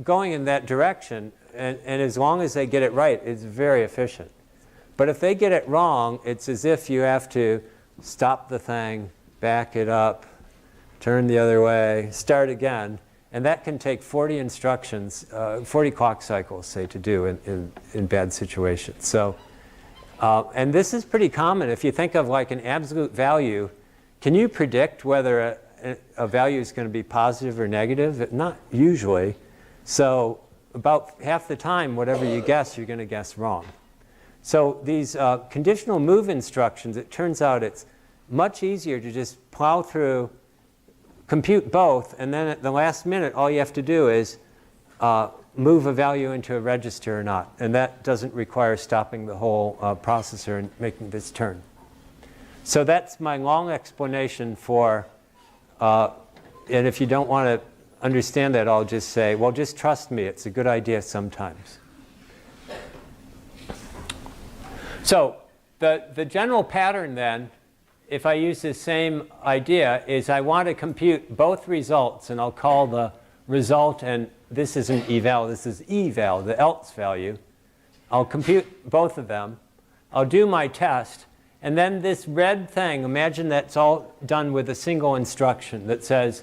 going in that direction. And as long as they get it right, it's very efficient. But if they get it wrong, it's as if you have to stop the thing, back it up, turn the other way, start again. And that can take 40 instructions, 40 clock cycles, say, to do in bad situations. So, and this is pretty common. If you think of like an absolute value, can you predict whether a value is going to be positive or negative? Not usually. So about half the time, whatever you guess, you're going to guess wrong. So these conditional move instructions, it turns out it's much easier to just plow through, compute both, and then at the last minute, all you have to do is move a value into a register or not. And that doesn't require stopping the whole processor and making this turn. So that's my long explanation for, and if you don't want to understand that, I'll just say, well, just trust me. It's a good idea sometimes. So the general pattern then, if I use this same idea, is I want to compute both results, and I'll call the result, and this isn't eval, this is eval, the else value. I'll compute both of them. I'll do my test. And then this red thing, imagine that's all done with a single instruction that says,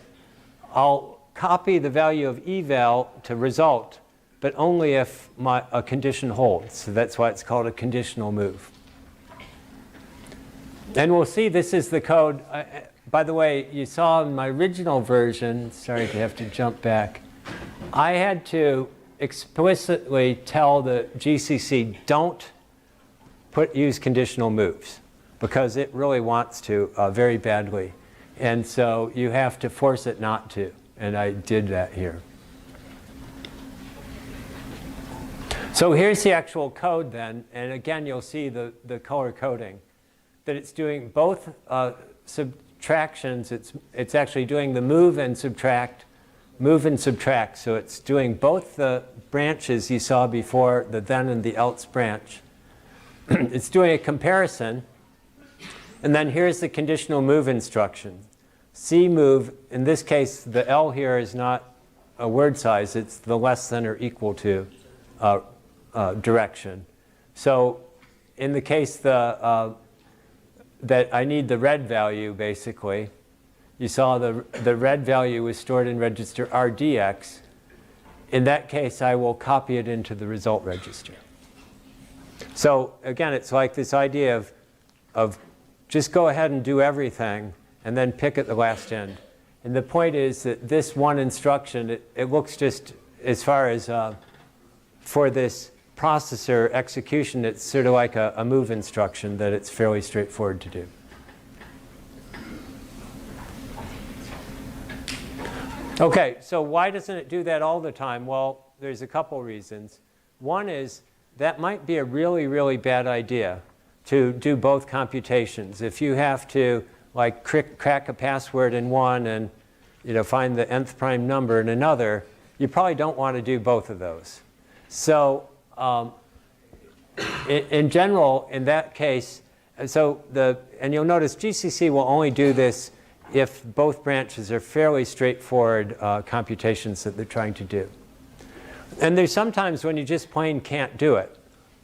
I'll copy the value of eval to result, but only if a condition holds. So that's why it's called a conditional move. And we'll see this is the code. By the way, you saw in my original version, sorry to have to jump back, I had to explicitly tell the GCC, don't use conditional moves, because it really wants to very badly. And so you have to force it not to. And I did that here. So here's the actual code then. And again, you'll see the color coding, that it's doing both subtractions. It's actually doing the move and subtract. So it's doing both the branches you saw before, the then and the else branch. It's doing a comparison. And then here's the conditional move instruction. C move, in this case, the L here is not a word size. It's the less than or equal to direction. So in the case that I need the red value, basically, you saw the red value was stored in register RDX. In that case, I will copy it into the result register. So again, it's like this idea of just go ahead and do everything and then pick at the last end. And the point is that this one instruction, it looks just, as far as for this processor execution, it's sort of like a move instruction that it's fairly straightforward to do. Okay, so why doesn't it do that all the time? Well, there's a couple reasons. One is that might be a really, really bad idea to do both computations. If you have to like crack a password in one and find the nth prime number in another, you probably don't want to do both of those. So in general, in that case, and you'll notice GCC will only do this if both branches are fairly straightforward computations that they're trying to do. And there's sometimes when you just plain can't do it.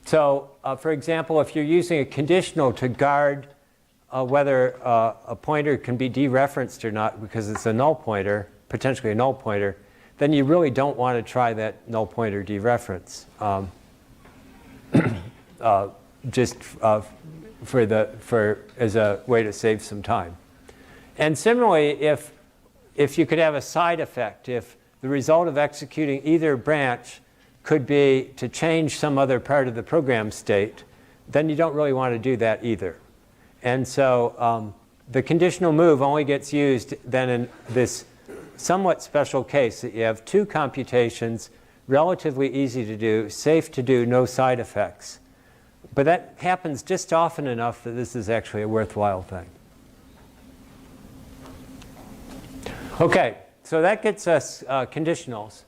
So for example, if you're using a conditional to guard whether a pointer can be dereferenced or not because it's a null pointer, potentially a null pointer, then you really don't want to try that null pointer dereference. just as a way to save some time. And similarly, if you could have a side effect, if the result of executing either branch could be to change some other part of the program state, then you don't really want to do that either. And so the conditional move only gets used then in this somewhat special case that you have two computations, relatively easy to do, safe to do, no side effects. But that happens just often enough that this is actually a worthwhile thing. Okay, so that gets us conditionals.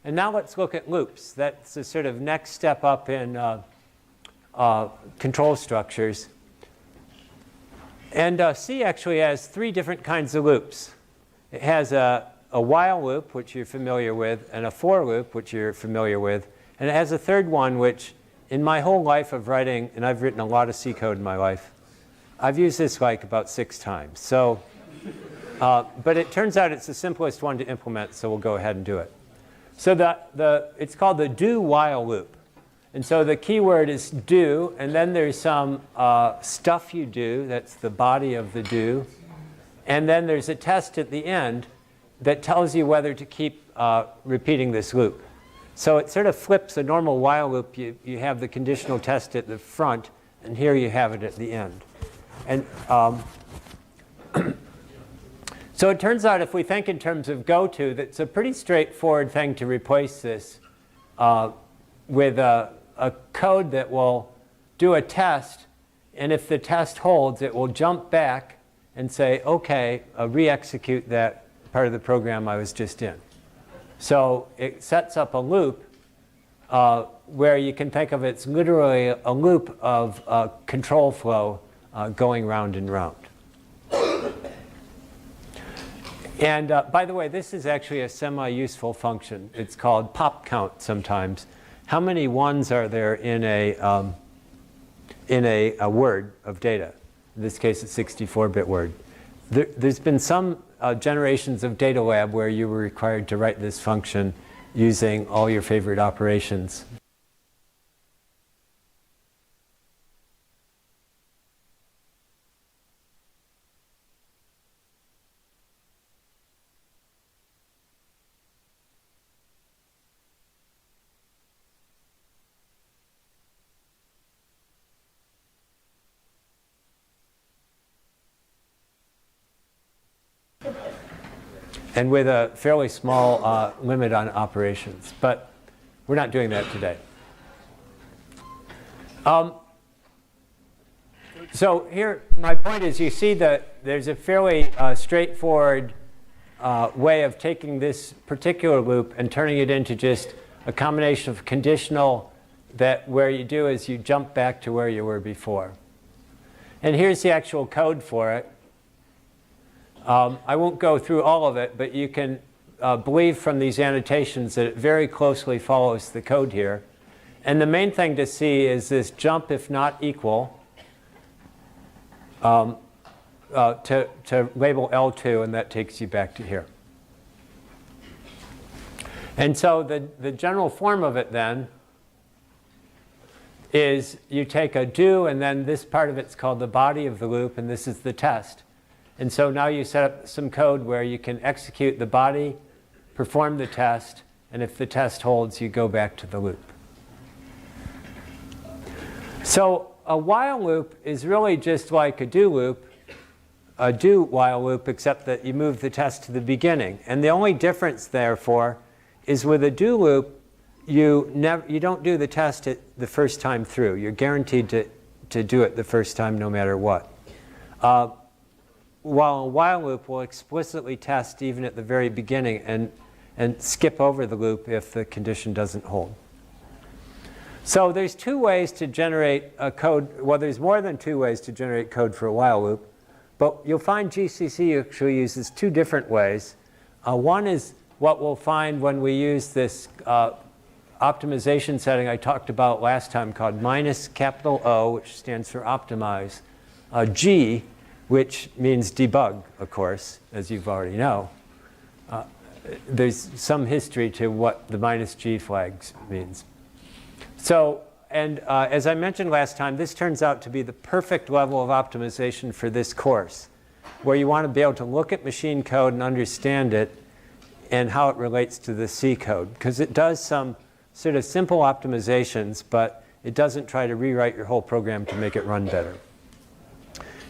And now let's look at loops. That's the sort of next step up in control structures. And C actually has three different kinds of loops. It has a while loop, which you're familiar with, and a for loop, which you're familiar with. And it has a third one, which in my whole life of writing, and I've written a lot of C code in my life, I've used this like about 6 times. So, but it turns out it's the simplest one to implement, so we'll go ahead and do it. So it's called the do while loop. And so the keyword is do, and then there's some stuff you do, that's the body of the do. And then there's a test at the end that tells you whether to keep repeating this loop. So it sort of flips a normal while loop. You have the conditional test at the front, and here you have it at the end. And so it turns out if we think in terms of goto, that's a pretty straightforward thing to replace this with a code that will do a test. And if the test holds, it will jump back and say, OK, re-execute that part of the program I was just in. So it sets up a loop where you can think of it's literally a loop of control flow going round and round. And by the way, this is actually a semi-useful function. It's called pop count sometimes. How many ones are there in a word of data? In this case, it's 64-bit word. There's been some generations of data lab where you were required to write this function using all your favorite operations. And with a fairly small limit on operations. But we're not doing that today. So here, my point is you see that there's a fairly straightforward way of taking this particular loop and turning it into just a combination of conditional that where you do is you jump back to where you were before. And here's the actual code for it. I won't go through all of it, but you can believe from these annotations that it very closely follows the code here. And the main thing to see is this jump if not equal to label L2, and that takes you back to here. And so the general form of it then is you take a do, and then this part of it's called the body of the loop, and this is the test. And so now you set up some code where you can execute the body, perform the test, and if the test holds, you go back to the loop. So a while loop is really just like a do loop, a do while loop, except that you move the test to the beginning. And the only difference, therefore, is with a do loop, you don't do the test the first time through. You're guaranteed to do it the first time no matter what. While a while loop will explicitly test even at the very beginning and skip over the loop if the condition doesn't hold. So there's 2 ways to generate a code. Well, there's more than 2 ways to generate code for a while loop. But you'll find GCC actually uses 2 different ways. One is what we'll find when we use this optimization setting I talked about last time called -O, which stands for optimize, G, which means debug, of course, as you already know. There's some history to what the -G flags means. So as I mentioned last time, this turns out to be the perfect level of optimization for this course, where you want to be able to look at machine code and understand it and how it relates to the C code, because it does some sort of simple optimizations, but it doesn't try to rewrite your whole program to make it run better.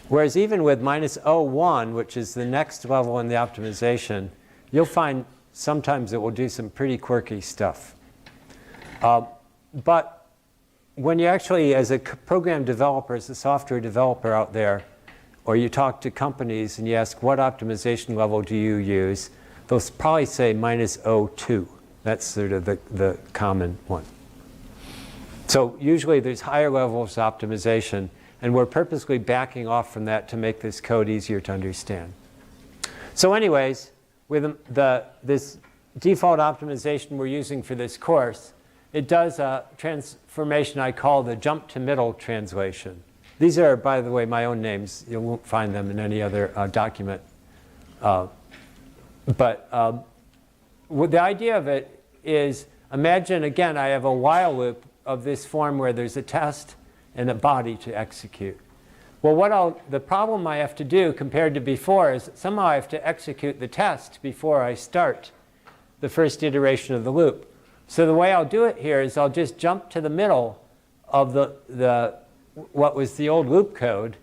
Whereas even with -01, which is the next level in the optimization, you'll find sometimes it will do some pretty quirky stuff. But when you actually, as a program developer, as a software developer out there, or you talk to companies and you ask what optimization level do you use, they'll probably say -02. That's sort of the common one. So usually there's higher levels of optimization, and we're purposely backing off from that to make this code easier to understand. So anyways, with this default optimization we're using for this course, it does a transformation I call the jump to middle translation. These are, by the way, my own names. You won't find them in any other document. But the idea of it is, imagine, again, I have a while loop of this form where there's a test and a body to execute. Well, the problem I have to do compared to before is somehow I have to execute the test before I start the first iteration of the loop. So the way I'll do it here is I'll just jump to the middle of what was the old loop code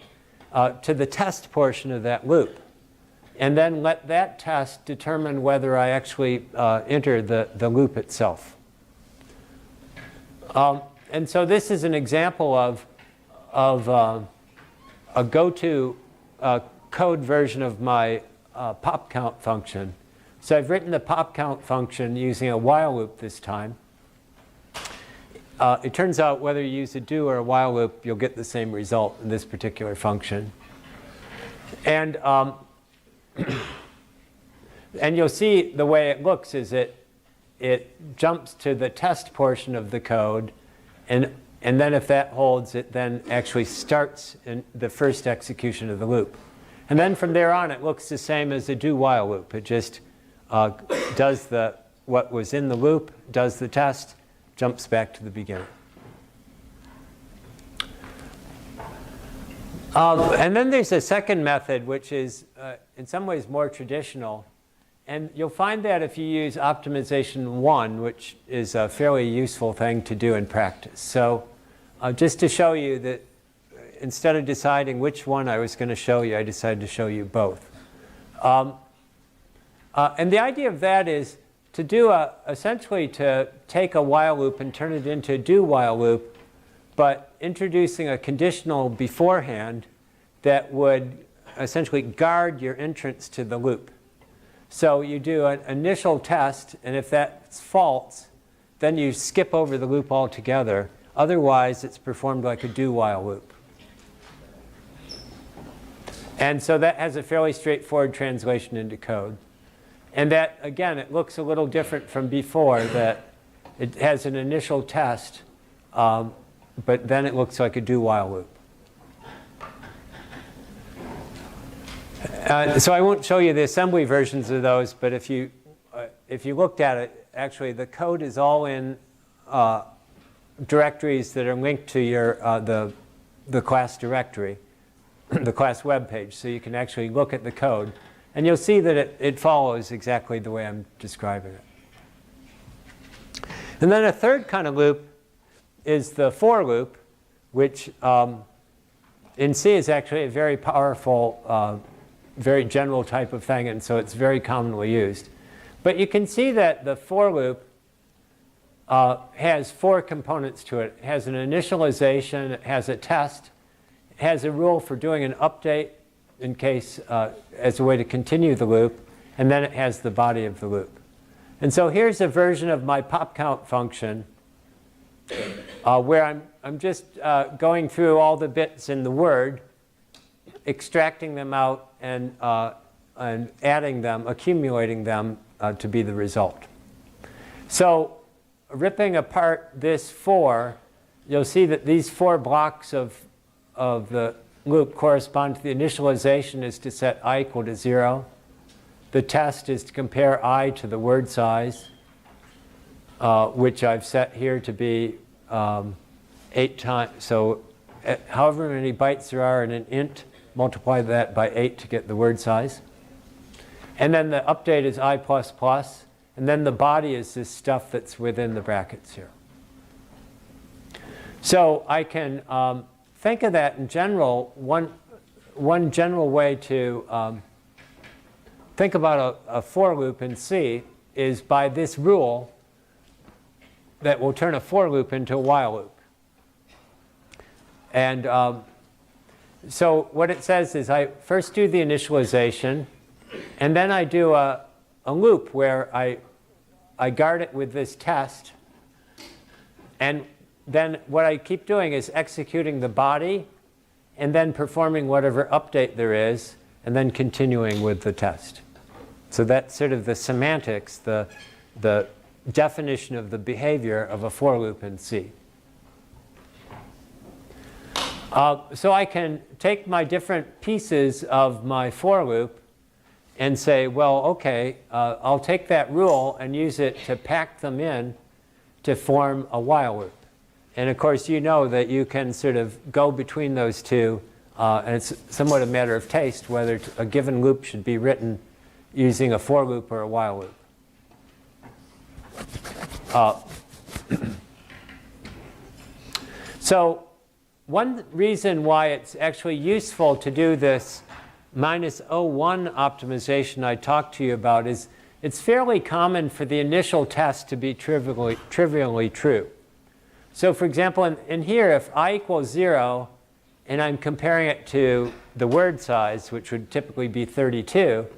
to the test portion of that loop. And then let that test determine whether I actually enter the loop itself. And so this is an example of a go-to code version of my pop count function. So I've written the pop count function using a while loop this time. It turns out whether you use a do or a while loop, you'll get the same result in this particular function. And and you'll see the way it looks is it jumps to the test portion of the code, and then if that holds, it then actually starts in the first execution of the loop. And then from there on, it looks the same as a do while loop. It just does what was in the loop, does the test, jumps back to the beginning. And then there's a second method, which is in some ways more traditional. And you'll find that if you use optimization 1, which is a fairly useful thing to do in practice. So just to show you that instead of deciding which one I was going to show you, I decided to show you both. And the idea of that is to do essentially to take a while loop and turn it into a do while loop, but introducing a conditional beforehand that would essentially guard your entrance to the loop. So you do an initial test, and if that's false, then you skip over the loop altogether. Otherwise, it's performed like a do while loop. And so that has a fairly straightforward translation into code. And that, again, it looks a little different from before, that it has an initial test, but then it looks like a do while loop. So I won't show you the assembly versions of those, but if you looked at it, actually the code is all in directories that are linked to your the class directory, the class web page, so you can actually look at the code. And you'll see that it follows exactly the way I'm describing it. And then a third kind of loop is the for loop, which in C is actually a very powerful, very general type of thing, and so it's very commonly used. But you can see that the for loop has 4 components to it. It has an initialization, it has a test, it has a rule for doing an update in case as a way to continue the loop, and then it has the body of the loop. And so here's a version of my pop count function where I'm just going through all the bits in the word, extracting them out, and adding them, accumulating them to be the result. So ripping apart this 4, you'll see that these 4 blocks of the loop correspond to the initialization is to set I equal to 0. The test is to compare I to the word size, which I've set here to be 8 times. So however many bytes there are in an int, multiply that by 8 to get the word size. And then the update is I++, and then the body is this stuff that's within the brackets here. So I can think of that in general. One general way to think about a for loop in C is by this rule that will turn a for loop into a while loop. And so what it says is I first do the initialization, and then I do a loop where I guard it with this test. And then what I keep doing is executing the body and then performing whatever update there is and then continuing with the test. So that's sort of the semantics, the definition of the behavior of a for loop in C. So I can take my different pieces of my for loop and say, well, okay, I'll take that rule and use it to pack them in to form a while loop. And of course, you know that you can sort of go between those two, and it's somewhat a matter of taste whether a given loop should be written using a for loop or a while loop. So one reason why it's actually useful to do this -01 optimization I talked to you about is it's fairly common for the initial test to be trivially true. So for example, in here, if I equals 0, and I'm comparing it to the word size, which would typically be 32,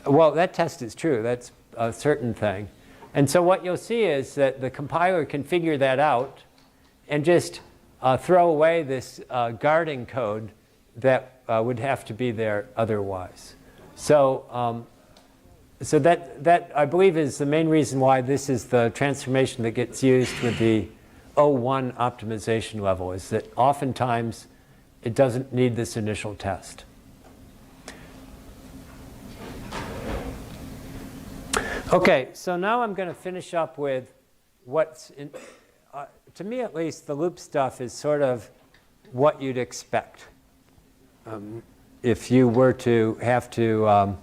well, that test is true. That's a certain thing. And so what you'll see is that the compiler can figure that out and just throw away this guarding code that would have to be there otherwise. So, so that I believe is the main reason why this is the transformation that gets used with the 01 optimization level, is that oftentimes it doesn't need this initial test. Okay, so now I'm going to finish up with what's, to me at least, the loop stuff is sort of what you'd expect. If you were to have to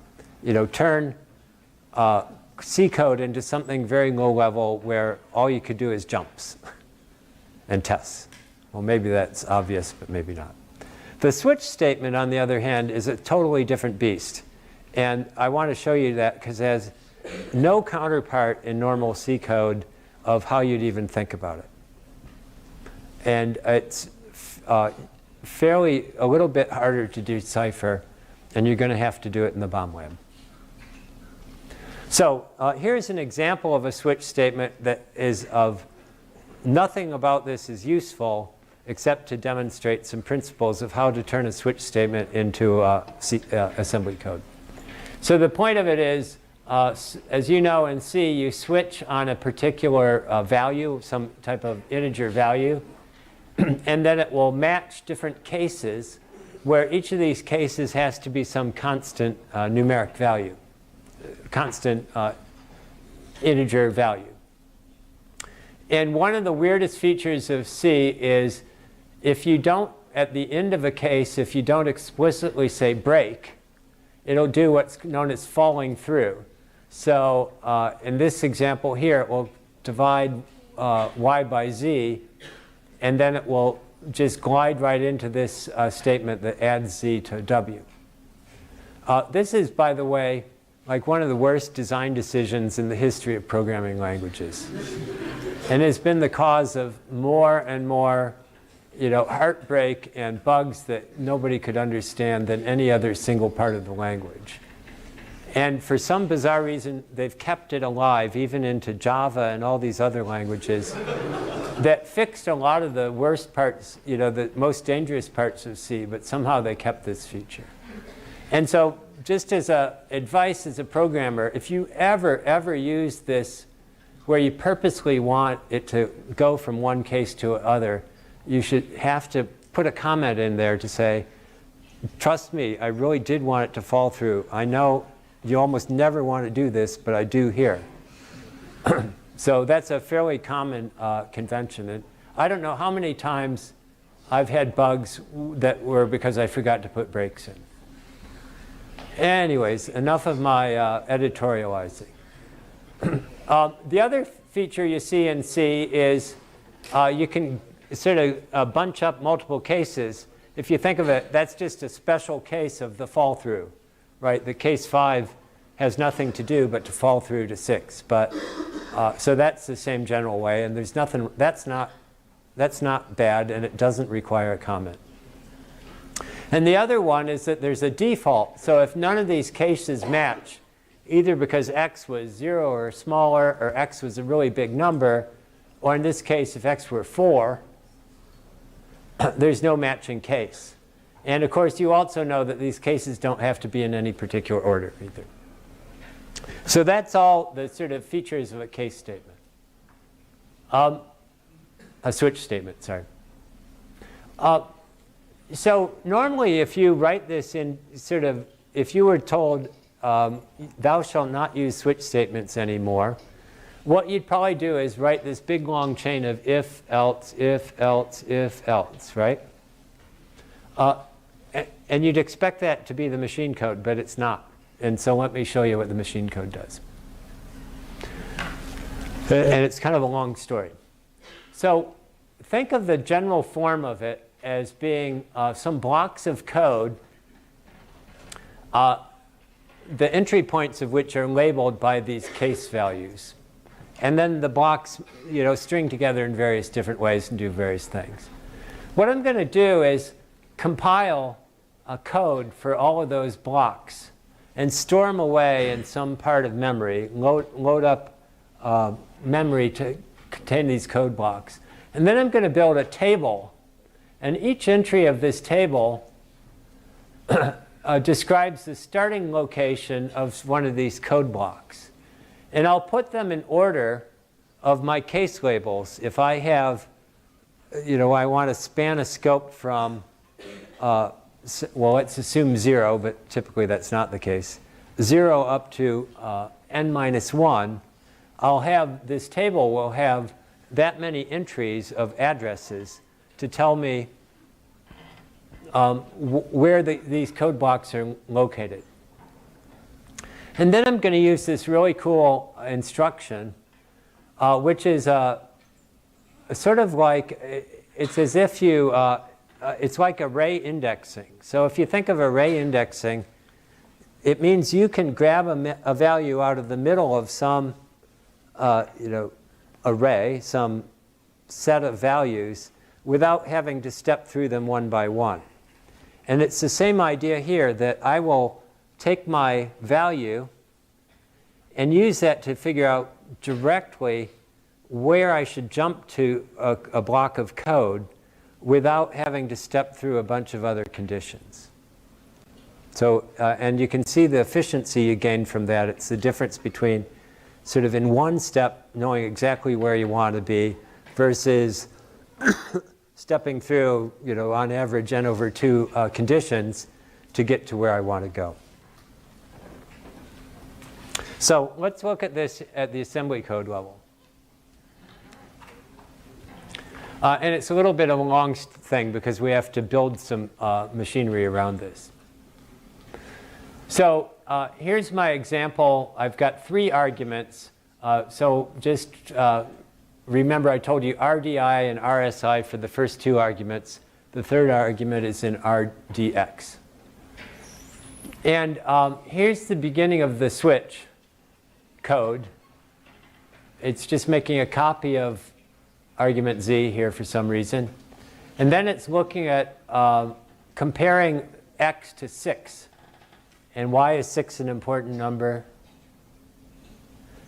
turn C code into something very low level where all you could do is jumps and tests. Well, maybe that's obvious, but maybe not. The switch statement, on the other hand, is a totally different beast. And I want to show you that because it has no counterpart in normal C code of how you'd even think about it. And it's fairly a little bit harder to decipher, and you're going to have to do it in the bomb lab. So here's an example of a switch statement that is of nothing about this is useful except to demonstrate some principles of how to turn a switch statement into assembly code. So the point of it is, as you know in C, you switch on a particular value, some type of integer value, and then it will match different cases where each of these cases has to be some constant numeric value, constant integer value. And one of the weirdest features of C is if you don't, at the end of a case, if you don't explicitly say break, it'll do what's known as falling through. So in this example here, it will divide y by z, and then it will just glide right into this statement that adds z to w. This is, by the way, like one of the worst design decisions in the history of programming languages. And it's been the cause of more and more heartbreak and bugs that nobody could understand than any other single part of the language. And for some bizarre reason, they've kept it alive, even into Java and all these other languages that fixed a lot of the worst parts, the most dangerous parts of C, but somehow they kept this feature. And so just as advice as a programmer, if you ever use this where you purposely want it to go from one case to another, you should have to put a comment in there to say, trust me, I really did want it to fall through. I know you almost never want to do this, but I do here. So that's a fairly common convention. And I don't know how many times I've had bugs that were because I forgot to put brakes in. Anyways, enough of my editorializing. The other feature you see in C is you can sort of bunch up multiple cases. If you think of it, that's just a special case of the fall through, right? The case 5 has nothing to do but to fall through to 6. But so that's the same general way, and there's nothing. That's not bad, and it doesn't require a comment. And the other one is that there's a default. So if none of these cases match, either because x was 0 or smaller, or x was a really big number, or in this case, if x were 4, there's no matching case. And of course, you also know that these cases don't have to be in any particular order either. So that's all the sort of features of a case statement. A switch statement, sorry. So normally if you write this in sort of, if you were told thou shalt not use switch statements anymore, what you'd probably do is write this big long chain of if, else, right? And you'd expect that to be the machine code, but it's not. And so let me show you what the machine code does. And it's kind of a long story. So think of the general form of it as being some blocks of code, the entry points of which are labeled by these case values. And then the blocks, string together in various different ways and do various things. What I'm going to do is compile a code for all of those blocks and store them away in some part of memory, load up memory to contain these code blocks. And then I'm going to build a table. And each entry of this table describes the starting location of one of these code blocks. And I'll put them in order of my case labels. If I have, I want to span a scope from, well, let's assume 0, but typically that's not the case, 0 up to n minus 1, I'll have, this table will have that many entries of addresses to tell me where these code blocks are located. And then I'm going to use this really cool instruction, which is sort of like, it's as if you, it's like array indexing. So if you think of array indexing, it means you can grab a value out of the middle of some array, some set of values, without having to step through them one by one. And it's the same idea here, that I will take my value and use that to figure out directly where I should jump to a block of code without having to step through a bunch of other conditions. So, and you can see the efficiency you gain from that. It's the difference between sort of in one step knowing exactly where you want to be versus stepping through, on average n over 2 conditions to get to where I want to go. So let's look at this at the assembly code level. And it's a little bit of a long thing because we have to build some machinery around this. So here's my example. I've got 3 arguments. So just remember I told you RDI and RSI for the first 2 arguments. The third argument is in RDX. And here's the beginning of the switch code. It's just making a copy of argument Z here for some reason. And then it's looking at comparing X to 6. And why is 6 an important number?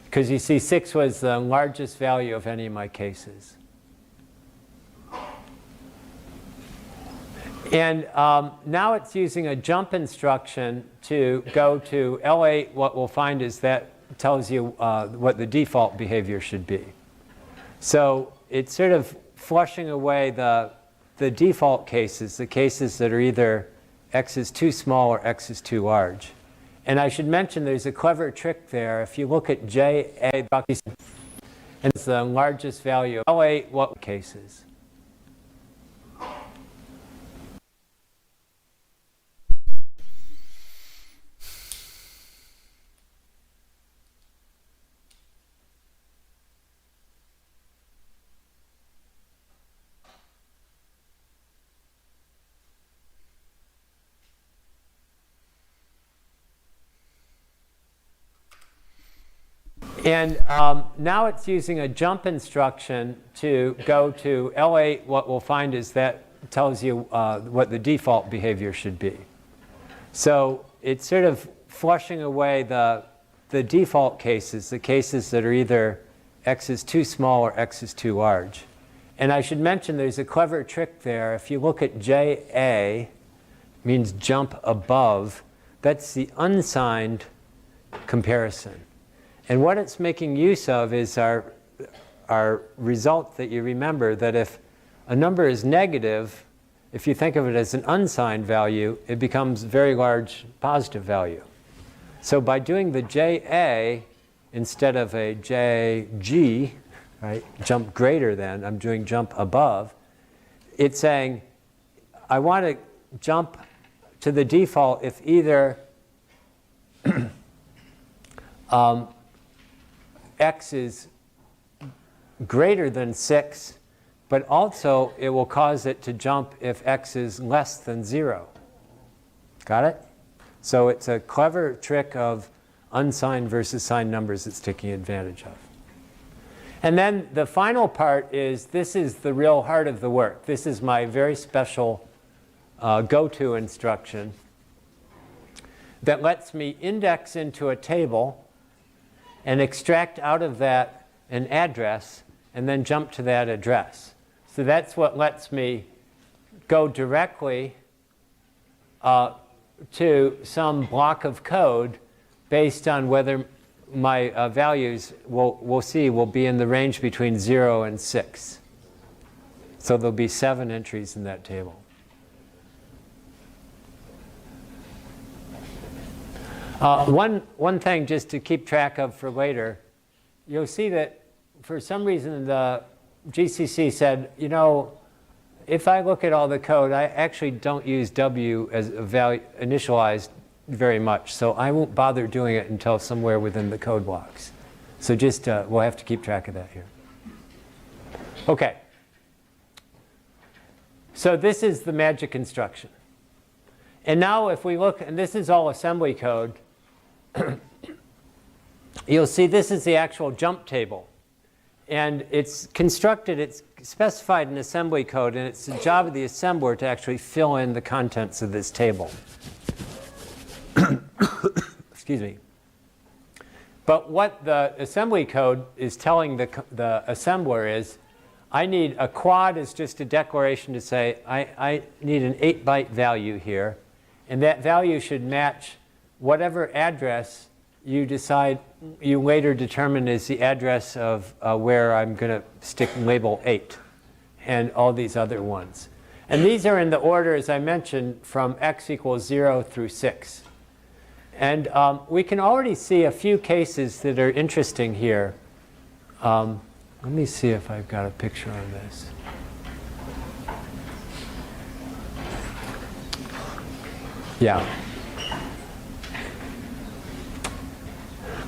Because you see 6 was the largest value of any of my cases. And now it's using a jump instruction to go to L8. What we'll find is that tells you what the default behavior should be. So it's sort of flushing away the default cases, the cases that are either X is too small or X is too large. And I should mention there's a clever trick there. If you look at JA, and it's the largest value of L8 what cases. And now it's using a jump instruction to go to L8. What we'll find is that tells you what the default behavior should be. So it's sort of flushing away the default cases, the cases that are either x is too small or x is too large. And I should mention there's a clever trick there. If you look at JA, means jump above, that's the unsigned comparison. And what it's making use of is our result that you remember that if a number is negative, if you think of it as an unsigned value, it becomes a very large positive value. So by doing the JA instead of a JG, right, jump greater than, I'm doing jump above, it's saying I want to jump to the default if either x is greater than 6, but also it will cause it to jump if x is less than 0. Got it? So it's a clever trick of unsigned versus signed numbers it's taking advantage of. And then the final part is, this is the real heart of the work. This is my very special go-to instruction that lets me index into a table and extract out of that an address and then jump to that address. So that's what lets me go directly to some block of code based on whether my values we'll see will be in the range between 0 and 6. So there'll be 7 entries in that table. One thing just to keep track of for later, you'll see that for some reason the GCC said, you know, if I look at all the code, I actually don't use W as a value initialized very much, so I won't bother doing it until somewhere within the code blocks. So just we'll have to keep track of that here. Okay. So this is the magic instruction. And now if we look, and this is all assembly code, you'll see this is the actual jump table. And it's constructed, it's specified in assembly code, and it's the job of the assembler to actually fill in the contents of this table. Excuse me. But what the assembly code is telling the assembler is, I need a quad is just a declaration to say, I need an 8-byte value here. And that value should match whatever address you decide, you later determine is the address of where I'm going to stick label 8 and all these other ones. And these are in the order, as I mentioned, from x equals 0 through 6. And we can already see a few cases that are interesting here. Let me see if I've got a picture on this. Yeah.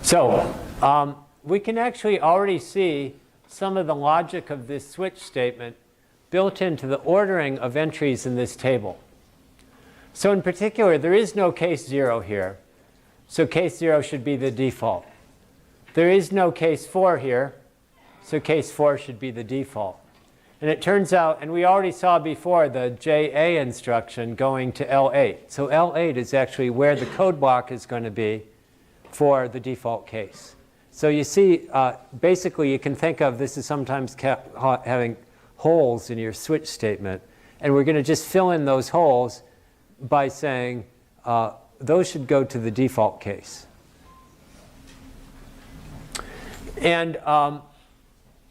So we can actually already see some of the logic of this switch statement built into the ordering of entries in this table. So in particular, there is no case 0 here. So case 0 should be the default. There is no case 4 here. So case 4 should be the default. And it turns out, and we already saw before the JA instruction going to L8. So L8 is actually where the code block is going to be for the default case. So you see, basically you can think of this as sometimes having holes in your switch statement. And we're going to just fill in those holes by saying those should go to the default case. And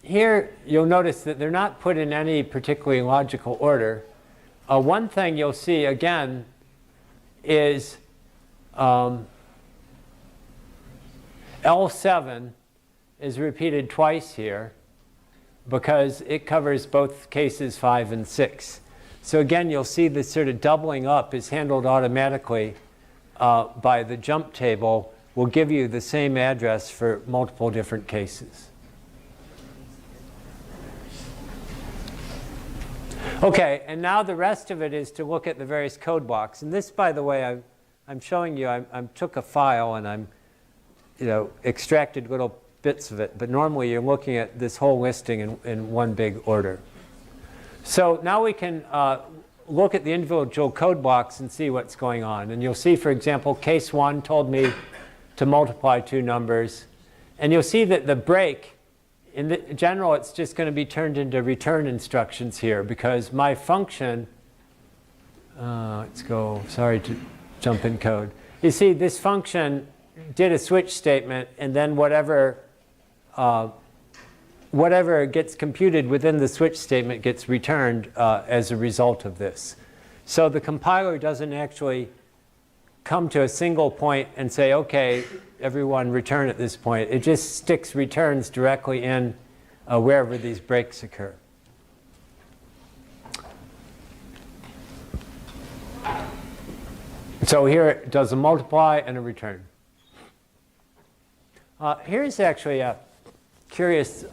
here you'll notice that they're not put in any particularly logical order. One thing you'll see again is L7 is repeated twice here because it covers both cases 5 and 6. So again, you'll see this sort of doubling up is handled automatically by the jump table. Will give you the same address for multiple different cases. Okay, and now the rest of it is to look at the various code blocks. And this, by the way, I'm showing you, I took a file and I'm extracted little bits of it. But normally you're looking at this whole listing in one big order. So now we can look at the individual code blocks and see what's going on. And you'll see, for example, case 1 told me to multiply two numbers. And you'll see that the break, in general, it's just going to be turned into return instructions here because my function, let's go, sorry to jump in code. You see, this function did a switch statement, and then whatever gets computed within the switch statement gets returned as a result of this. So the compiler doesn't actually come to a single point and say, OK, everyone return at this point. It just sticks returns directly in wherever these breaks occur. So here it does a multiply and a return. Here's actually a curious,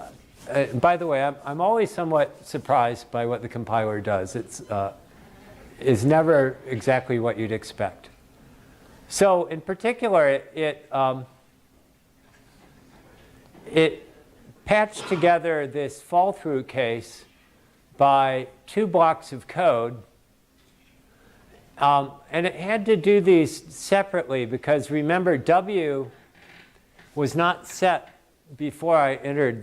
by the way, I'm always somewhat surprised by what the compiler does. It's never exactly what you'd expect. So in particular, it patched together this fall-through case by 2 blocks of code. And it had to do these separately because remember, W was not set before I entered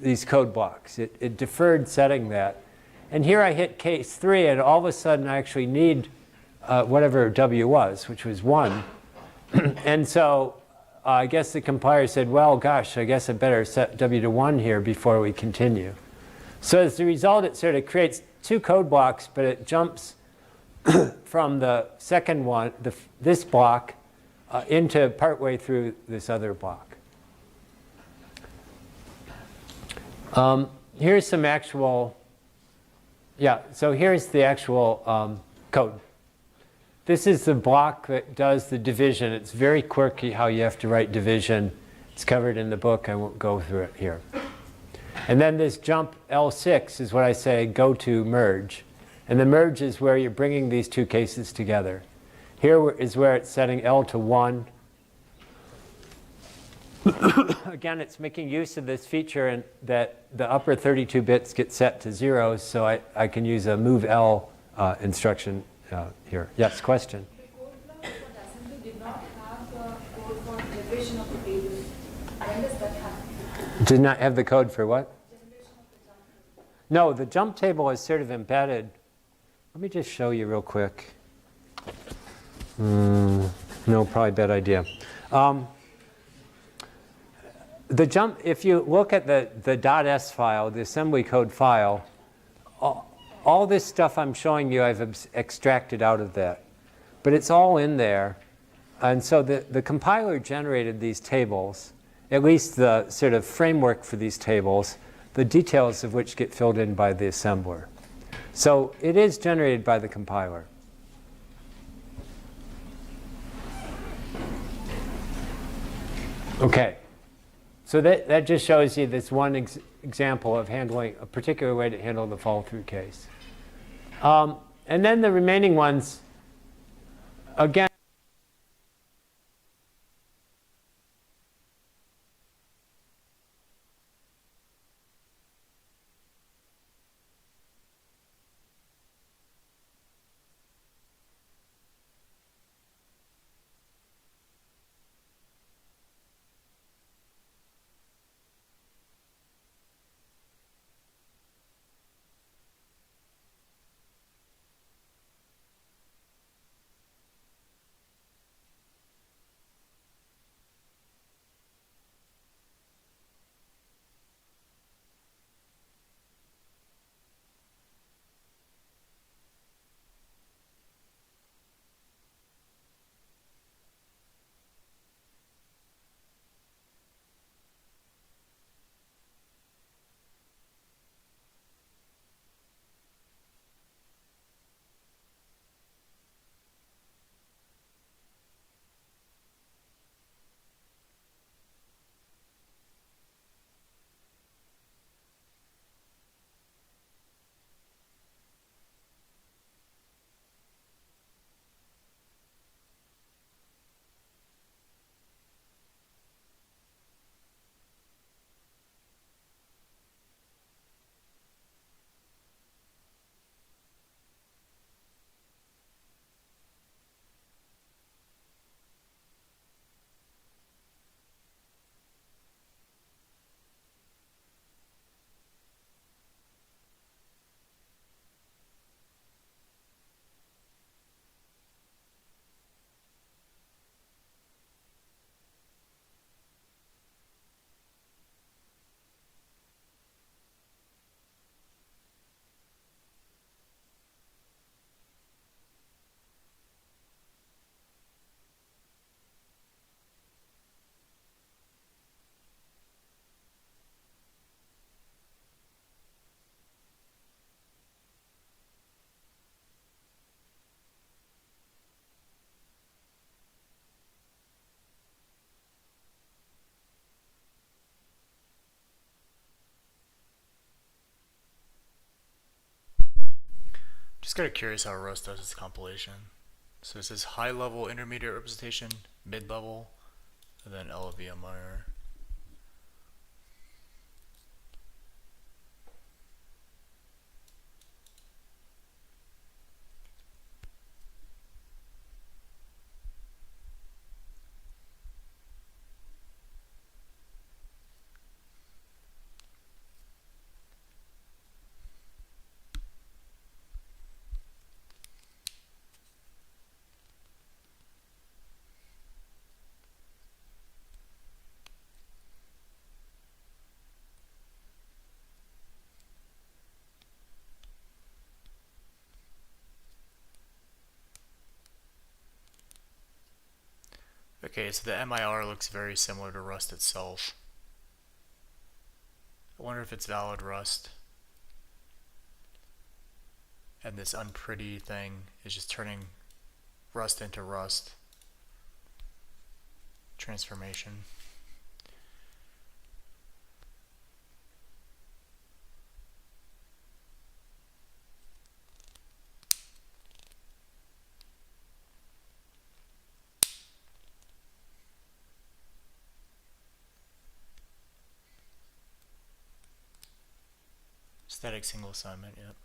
these code blocks. It deferred setting that. And here I hit case 3, and all of a sudden I actually need whatever W was, which was 1. And so I guess the compiler said, well, gosh, I guess I better set W to 1 here before we continue. So as a result, it sort of creates 2 code blocks, but it jumps from the second one, this block, into partway through this other block. Here's some actual, so here's the actual code. This is the block that does the division. It's very quirky how you have to write division. It's covered in the book. I won't go through it here. And then this jump L6 is what I say go to merge. And the merge is where you're bringing these 2 cases together. Here is where it's setting L to 1. Again, it's making use of this feature and that the upper 32 bits get set to 0, so I can use a move L instruction here. Yes, question? The code block for assembly did not have the code for generation of the tables. When does that happen? Did not have the code for what? Generation of the jump table. No, the jump table is sort of embedded. Let me just show you real quick. No, probably a bad idea. The jump, if you look at the .s file, the assembly code file, all this stuff I'm showing you I've extracted out of that. But it's all in there. And so the compiler generated these tables, at least the sort of framework for these tables, the details of which get filled in by the assembler. So it is generated by the compiler. OK. So that just shows you this one example of handling a particular way to handle the fall-through case. And then the remaining ones, again, Just kind of curious how Rust does its compilation. So it says high level, intermediate representation, mid level, and then LLVM minor. Okay, so the MIR looks very similar to Rust itself. I wonder if it's valid Rust. And this unpretty thing is just turning Rust into Rust. Transformation. Static single assignment, yep.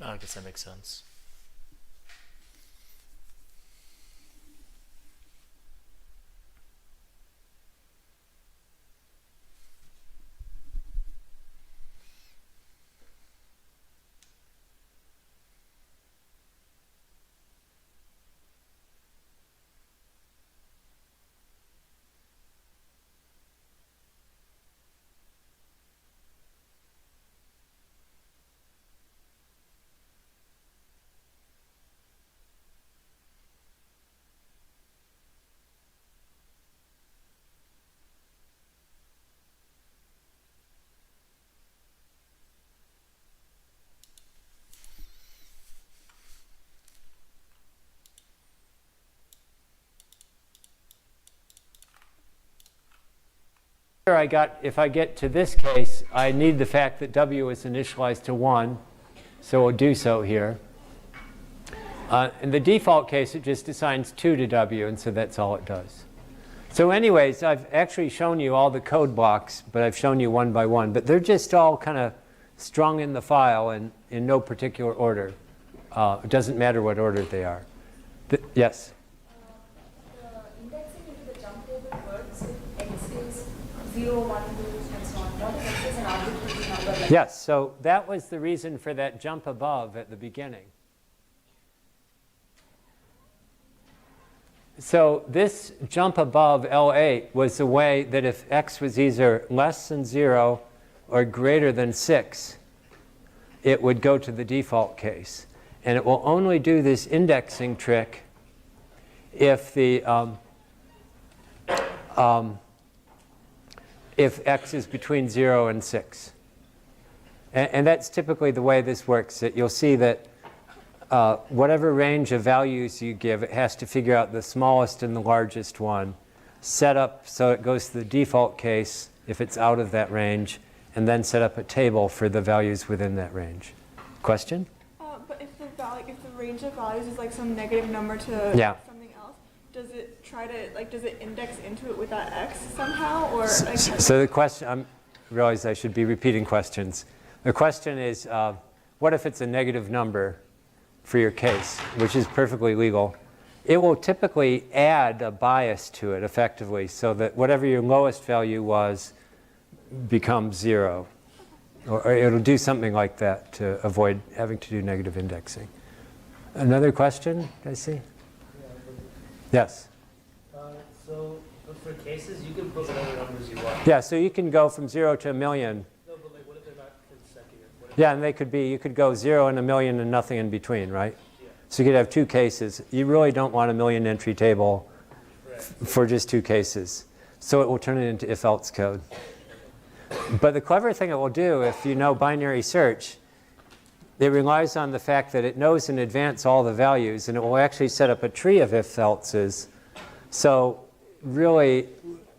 Oh, I guess that makes sense. If I get to this case, I need the fact that W is initialized to 1, so we'll do so here. In the default case, it just assigns 2 to W, and so that's all it does. So anyways, I've actually shown you all the code blocks, but I've shown you one by one. But they're just all kind of strung in the file in no particular order. It doesn't matter what order they are. Yes? The indexing into the jump table works if X is 0, 1, 2, and so on. What if X is an arbitrary number? Like Yes, so that was the reason for that jump above at the beginning. So this jump above L8 was the way that if x was either less than 0 or greater than 6, it would go to the default case. And it will only do this indexing trick if the if x is between 0 and 6. And that's typically the way this works. That you'll see that whatever range of values you give, it has to figure out the smallest and the largest one, set up so it goes to the default case if it's out of that range, and then set up a table for the values within that range. Question? But if the range of values is like some negative number to Yeah. something else, does it try to does it index into it with that x somehow, or like? So the question, I realize I should be repeating questions. The question is, what if it's a negative number for your case, which is perfectly legal? It will typically add a bias to it effectively so that whatever your lowest value was becomes 0. Or it'll do something like that to avoid having to do negative indexing. Another question, I see? Yes? So for cases, you can put whatever numbers you want. Yeah, so you can go from 0 to 1,000,000. No, but like, what if they're not consecutive? Yeah, and they could be, you could go 0 and 1,000,000 and nothing in between, right? Yeah. So you could have 2 cases. You really don't want a 1,000,000 entry table for just 2 cases. So it will turn it into if-else code. But the clever thing it will do, if you know binary search, it relies on the fact that it knows in advance all the values, and it will actually set up a tree of if-elses. So really,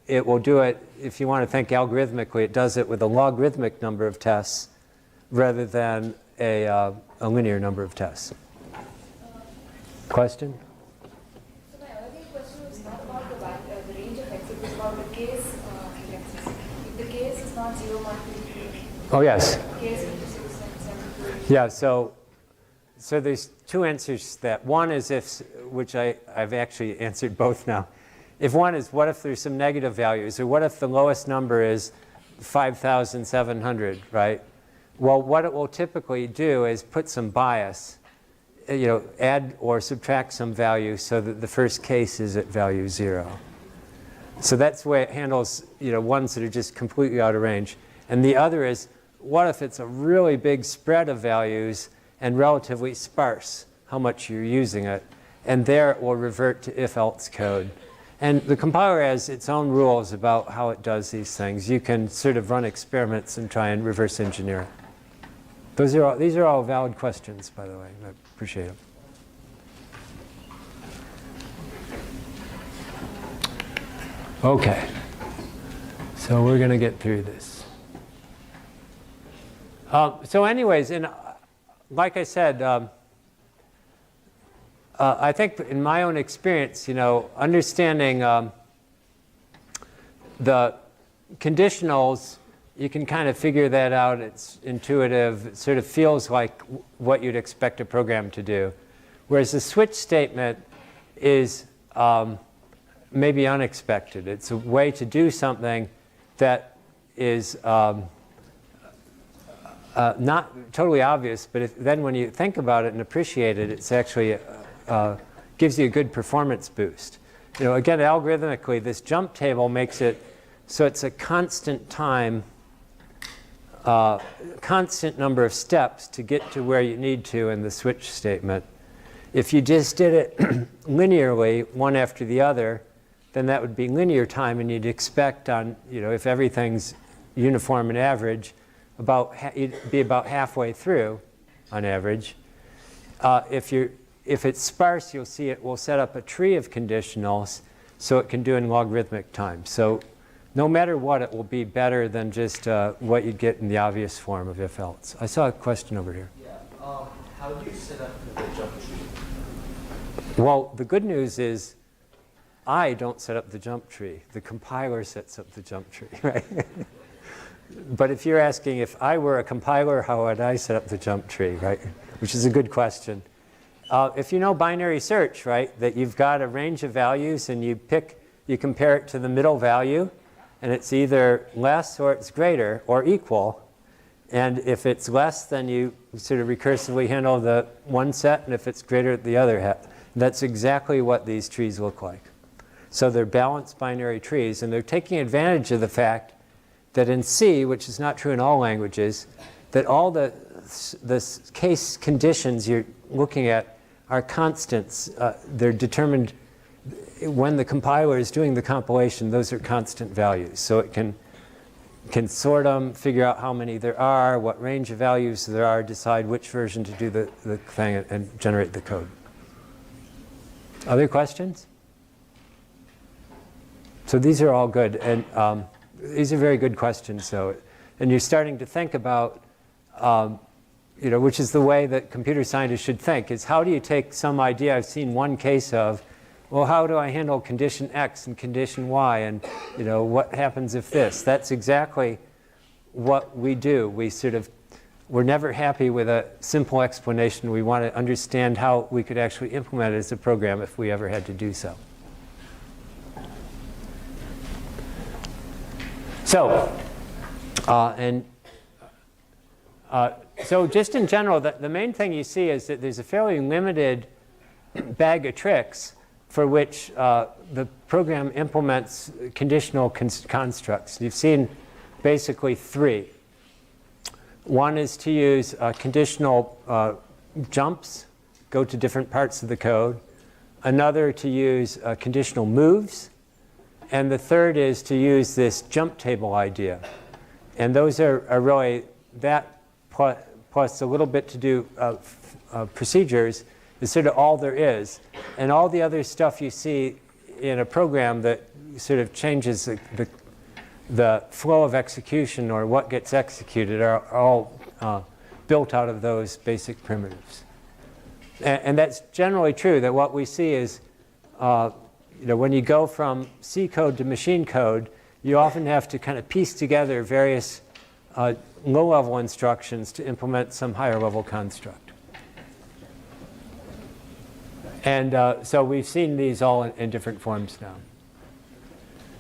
it will do it, if you want to think algorithmically, it does it with a logarithmic number of tests rather than a linear number of tests. Question? So my earlier question was not about the range of x, it was about the case indexes. If the case is not 0, 1, 2, 3, Oh, yes. case 5, 6, 7, 8. Yeah, so there's 2 answers to that. One is if, which I've actually answered both now. If one is, what if there's some negative values? Or what if the lowest number is 5,700, right? Well, what it will typically do is put some bias, add or subtract some value so that the first case is at value 0. So that's the way it handles, ones that are just completely out of range. And the other is, what if it's a really big spread of values and relatively sparse, how much you're using it? And there it will revert to if-else code. And the compiler has its own rules about how it does these things. You can sort of run experiments and try and reverse engineer it. These are all valid questions, by the way. I appreciate them. Okay. So we're going to get through this. So anyways, like I said, I think in my own experience, understanding the conditionals, you can kind of figure that out. It's intuitive. It sort of feels like what you'd expect a program to do. Whereas the switch statement is maybe unexpected. It's a way to do something that is not totally obvious, but then when you think about it and appreciate it, it's actually gives you a good performance boost. Again, algorithmically, this jump table makes it so it's a constant time, constant number of steps to get to where you need to in the switch statement. If you just did it linearly, one after the other, then that would be linear time, and you'd expect on, if everything's uniform and average, you'd be about halfway through on average. If it's sparse, you'll see it will set up a tree of conditionals so it can do in logarithmic time. So no matter what, it will be better than just what you'd get in the obvious form of if-else. I saw a question over here. Yeah. How do you set up the jump tree? Well, the good news is I don't set up the jump tree. The compiler sets up the jump tree, right? But if you're asking if I were a compiler, how would I set up the jump tree, right? Which is a good question. If you know binary search, right, that you've got a range of values and you compare it to the middle value, and it's either less or it's greater or equal. And if it's less, then you sort of recursively handle the one set, and if it's greater, the other. That's exactly what these trees look like. So they're balanced binary trees, and they're taking advantage of the fact that in C, which is not true in all languages, that all the case conditions you're looking at are constants. They're determined when the compiler is doing the compilation. Those are constant values. So it can sort them, figure out how many there are, what range of values there are, decide which version to do the thing, and generate the code. Other questions? So these are all good, and these are very good questions. So, and you're starting to think about, which is the way that computer scientists should think, is how do you take some idea I've seen one case of, well, how do I handle condition X and condition Y, and what happens if this? That's exactly what we do. We're never happy with a simple explanation. We want to understand how we could actually implement it as a program if we ever had to do so. So, so just in general, the main thing you see is that there's a fairly limited bag of tricks for which the program implements conditional constructs. You've seen basically three. One is to use conditional jumps, go to different parts of the code. Another to use conditional moves. And the third is to use this jump table idea. And those are really that plus a little bit to do procedures is sort of all there is. And all the other stuff you see in a program that sort of changes the flow of execution or what gets executed are all built out of those basic primitives. And that's generally true, that what we see is when you go from C code to machine code, you often have to kind of piece together various low-level instructions to implement some higher-level construct. And so we've seen these all in different forms now.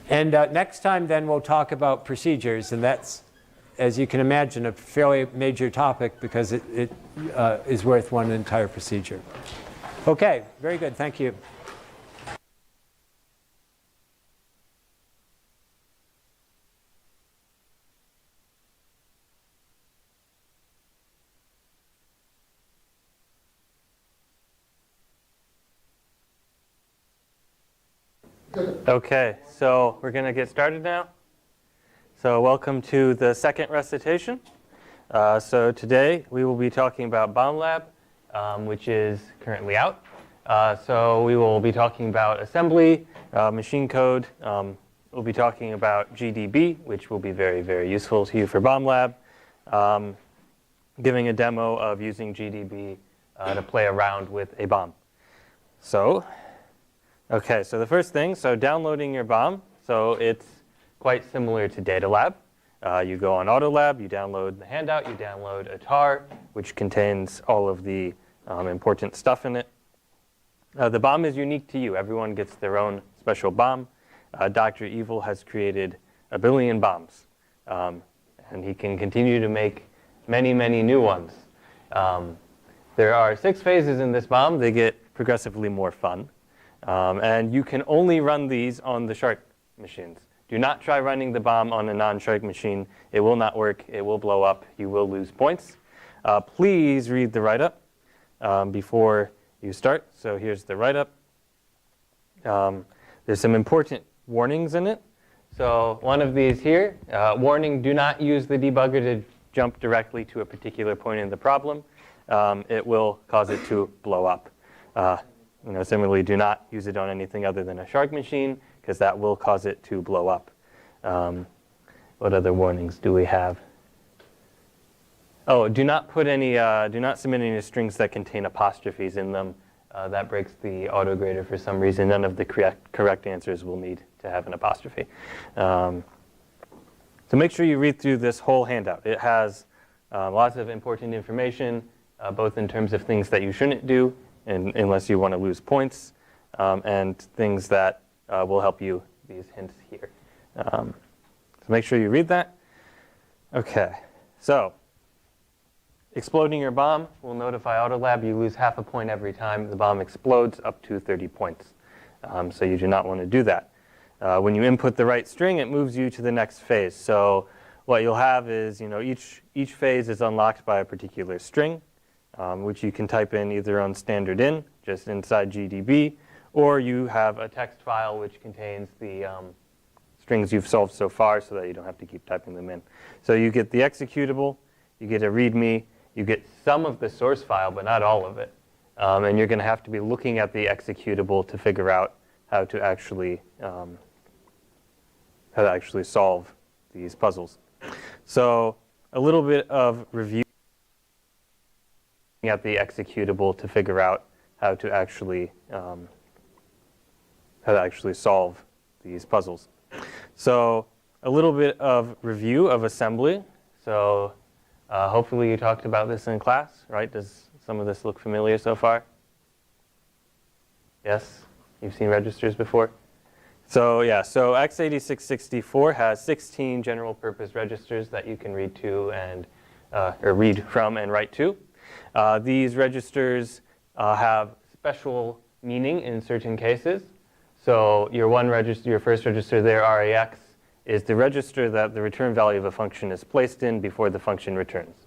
And next time, then, we'll talk about procedures. And that's, as you can imagine, a fairly major topic because it is worth one entire procedure. OK, very good. Thank you. Okay, so we're going to get started now. So welcome to the second recitation. So today we will be talking about Bomb Lab, which is currently out. So we will be talking about assembly, machine code. We'll be talking about GDB, which will be very, very useful to you for Bomb Lab. Giving a demo of using GDB to play around with a bomb. So okay, so the first thing, so downloading your bomb. So it's quite similar to Data Lab. You go on AutoLab, you download the handout, you download a tar, which contains all of the important stuff in it. The bomb is unique to you. Everyone gets their own special bomb. Dr. Evil has created 1 billion bombs. And he can continue to make many, many new ones. There are 6 phases in this bomb. They get progressively more fun. And you can only run these on the Shark machines. Do not try running the bomb on a non-Shark machine. It will not work. It will blow up. You will lose points. Please read the write-up before you start. So here's the write-up. There's some important warnings in it. So one of these here, warning, do not use the debugger to jump directly to a particular point in the problem. It will cause it to blow up. Similarly, do not use it on anything other than a Shark machine, because that will cause it to blow up. What other warnings do we have? Oh, do not submit any strings that contain apostrophes in them. That breaks the autograder for some reason. None of the correct answers will need to have an apostrophe. So make sure you read through this whole handout. It has lots of important information, both in terms of things that you shouldn't do, unless you want to lose points, and things that will help you, these hints here. So make sure you read that. OK, so exploding your bomb will notify AutoLab. You lose half a point every time the bomb explodes, up to 30 points. So you do not want to do that. When you input the right string, it moves you to the next phase. So what you'll have is, each phase is unlocked by a particular string, which you can type in either on standard in, just inside GDB, or you have a text file which contains the strings you've solved so far so that you don't have to keep typing them in. So you get the executable, you get a README, you get some of the source file, but not all of it. And you're going to have to be looking at the executable to figure out how to actually solve these puzzles. So a little bit of review at the executable to figure out how to actually solve these puzzles. So a little bit of review of assembly. So hopefully you talked about this in class, right? Does some of this look familiar so far? Yes? You've seen registers before? So yeah, so x86-64 has 16 general purpose registers that you can read to and or read from and write to. These registers have special meaning in certain cases. So your first register there, RAX, is the register that the return value of a function is placed in before the function returns.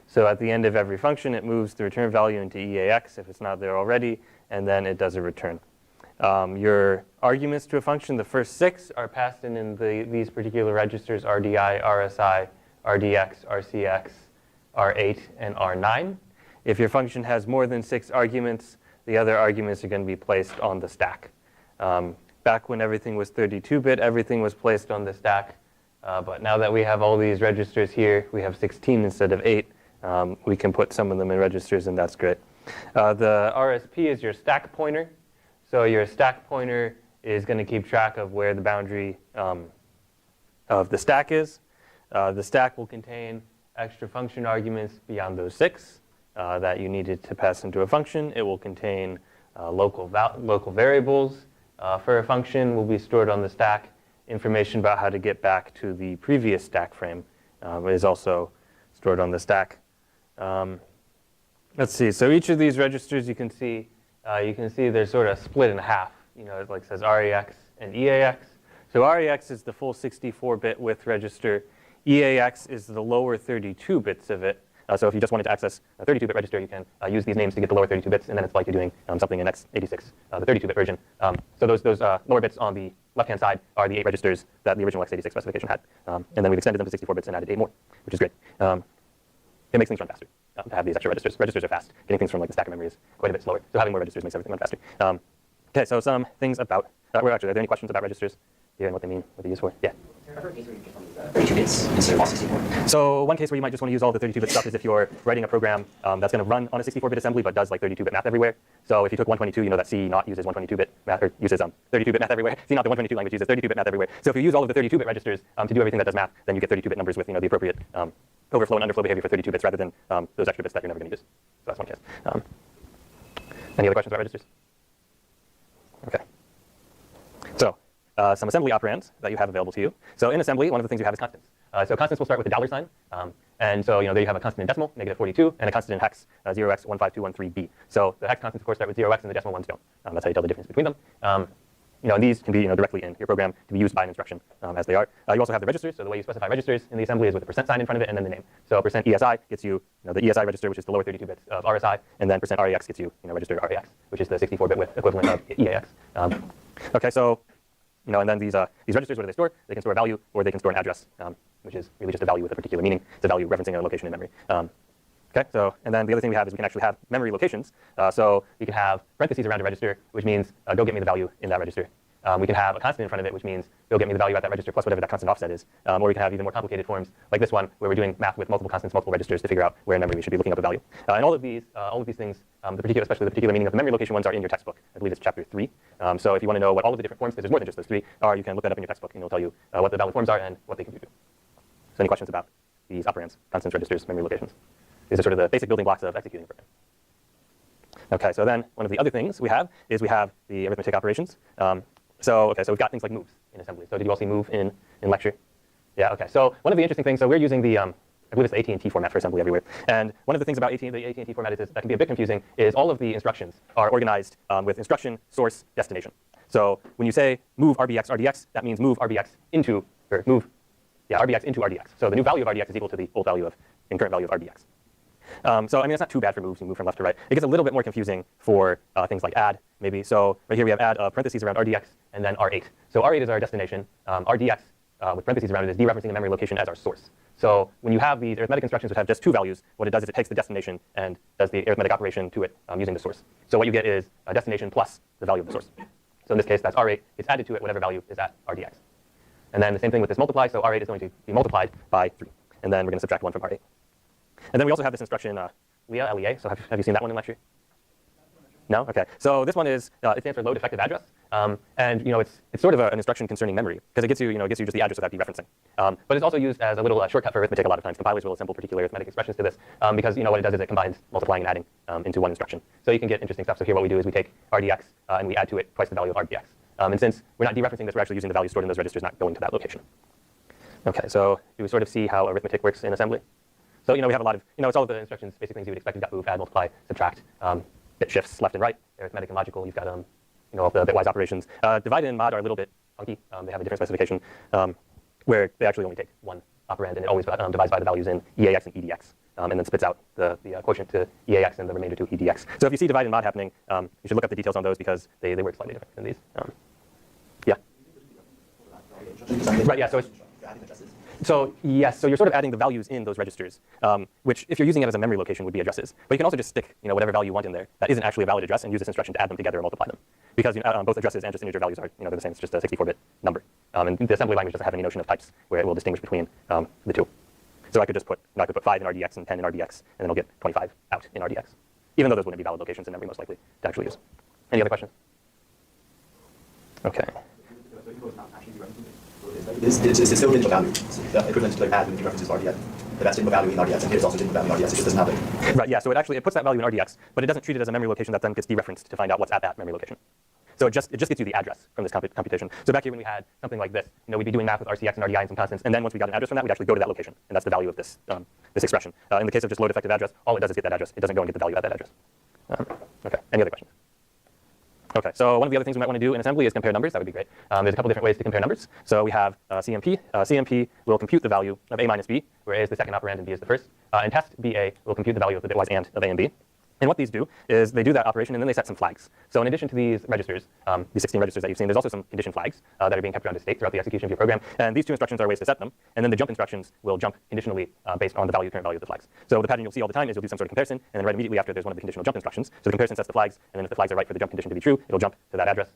So at the end of every function, it moves the return value into EAX if it's not there already, and then it does a return. Your arguments to a function, the first 6 are passed in these particular registers, RDI, RSI, RDX, RCX, R8, and R9. If your function has more than 6 arguments, the other arguments are going to be placed on the stack. Back when everything was 32-bit, everything was placed on the stack. But now that we have all these registers here, we have 16 instead of 8. We can put some of them in registers, and that's great. The RSP is your stack pointer. So your stack pointer is going to keep track of where the boundary of the stack is. The stack will contain extra function arguments beyond those 6 that you needed to pass into a function. It will contain local variables for a function will be stored on the stack. Information about how to get back to the previous stack frame is also stored on the stack. Let's see. So each of these registers you can see they're sort of split in half. It like says REX and EAX. So REX is the full 64-bit width register. EAX is the lower 32 bits of it. So if you just wanted to access a 32-bit register, you can use these names to get the lower 32 bits, and then it's like you're doing something in x86, the 32-bit version. So those lower bits on the left-hand side are the 8 registers that the original x86 specification had. And then we've extended them to 64 bits and added 8 more, which is great. It makes things run faster to have these extra registers. Registers are fast. Getting things from like the stack of memory is quite a bit slower. So having more registers makes everything run faster. Okay, so some things about, are there any questions about registers here and what they mean, what they're used for? Yeah. 32 bits instead of all 64. So one case where you might just want to use all the 32-bit stuff is if you're writing a program that's going to run on a 64-bit assembly but does like 32-bit math everywhere. So if you took 122, you know that C naught uses 122-bit math, or uses 32-bit math everywhere. C naught, the 122 language, uses 32-bit math everywhere. So if you use all of the 32-bit registers to do everything that does math, then you get 32-bit numbers with the appropriate overflow and underflow behavior for 32 bits rather than those extra bits that you're never going to use. So that's one case. Any other questions about registers? Okay. So some assembly operands that you have available to you. So in assembly, one of the things you have is constants. So constants will start with a dollar sign. And so there you have a constant in decimal, -42, and a constant in hex, 0x15213b. So the hex constants, of course, start with 0x, and the decimal ones don't. That's how you tell the difference between them. And these can be directly in your program to be used by an instruction as they are. You also have the registers. So the way you specify registers in the assembly is with a % sign in front of it and then the name. So %ESI gets you the ESI register, which is the lower 32 bits of RSI, and then %REX gets you register REX, which is the 64-bit width equivalent of EAX. Okay, so and then these registers, what do they store? They can store a value or they can store an address, which is really just a value with a particular meaning. It's a value referencing a location in memory. Okay, so and then the other thing we have is we can actually have memory locations. So we can have parentheses around a register, which means go get me the value in that register. We can have a constant in front of it, which means go get me the value at that register plus whatever that constant offset is. Or we can have even more complicated forms like this one, where we're doing math with multiple constants, multiple registers to figure out where in memory we should be looking up a value. And all of these things, especially the particular meaning of the memory location ones, are in your textbook. I believe it's chapter 3. So if you want to know what all of the different forms, because there's more than just those 3, are, you can look that up in your textbook, and it'll tell you what the valid forms are and what they can do. So any questions about these operands, constants, registers, memory locations? These are sort of the basic building blocks of executing a program. Okay, so then one of the other things we have is we have the arithmetic operations. So we've got things like moves in assembly. So did you all see move in lecture? Yeah, okay. So one of the interesting things, so we're using the, I believe it's the AT&T format for assembly everywhere. And one of the things about the AT&T format is that can be a bit confusing is all of the instructions are organized with instruction, source, destination. So when you say move RBX RDX, that means move RBX into, or move, yeah, RBX into RDX. So the new value of RDX is equal to the old value of, in current value of RDX. So I mean, it's not too bad for moves. You move from left to right. It gets a little bit more confusing for things like add, maybe. So right here we have add parentheses around RDX and then R8. So R8 is our destination. RDX with parentheses around it is dereferencing the memory location as our source. So when you have these arithmetic instructions which have just two values, what it does is it takes the destination and does the arithmetic operation to it using the source. So what you get is a destination plus the value of the source. So in this case, that's R8. It's added to it whatever value is at RDX. And then the same thing with this multiply. So R8 is going to be multiplied by 3. And then we're going to subtract 1 from R8. And then we also have this instruction, LEA, LEA. So have you seen that one in lecture? No? OK. So this one is, it stands for load effective address. And it's sort of an instruction concerning memory, because it gets you, just the address without dereferencing. But it's also used as a little shortcut for arithmetic a lot of times. Compilers will assemble particular arithmetic expressions to this, because what it does is it combines multiplying and adding into one instruction. So you can get interesting stuff. So here what we do is we take RDX and we add to it twice the value of RDX. And since we're not dereferencing this, we're actually using the value stored in those registers, not going to that location. OK, so do we sort of see how arithmetic works in assembly? So we have a lot of, it's all of the instructions, basic things you would expect. You've got move, add, multiply, subtract, bit shifts left and right, arithmetic and logical. You've got all the bitwise operations. Divide and mod are a little bit funky. They have a different specification where they actually only take one operand, and it always divides by the values in EAX and EDX, and then spits out the quotient to EAX and the remainder to EDX. So if you see divide and mod happening, you should look up the details on those because they work slightly different than these. Yeah. Right. Yeah. So yes, so you're sort of adding the values in those registers, which if you're using it as a memory location would be addresses. But you can also just stick whatever value you want in there that isn't actually a valid address and use this instruction to add them together or multiply them. Because both addresses and just integer values are they're the same. It's just a 64-bit number. And the assembly language doesn't have any notion of types where it will distinguish between the two. So I could just put 5 in RDX and 10 in RDX, and then I'll get 25 out in RDX, even though those wouldn't be valid locations in memory most likely to actually use. Any other questions? OK. It's still in the value. The equivalent to add when it references RDX. But that's in the value in RDX, and here it's also in the value in RDX. It just doesn't have it. Right, yeah, so it puts that value in RDX, but it doesn't treat it as a memory location that then gets dereferenced to find out what's at that memory location. So it just gets you the address from this computation. So back here when we had something like this, we'd be doing math with RCX and RDI and some constants, and then once we got an address from that, we'd actually go to that location, and that's the value of this this expression. In the case of just load effective address, all it does is get that address. It doesn't go and get the value at that address. OK, any other questions? OK, so one of the other things we might want to do in assembly is compare numbers. That would be great. There's a couple different ways to compare numbers. So we have CMP. CMP will compute the value of A minus B, where A is the second operand and B is the first. And test BA will compute the value of the bitwise AND of A and B. And what these do is they do that operation, and then they set some flags. So in addition to these registers, these 16 registers that you've seen, there's also some condition flags that are being kept around a state throughout the execution of your program. And these two instructions are ways to set them. And then the jump instructions will jump conditionally based on the current value of the flags. So the pattern you'll see all the time is you'll do some sort of comparison, and then right immediately after there's one of the conditional jump instructions. So the comparison sets the flags, and then if the flags are right for the jump condition to be true, it'll jump to that address.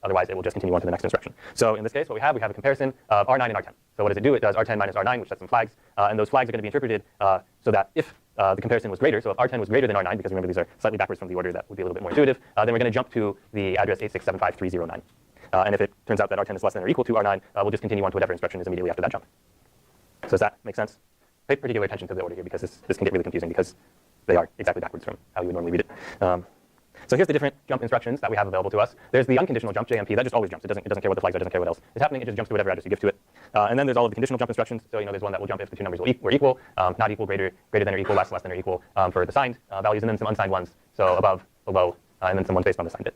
Otherwise, it will just continue on to the next instruction. So in this case, what we have a comparison of R9 and R10. So what does it do? It does R10 minus R9, which sets some flags. And those flags are going to be interpreted so that if the comparison was greater, so if R10 was greater than R9, because remember these are slightly backwards from the order that would be a little bit more intuitive, then we're going to jump to the address 8675309. And if it turns out that R10 is less than or equal to R9, we'll just continue on to whatever instruction is immediately after that jump. So does that make sense? Pay particular attention to the order here because this can get really confusing because they are exactly backwards from how you would normally read it. So here's the different jump instructions that we have available to us. There's the unconditional jump, JMP, that just always jumps. It doesn't care what the flags are, it doesn't care what else is happening. It just jumps to whatever address you give to it. And then there's all of the conditional jump instructions. So there's one that will jump if the two numbers were equal, not equal, greater than or equal, less than or equal for the signed values, and then some unsigned ones. So above, below, and then some ones based on the signed bit.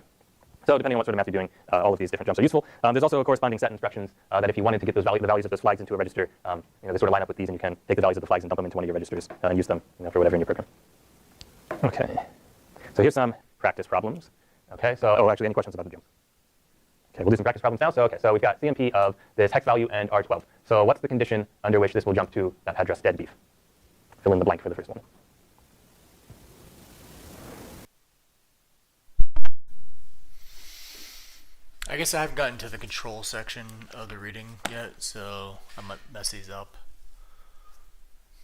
So depending on what sort of math you're doing, all of these different jumps are useful. There's also a corresponding set instructions that if you wanted to get the values of those flags into a register, they sort of line up with these, and you can take the values of the flags and dump them into one of your registers and use them for whatever in your program. OK. So here's some practice problems. OK, so actually, any questions about the jumps? OK, we'll do some practice problems now. So we've got CMP of this hex value and R12. So what's the condition under which this will jump to that address dead beef? Fill in the blank for the first one. I guess I haven't gotten to the control section of the reading yet, so I might mess these up.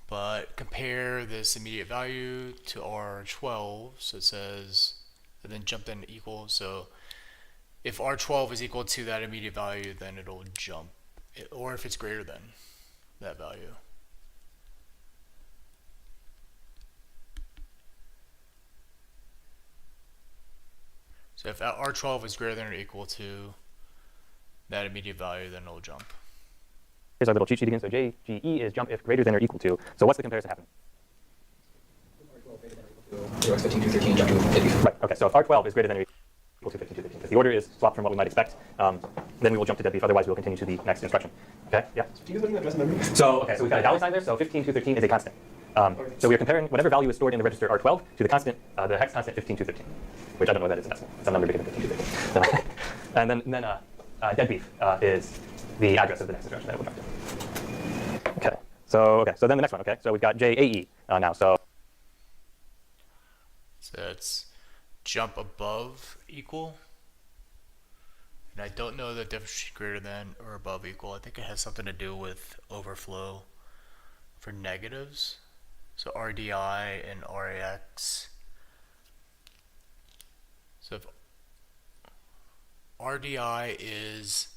But compare this immediate value to R12, so it says, and then jump then equal. So if R12 is equal to that immediate value, then it'll jump, or if it's greater than that value. So if R12 is greater than or equal to that immediate value, then it'll jump. Here's our little cheat sheet again. So JGE is jump if greater than or equal to. So what's the comparison happening? You're expecting 213 jump to 50. Right. OK. So if R12 is greater than or equal to 15, 215, the order is swapped from what we might expect, then we will jump to deadbeef. Otherwise, we will continue to the next instruction. Okay? Yeah? Can you just address the memory? So we've got a dollar sign there. So 15213 is a constant. So we are comparing whatever value is stored in the register R12 to the constant, the hex constant 15213, which I don't know what that is in decimal. Some number bigger than 15213. And then deadbeef is the address of the next instruction that we'll jump to. Okay. So then the next one. Okay. So we've got JAE now. So it's jump above equal. And I don't know the difference between greater than or above equal. I think it has something to do with overflow for negatives. So RDI and RAX. So if RDI is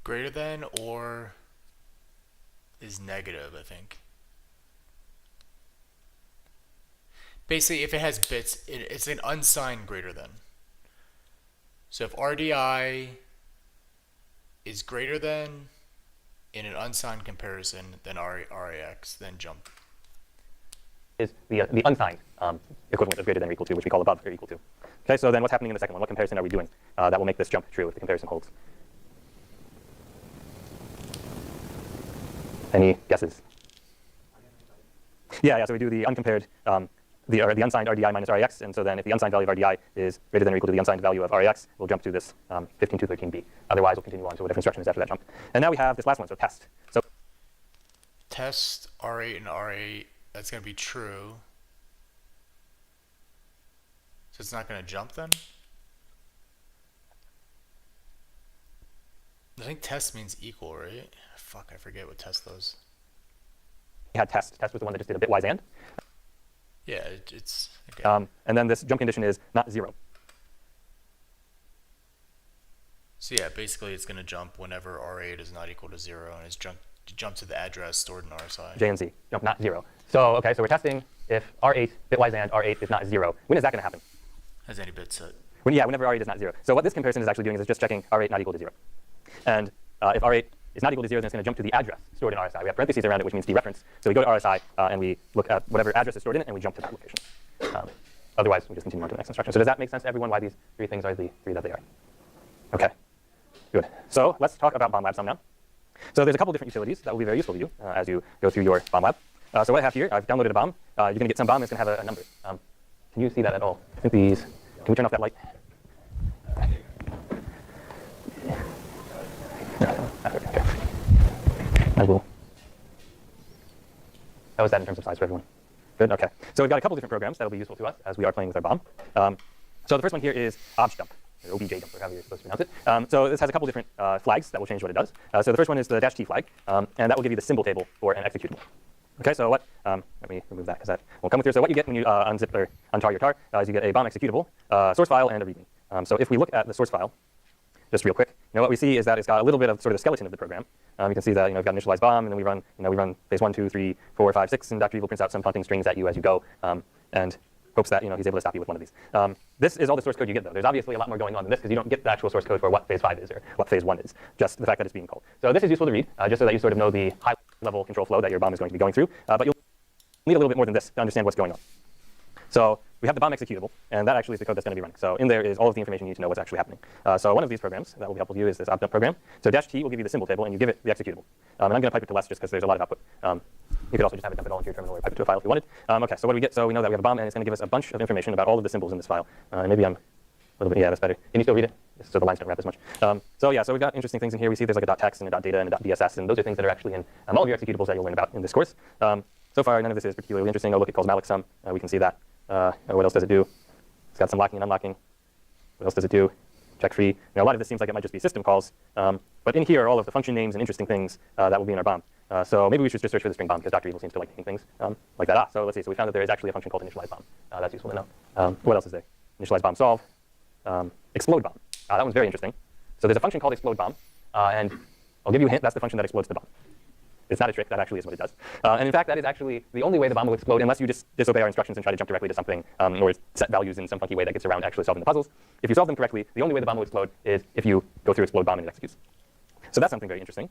greater than or is negative, I think. Basically, if it has bits, it's an unsigned greater than. So if RDI is greater than in an unsigned comparison than RAX, then jump. is the unsigned equivalent of greater than or equal to, which we call above or equal to. Okay, so then what's happening in the second one? What comparison are we doing that will make this jump true if the comparison holds? Any guesses? Yeah, so we do the uncompared, the unsigned RDI minus RAX, and so then if the unsigned value of RDI is greater than or equal to the unsigned value of RAX, we'll jump to this 15213b. Otherwise, we'll continue on to whatever instruction is after that jump. And now we have this last one, so test. So Test R8 and R8, that's going to be true. So it's not going to jump then? I think test means equal, right? Fuck, I forget what test was. we had test. Test was the one that just did a bitwise and. Yeah, it's okay. And then this jump condition is not 0. So yeah, basically it's going to jump whenever R8 is not equal to 0, and it's jump to the address stored in RSI. J and Z, jump not 0. So, okay, so we're testing if R8, bitwise and R8 is not 0. When is that going to happen? Has any bit set? Whenever R8 is not 0. So what this comparison is actually doing is it's just checking R8 not equal to 0. And if R8 is not equal to 0, then it's going to jump to the address stored in RSI. We have parentheses around it, which means dereference. So we go to RSI and we look at whatever address is stored in it, and we jump to that location. Otherwise, we just continue on to the next instruction. So does that make sense to everyone why these three things are the three that they are? Okay, good. So let's talk about BOM Lab some now. So there's a couple different utilities that will be very useful to you as you go through your BOM Lab. So what I have here, I've downloaded a BOM. You're going to get some BOM that's going to have a number. Can you see that at all? I think these. Can we turn off that light? Okay. I will. How is that in terms of size for everyone? Good, okay. So we've got a couple different programs that will be useful to us as we are playing with our BOM. So the first one here is objdump, or OBJ dump, or however you're supposed to pronounce it. So this has a couple different flags that will change what it does. So the first one is the -t flag, and that will give you the symbol table for an executable. Okay, so what, let me remove that because that won't come with here. So what you get when you unzip or untar your tar is you get a BOM executable, source file, and a readme. So if we look at the source file, just real quick, what we see is that it's got a little bit of sort of the skeleton of the program. You can see that we've got initialized BOM, and then we run phase 1, 2, 3, 4, 5, 6, and Dr. Evil prints out some punting strings at you as you go, and hopes that he's able to stop you with one of these. This is all the source code you get, though. There's obviously a lot more going on than this because you don't get the actual source code for what phase 5 is or what phase 1 is, just the fact that it's being called. So this is useful to read, just so that you sort of know the high-level control flow that your BOM is going to be going through, but you'll need a little bit more than this to understand what's going on. So we have the BOM executable, and that actually is the code that's going to be running. So in there is all of the information you need to know what's actually happening. So one of these programs that will be helpful to you is this objdump program. So -t will give you the symbol table, and you give it the executable. And I'm going to pipe it to less just because there's a lot of output. You could also just have it dump it all into your terminal or pipe it to a file if you wanted. Okay, so what do we get? So we know that we have a BOM, and it's going to give us a bunch of information about all of the symbols in this file. Maybe I'm a little bit, yeah, that's better. Can you still read it? So the lines don't wrap as much. So yeah, so we've got interesting things in here. We see there's like a .text and a .data and a .dss, and those are things that are actually in all of your executables that you'll learn about in this course. So far, none of this is particularly interesting. Oh, look, it calls malloc sum. We can see that. What else does it do? It's got some locking and unlocking. What else does it do? Check free. A lot of this seems like it might just be system calls. But in here are all of the function names and interesting things that will be in our BOM. So maybe we should just search for the string BOM because Dr. Evil seems to like making things like that. So let's see. So we found that there is actually a function called initialize BOM. That's useful to know. What else is there? Initialize BOM solve. Explode BOM. That one's very interesting. So there's a function called explode BOM. And I'll give you a hint. That's the function that explodes the BOM. It's not a trick. That actually is what it does. And in fact, that is actually the only way the BOM will explode unless you just disobey our instructions and try to jump directly to something or set values in some funky way that gets around actually solving the puzzles. If you solve them correctly, the only way the BOM will explode is if you go through explode BOM and it executes. So that's something very interesting.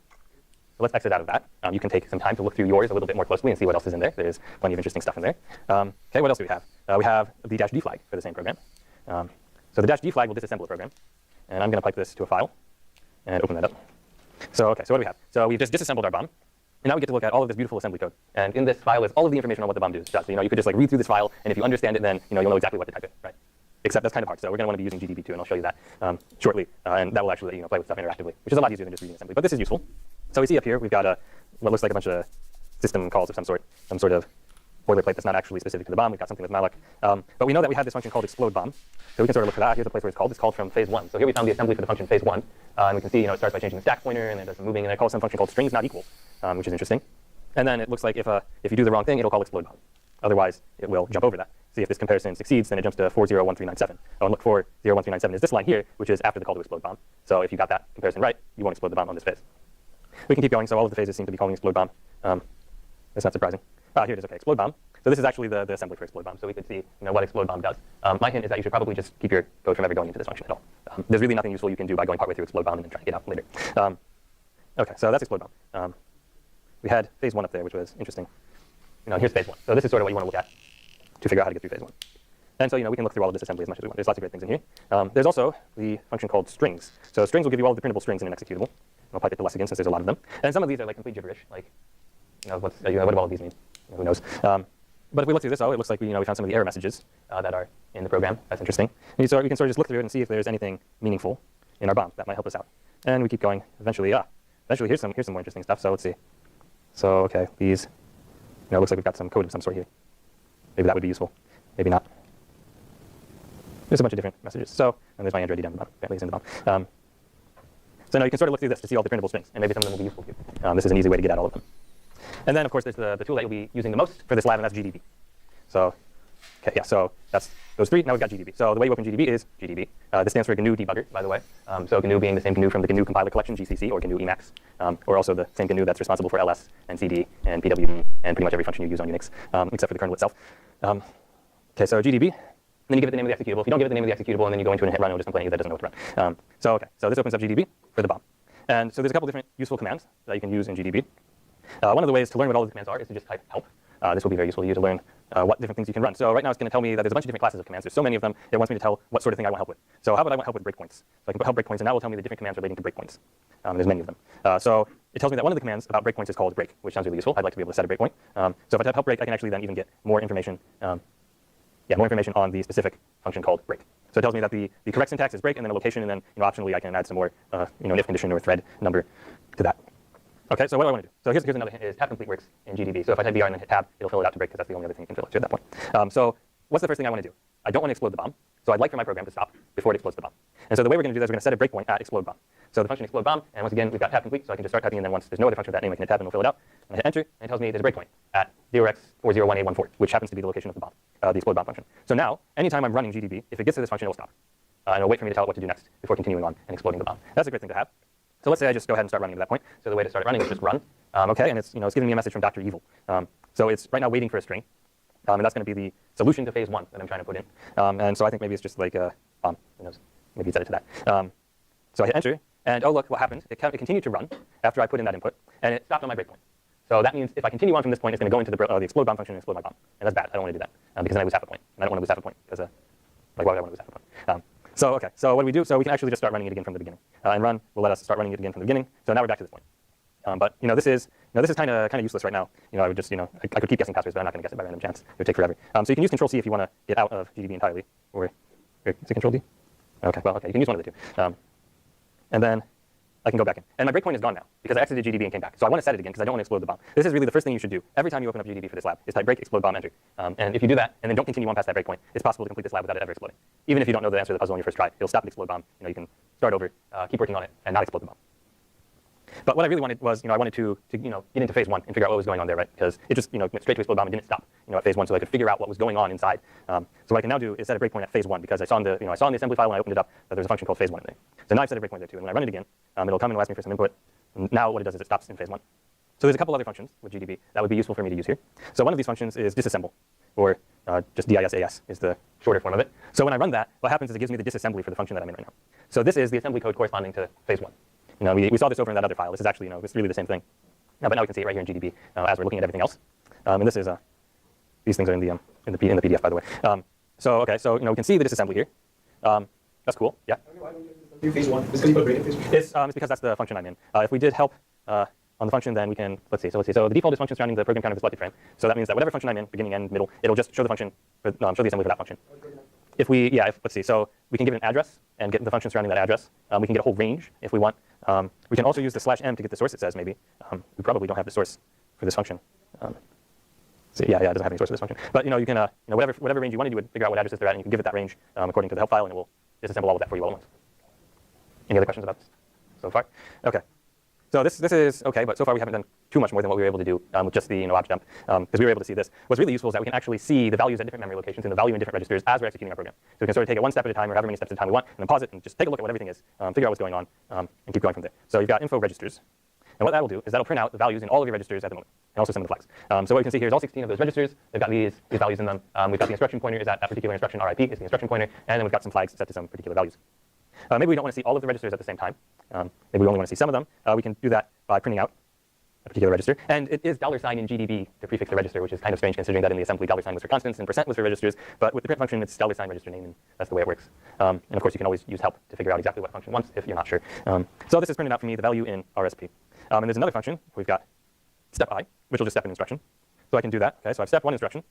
So let's exit out of that. You can take some time to look through yours a little bit more closely and see what else is in there. There's plenty of interesting stuff in there. Okay, what else do we have? We have the -d flag for the same program. So the -d flag will disassemble a program. And I'm going to pipe this to a file and open that up. So, okay, so what do we have? So we've just disassembled our bomb. And now we get to look at all of this beautiful assembly code. And in this file is all of the information on what the bomb does. So, you could just like read through this file, and if you understand it, then you'll know exactly what to type in, right? Except that's kind of hard. So we're going to want to be using GDB too, and I'll show you that shortly. And that will actually play with stuff interactively, which is a lot easier than just reading assembly. But this is useful. So we see up here we've got what looks like a bunch of system calls of some sort of boilerplate that's not actually specific to the bomb. We've got something with malloc. But we know that we have this function called explode bomb. So we can sort of look for that. Here's the place where it's called. It's called from phase 1. So here we found the assembly for the function phase 1. And we can see it starts by changing the stack pointer, and then it does some moving, and it calls some function called strings not equal, which is interesting. And then it looks like if you do the wrong thing, it'll call explode bomb. Otherwise, it will jump over that. See if this comparison succeeds, then it jumps to 401397. Oh, and look, 401397 is this line here, which is after the call to explode bomb. So if you got that comparison right, you won't explode the bomb on this phase. We can keep going. So all of the phases seem to be calling explode bomb. That's not surprising. Here it is. Okay, explode bomb. So this is actually the assembly for explode bomb. So we could see what explode bomb does. My hint is that you should probably just keep your code from ever going into this function at all. There's really nothing useful you can do by going partway through explode bomb and then trying to get out later. Okay, so that's explode bomb. We had phase 1 up there, which was interesting. Here's phase 1. So this is sort of what you want to look at to figure out how to get through phase 1. And so we can look through all of this assembly as much as we want. There's lots of great things in here. There's also the function called strings. So strings will give you all of the printable strings in an executable. I'll pipe it to less again since there's a lot of them. And some of these are like complete gibberish. Like, what do all of these mean? Who knows? But if we look through this, it looks like we found some of the error messages that are in the program. That's interesting. And so we can sort of just look through it and see if there's anything meaningful in our bomb that might help us out. And we keep going. Eventually, here's some more interesting stuff. So let's see. So okay, these, it looks like we've got some code of some sort here. Maybe that would be useful. Maybe not. There's a bunch of different messages. So, and there's my Android down the bottom. Apparently it's in the bottom. So now you can sort of look through this to see all the printable strings, and maybe some of them will be useful to you. This is an easy way to get at all of them. And then, of course, there's the tool that you'll be using the most for this lab, and that's GDB. So, okay, yeah, so that's those three. Now we've got GDB. So the way you open GDB is GDB. This stands for GNU debugger, by the way. So GNU being the same GNU from the GNU compiler collection, GCC, or GNU Emacs, or also the same GNU that's responsible for ls and cd and pwd and pretty much every function you use on Unix, except for the kernel itself. Okay, so GDB. And then you give it the name of the executable. If you don't give it the name of the executable and then you go into it and hit run, it'll just complain that doesn't know what to run. So this opens up GDB for the bomb. And so there's a couple different useful commands that you can use in GDB. One of the ways to learn what all the commands are is to just type help. This will be very useful to you to learn what different things you can run. So right now it's going to tell me that there's a bunch of different classes of commands. There's so many of them, it wants me to tell what sort of thing I want help with. So how about I want help with breakpoints? So I can put help breakpoints, and that will tell me the different commands relating to breakpoints. There's many of them. So it tells me that one of the commands about breakpoints is called break, which sounds really useful. I'd like to be able to set a breakpoint. So if I type help break, I can actually then even get more information. More information on the specific function called break. So it tells me that the correct syntax is break, and then a location, and then optionally I can add some more an if condition or thread number to that. Okay, so what do I want to do? So here's another hint: is tab complete works in GDB. So if I type br and then hit tab, it'll fill it out to break because that's the only other thing you can fill it to at that point. So what's the first thing I want to do? I don't want to explode the bomb, so I'd like for my program to stop before it explodes the bomb. And so the way we're going to do that is we're going to set a breakpoint at explode bomb. So the function explode bomb, and once again we've got tab complete, so I can just start typing, and then once there's no other function with that name, I can hit tab and it'll fill it out. And I hit enter, and it tells me there's a breakpoint at 0x401A14, which happens to be the location of the bomb, the explode bomb function. So now, anytime I'm running GDB, if it gets to this function, it will stop. And it'll wait for me to tell it what to do next before continuing on and exploding the bomb. That's a great thing to have. So let's say I just go ahead and start running to that point. So the way to start it running is just run. Okay, and it's giving me a message from Dr. Evil. So it's right now waiting for a string, and that's going to be the solution to phase 1 that I'm trying to put in. And so I think maybe it's just like bomb. Who knows? Maybe set it to that. So I hit enter, and oh look, what happened? It continued to run after I put in that input, and it stopped on my breakpoint. So that means if I continue on from this point, it's going to go into the explode bomb function and explode my bomb, and that's bad. I don't want to do that because then I lose half a point, and I don't want to lose half a point because why would I want to lose half a point? So okay, so what do we do? So we can actually just start running it again from the beginning, and run will let us start running it again from the beginning. So now we're back to this point. But this is kind of useless right now. I would just I could keep guessing passwords, but I'm not going to guess it by random chance. It would take forever. So you can use Control C if you want to get out of GDB entirely, or is it Control D? Okay, well okay, you can use one of the two. And then I can go back in, and my breakpoint is gone now because I exited GDB and came back. So I want to set it again because I don't want to explode the bomb. This is really the first thing you should do every time you open up GDB for this lab is type break explode bomb enter. And if you do that and then don't continue on past that breakpoint, it's possible to complete this lab without it ever exploding. Even if you don't know the answer to the puzzle on your first try, it'll stop and explode bomb. You can start over, keep working on it, and not explode the bomb. But what I really wanted was, I wanted to get into phase 1 and figure out what was going on there, right? Because it just, went straight to explode bomb and didn't stop, at phase 1, so I could figure out what was going on inside. So what I can now do is set a breakpoint at phase 1 because I saw in the, I saw in the assembly file when I opened it up that there's a function called phase 1 in there. So now I've set a breakpoint there too, and when I run it again, it'll come and it'll ask me for some input. And now what it does is it stops in phase 1. So there's a couple other functions with GDB that would be useful for me to use here. So one of these functions is disassemble, or just disas is the shorter form of it. So when I run that, what happens is it gives me the disassembly for the function that I'm in right now. So this is the assembly code corresponding to phase 1. We saw this over in that other file. This is actually, it's really the same thing. but now we can see it right here in GDB as we're looking at everything else. And this is these things are in the PDF, by the way. So we can see this assembly here. That's cool. Yeah. Do phase one. Is because you put break in phase one? It's because that's the function I'm in. If we did help on the function, then we can let's see. So the default is function surrounding the program counter of the selected frame. So that means that whatever function I'm in, beginning, end, middle, it'll just show the function show the assembly for that function. If let's see. So we can give it an address and get the function surrounding that address. We can get a whole range if we want. We can also use the /m to get the source. It says maybe we probably don't have the source for this function. So it doesn't have any source for this function. But you can whatever range you wanted, you would figure out what addresses they're at, and you can give it that range according to the help file, and it will disassemble all of that for you all at once. Any other questions about this so far? Okay. So this is okay, but so far we haven't done too much more than what we were able to do with just the object dump, because we were able to see this. What's really useful is that we can actually see the values at different memory locations and the value in different registers as we're executing our program. So we can sort of take it one step at a time, or however many steps at a time we want, and then pause it and just take a look at what everything is, figure out what's going on, and keep going from there. So you've got info registers. And what that will do is that'll print out the values in all of your registers at the moment, and also some of the flags. So what you can see here is all 16 of those registers. They've got these values in them. We've got the instruction pointer is at that particular instruction. RIP is the instruction pointer, and then we've got some flags set to some particular values. Maybe we don't want to see all of the registers at the same time. Maybe we only want to see some of them. We can do that by printing out a particular register. And it is $sign in GDB to prefix the register, which is kind of strange considering that in the assembly $sign was for constants and percent was for registers. But with the print function, it's $sign register name, and that's the way it works. And of course, you can always use help to figure out exactly what function wants if you're not sure. So this is printed out for me, the value in RSP. And there's another function. We've got step I, which will just step an instruction. So I can do that. Okay, so I've step one instruction.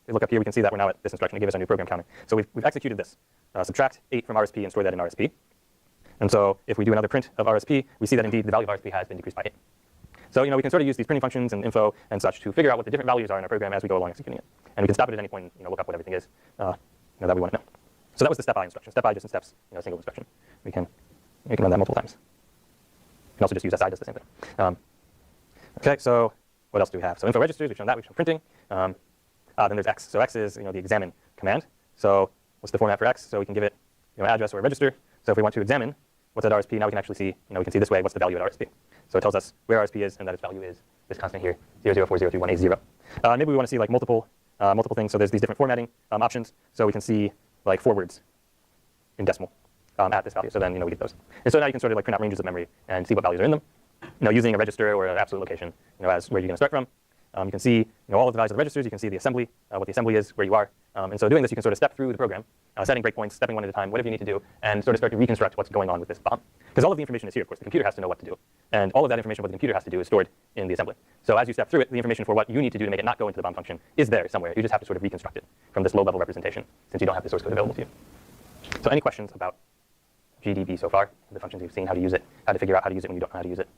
We look up here, we can see that we're now at this instruction. It gave us our new program counter. So we've executed this. Subtract 8 from RSP and store that in RSP. And so if we do another print of RSP, we see that indeed the value of RSP has been decreased by 8. So we can sort of use these printing functions and info and such to figure out what the different values are in our program as we go along executing it. And we can stop it at any point and look up what everything is that we want to know. So that was the step I instruction. Step I just steps a single instruction. We can run that multiple times. You can also just use SI, does the same thing. Okay, so what else do we have? So info registers, we've shown that, we've shown printing. Then there's X. So X is the examine command. So what's the format for X? So we can give it address or a register. So if we want to examine what's at RSP, now we can actually see, we can see this way what's the value at RSP. So it tells us where RSP is and that its value is this constant here, 004031880. Maybe we want to see multiple things. So there's these different formatting options. So we can see 4 words in decimal at this value. So then we get those. And so now you can sort of print out ranges of memory and see what values are in them. Using a register or an absolute location, as where you're going to start from. You can see all of the values of the registers. You can see the assembly, what the assembly is, where you are. And so doing this, you can sort of step through the program, setting breakpoints, stepping one at a time, whatever you need to do, and sort of start to reconstruct what's going on with this bomb. Because all of the information is here, of course. The computer has to know what to do. And all of that information what the computer has to do is stored in the assembly. So as you step through it, the information for what you need to do to make it not go into the bomb function is there somewhere. You just have to sort of reconstruct it from this low-level representation, since you don't have the source code available to you. So any questions about GDB so far, the functions you've seen, how to use it, how to figure out how to use it when you don't know how to use it?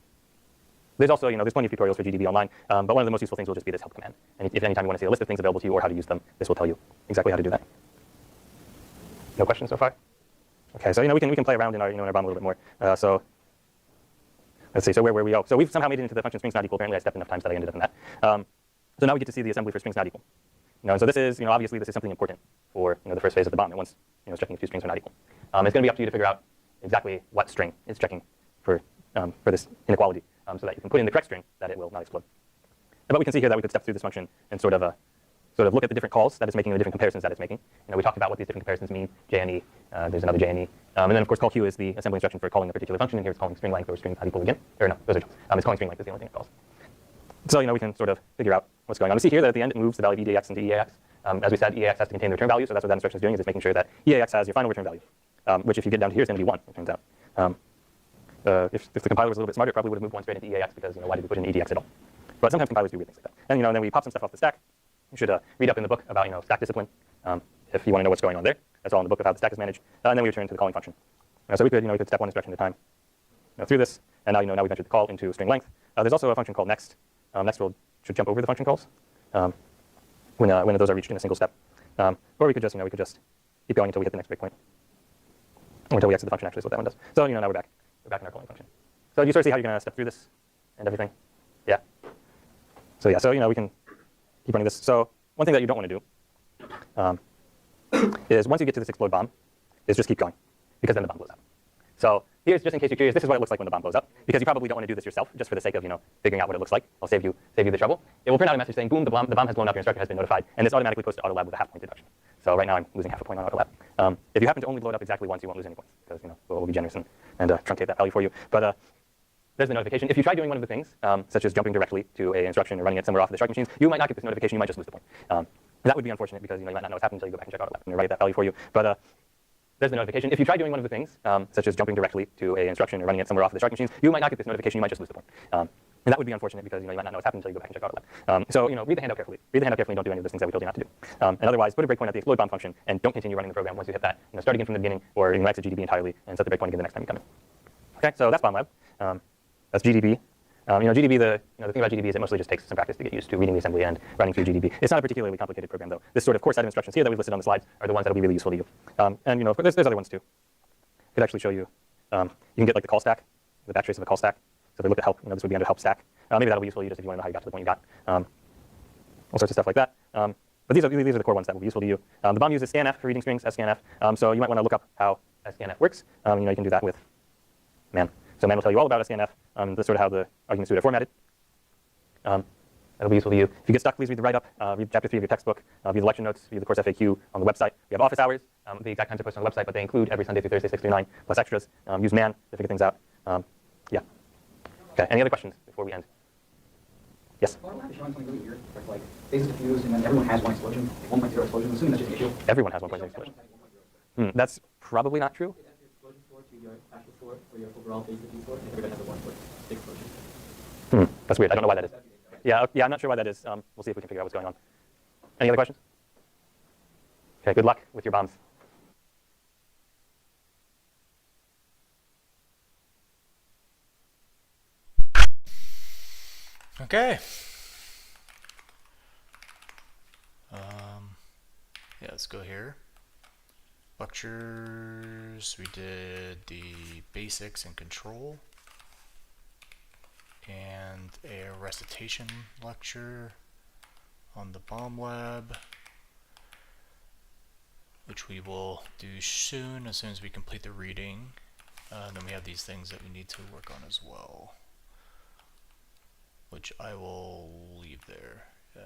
There's also, there's plenty of tutorials for GDB online, but one of the most useful things will just be this help command. And if anytime you want to see a list of things available to you or how to use them, this will tell you exactly how to do that. No questions so far? Okay, so we can play around in our bomb a little bit more. So let's see. So where we go? So we've somehow made it into the function strings not equal. Apparently, I stepped enough times that I ended up in that. So now we get to see the assembly for strings not equal. And so this is, obviously this is something important for the first phase of the bomb. It wants checking if 2 strings are not equal. It's going to be up to you to figure out exactly what string it's checking for this inequality. So that you can put in the correct string that it will not explode. But we can see here that we could step through this function and sort of look at the different calls that it's making and the different comparisons that it's making. We talked about what these different comparisons mean, J and E. There's another J and E. And then, of course, call Q is the assembly instruction for calling a particular function. And here it's calling string length or string not equal again. Or no, those are jobs. It's calling string length is the only thing it calls. So we can sort of figure out what's going on. We see here that at the end it moves the value of EDX into EAX. As we said, EAX has to contain the return value. So that's what that instruction is doing, is it's making sure that EAX has your final return value, which if you get down to here is going to be 1, it turns out. If the compiler was a little bit smarter, it probably would have moved 1 straight into EAX because why did we put in EDX at all? But sometimes compilers do weird things like that. And then we pop some stuff off the stack. You should read up in the book about stack discipline if you want to know what's going on there. That's all in the book of how the stack is managed. And then we return to the calling function. So we could step 1 instruction at a time through this. And now now we've entered the call into string length. There's also a function called next. Next should jump over the function calls when those are reached in a single step. Or we could just keep going until we hit the next breakpoint. Or until we exit the function actually is what that one does. So now we're back. We're back in our calling function. So do you sort of see how you're going to step through this and everything? Yeah. So we can keep running this. So one thing that you don't want to do is once you get to this explode bomb, is just keep going, because then the bomb blows up. So here's, just in case you're curious, this is what it looks like when the bomb blows up, because you probably don't want to do this yourself, just for the sake of figuring out what it looks like. I'll save you the trouble. It will print out a message saying, boom, the bomb has blown up, your instructor has been notified, and this automatically goes to autolab with a half-point deduction. So right now I'm losing half a point on autolab. If you happen to only blow it up exactly once, you won't lose any points, because we'll be generous and truncate that value for you. But there's the notification. If you try doing one of the things, such as jumping directly to an instruction or running it somewhere off of the instruction machines, you might not get this notification. You might just lose the point. That would be unfortunate because you might not know what's happened until you go back and check out and write that value for you. But there's the notification. If you try doing one of the things, such as jumping directly to an instruction or running it somewhere off of the instruction machines, you might not get this notification. You might just lose the point. And that would be unfortunate because you might not know what's happened until you go back and check out. So read the handout carefully. Read the handout carefully and don't do any of those things that we told you not to do. And otherwise, put a breakpoint at the explode bomb function and don't continue running the program once you hit that. Start again from the beginning or exit GDB entirely and set the breakpoint again the next time you come in. Okay, so that's bomb lab. That's GDB. GDB, the thing about GDB is it mostly just takes some practice to get used to reading the assembly and running through GDB. It's not a particularly complicated program, though. This sort of core set of instructions here that we've listed on the slides are the ones that will be really useful to you. And there's other ones too. I could actually show you. You can get like the call stack, the backtrace of a call stack. So if they look at help, this would be under help stack. Maybe that'll be useful to you just if you want to know how you got to the point you got. All sorts of stuff like that. But these are the core ones that will be useful to you. The BOM uses scanf for reading strings, scanf. So you might want to look up how scanf works. You can do that with man. So man will tell you all about scanf. That's sort of how the argument suite are formatted. That'll be useful to you. If you get stuck, please read the write-up. Read chapter 3 of your textbook. Read the lecture notes. Read the course FAQ on the website. We have office hours. The exact times are posted on the website, but they include every Sunday through Thursday, 6 through 9, plus extras. Use man to figure things out. Yeah. Okay. Any other questions before we end? Yes? Well, I have showing something really weird. It's like phases diffused, and then everyone has one explosion, 1.0 explosion. Assuming that's just an issue. Everyone has 1.0 explosion. That's probably not true. That's your explosion score to your actual score, or your overall phase diffuse score. Everybody has a 1.6 explosion. That's weird. I don't know why that is. Yeah, I'm not sure why that is. We'll see if we can figure out what's going on. Any other questions? Okay, good luck with your bombs. Okay. Yeah, let's go here. Lectures. We did the basics and control. And a recitation lecture on the bomb lab, which we will do soon as we complete the reading. Then we have these things that we need to work on as well, which I will leave there. Yeah.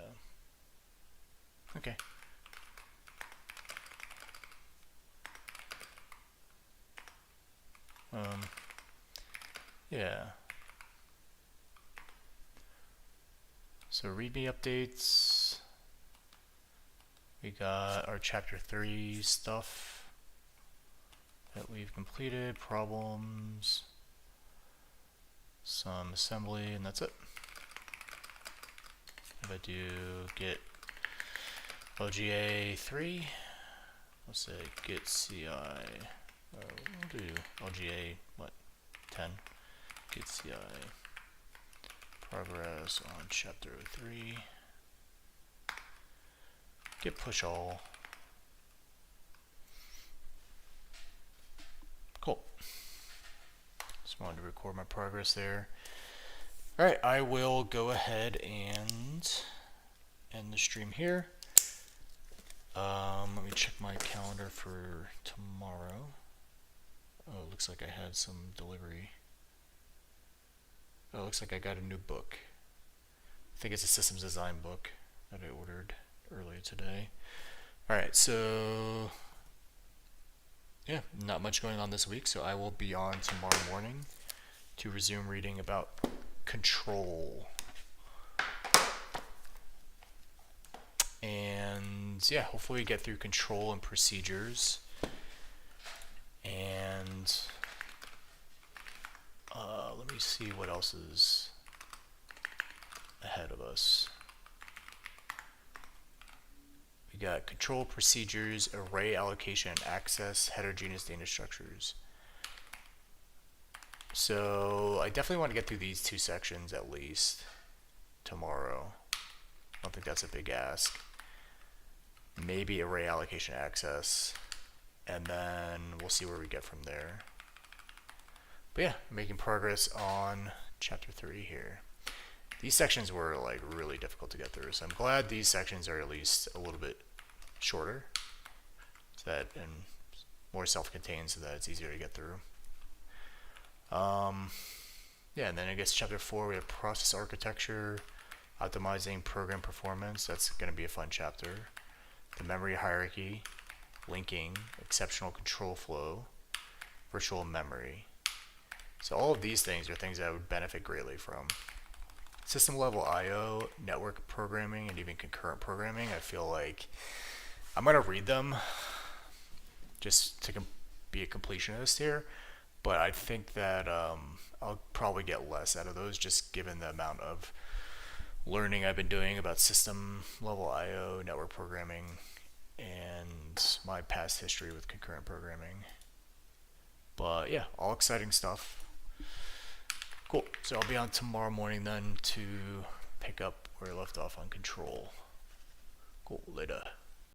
Okay. Yeah. So README updates. We got our chapter 3 stuff that we've completed, problems, some assembly, and that's it. If I do get LGA 3, let's say get CI, we'll do LGA, 10, get CI, progress on chapter 3, get push all. Cool. Just wanted to record my progress there. Alright, I will go ahead and end the stream here. Let me check my calendar for tomorrow. Oh, it looks like I had some delivery. Oh, it looks like I got a new book. I think it's a systems design book that I ordered earlier today. Alright, so yeah, not much going on this week, so I will be on tomorrow morning to resume reading about control. And yeah, hopefully we get through control and procedures. And let me see what else is ahead of us. We got control procedures, array allocation and access, heterogeneous data structures. So I definitely want to get through these two sections at least tomorrow. I don't think that's a big ask. Maybe array allocation access, and then we'll see where we get from there. But yeah, making progress on chapter 3 here. These sections were like really difficult to get through, so I'm glad these sections are at least a little bit shorter, so that and more self-contained, so that it's easier to get through. Yeah, and then I guess chapter 4 we have process architecture, optimizing program performance. That's going to be a fun chapter. The memory hierarchy, linking, exceptional control flow, virtual memory. So all of these things are things that I would benefit greatly from. System level I/O, network programming, and even concurrent programming, I feel like I'm going to read them just to be a completionist here, but I think that I'll probably get less out of those just given the amount of learning I've been doing about system level I/O, network programming, and my past history with concurrent programming. But yeah, all exciting stuff. Cool. So I'll be on tomorrow morning then to pick up where I left off on control. Cool. Later.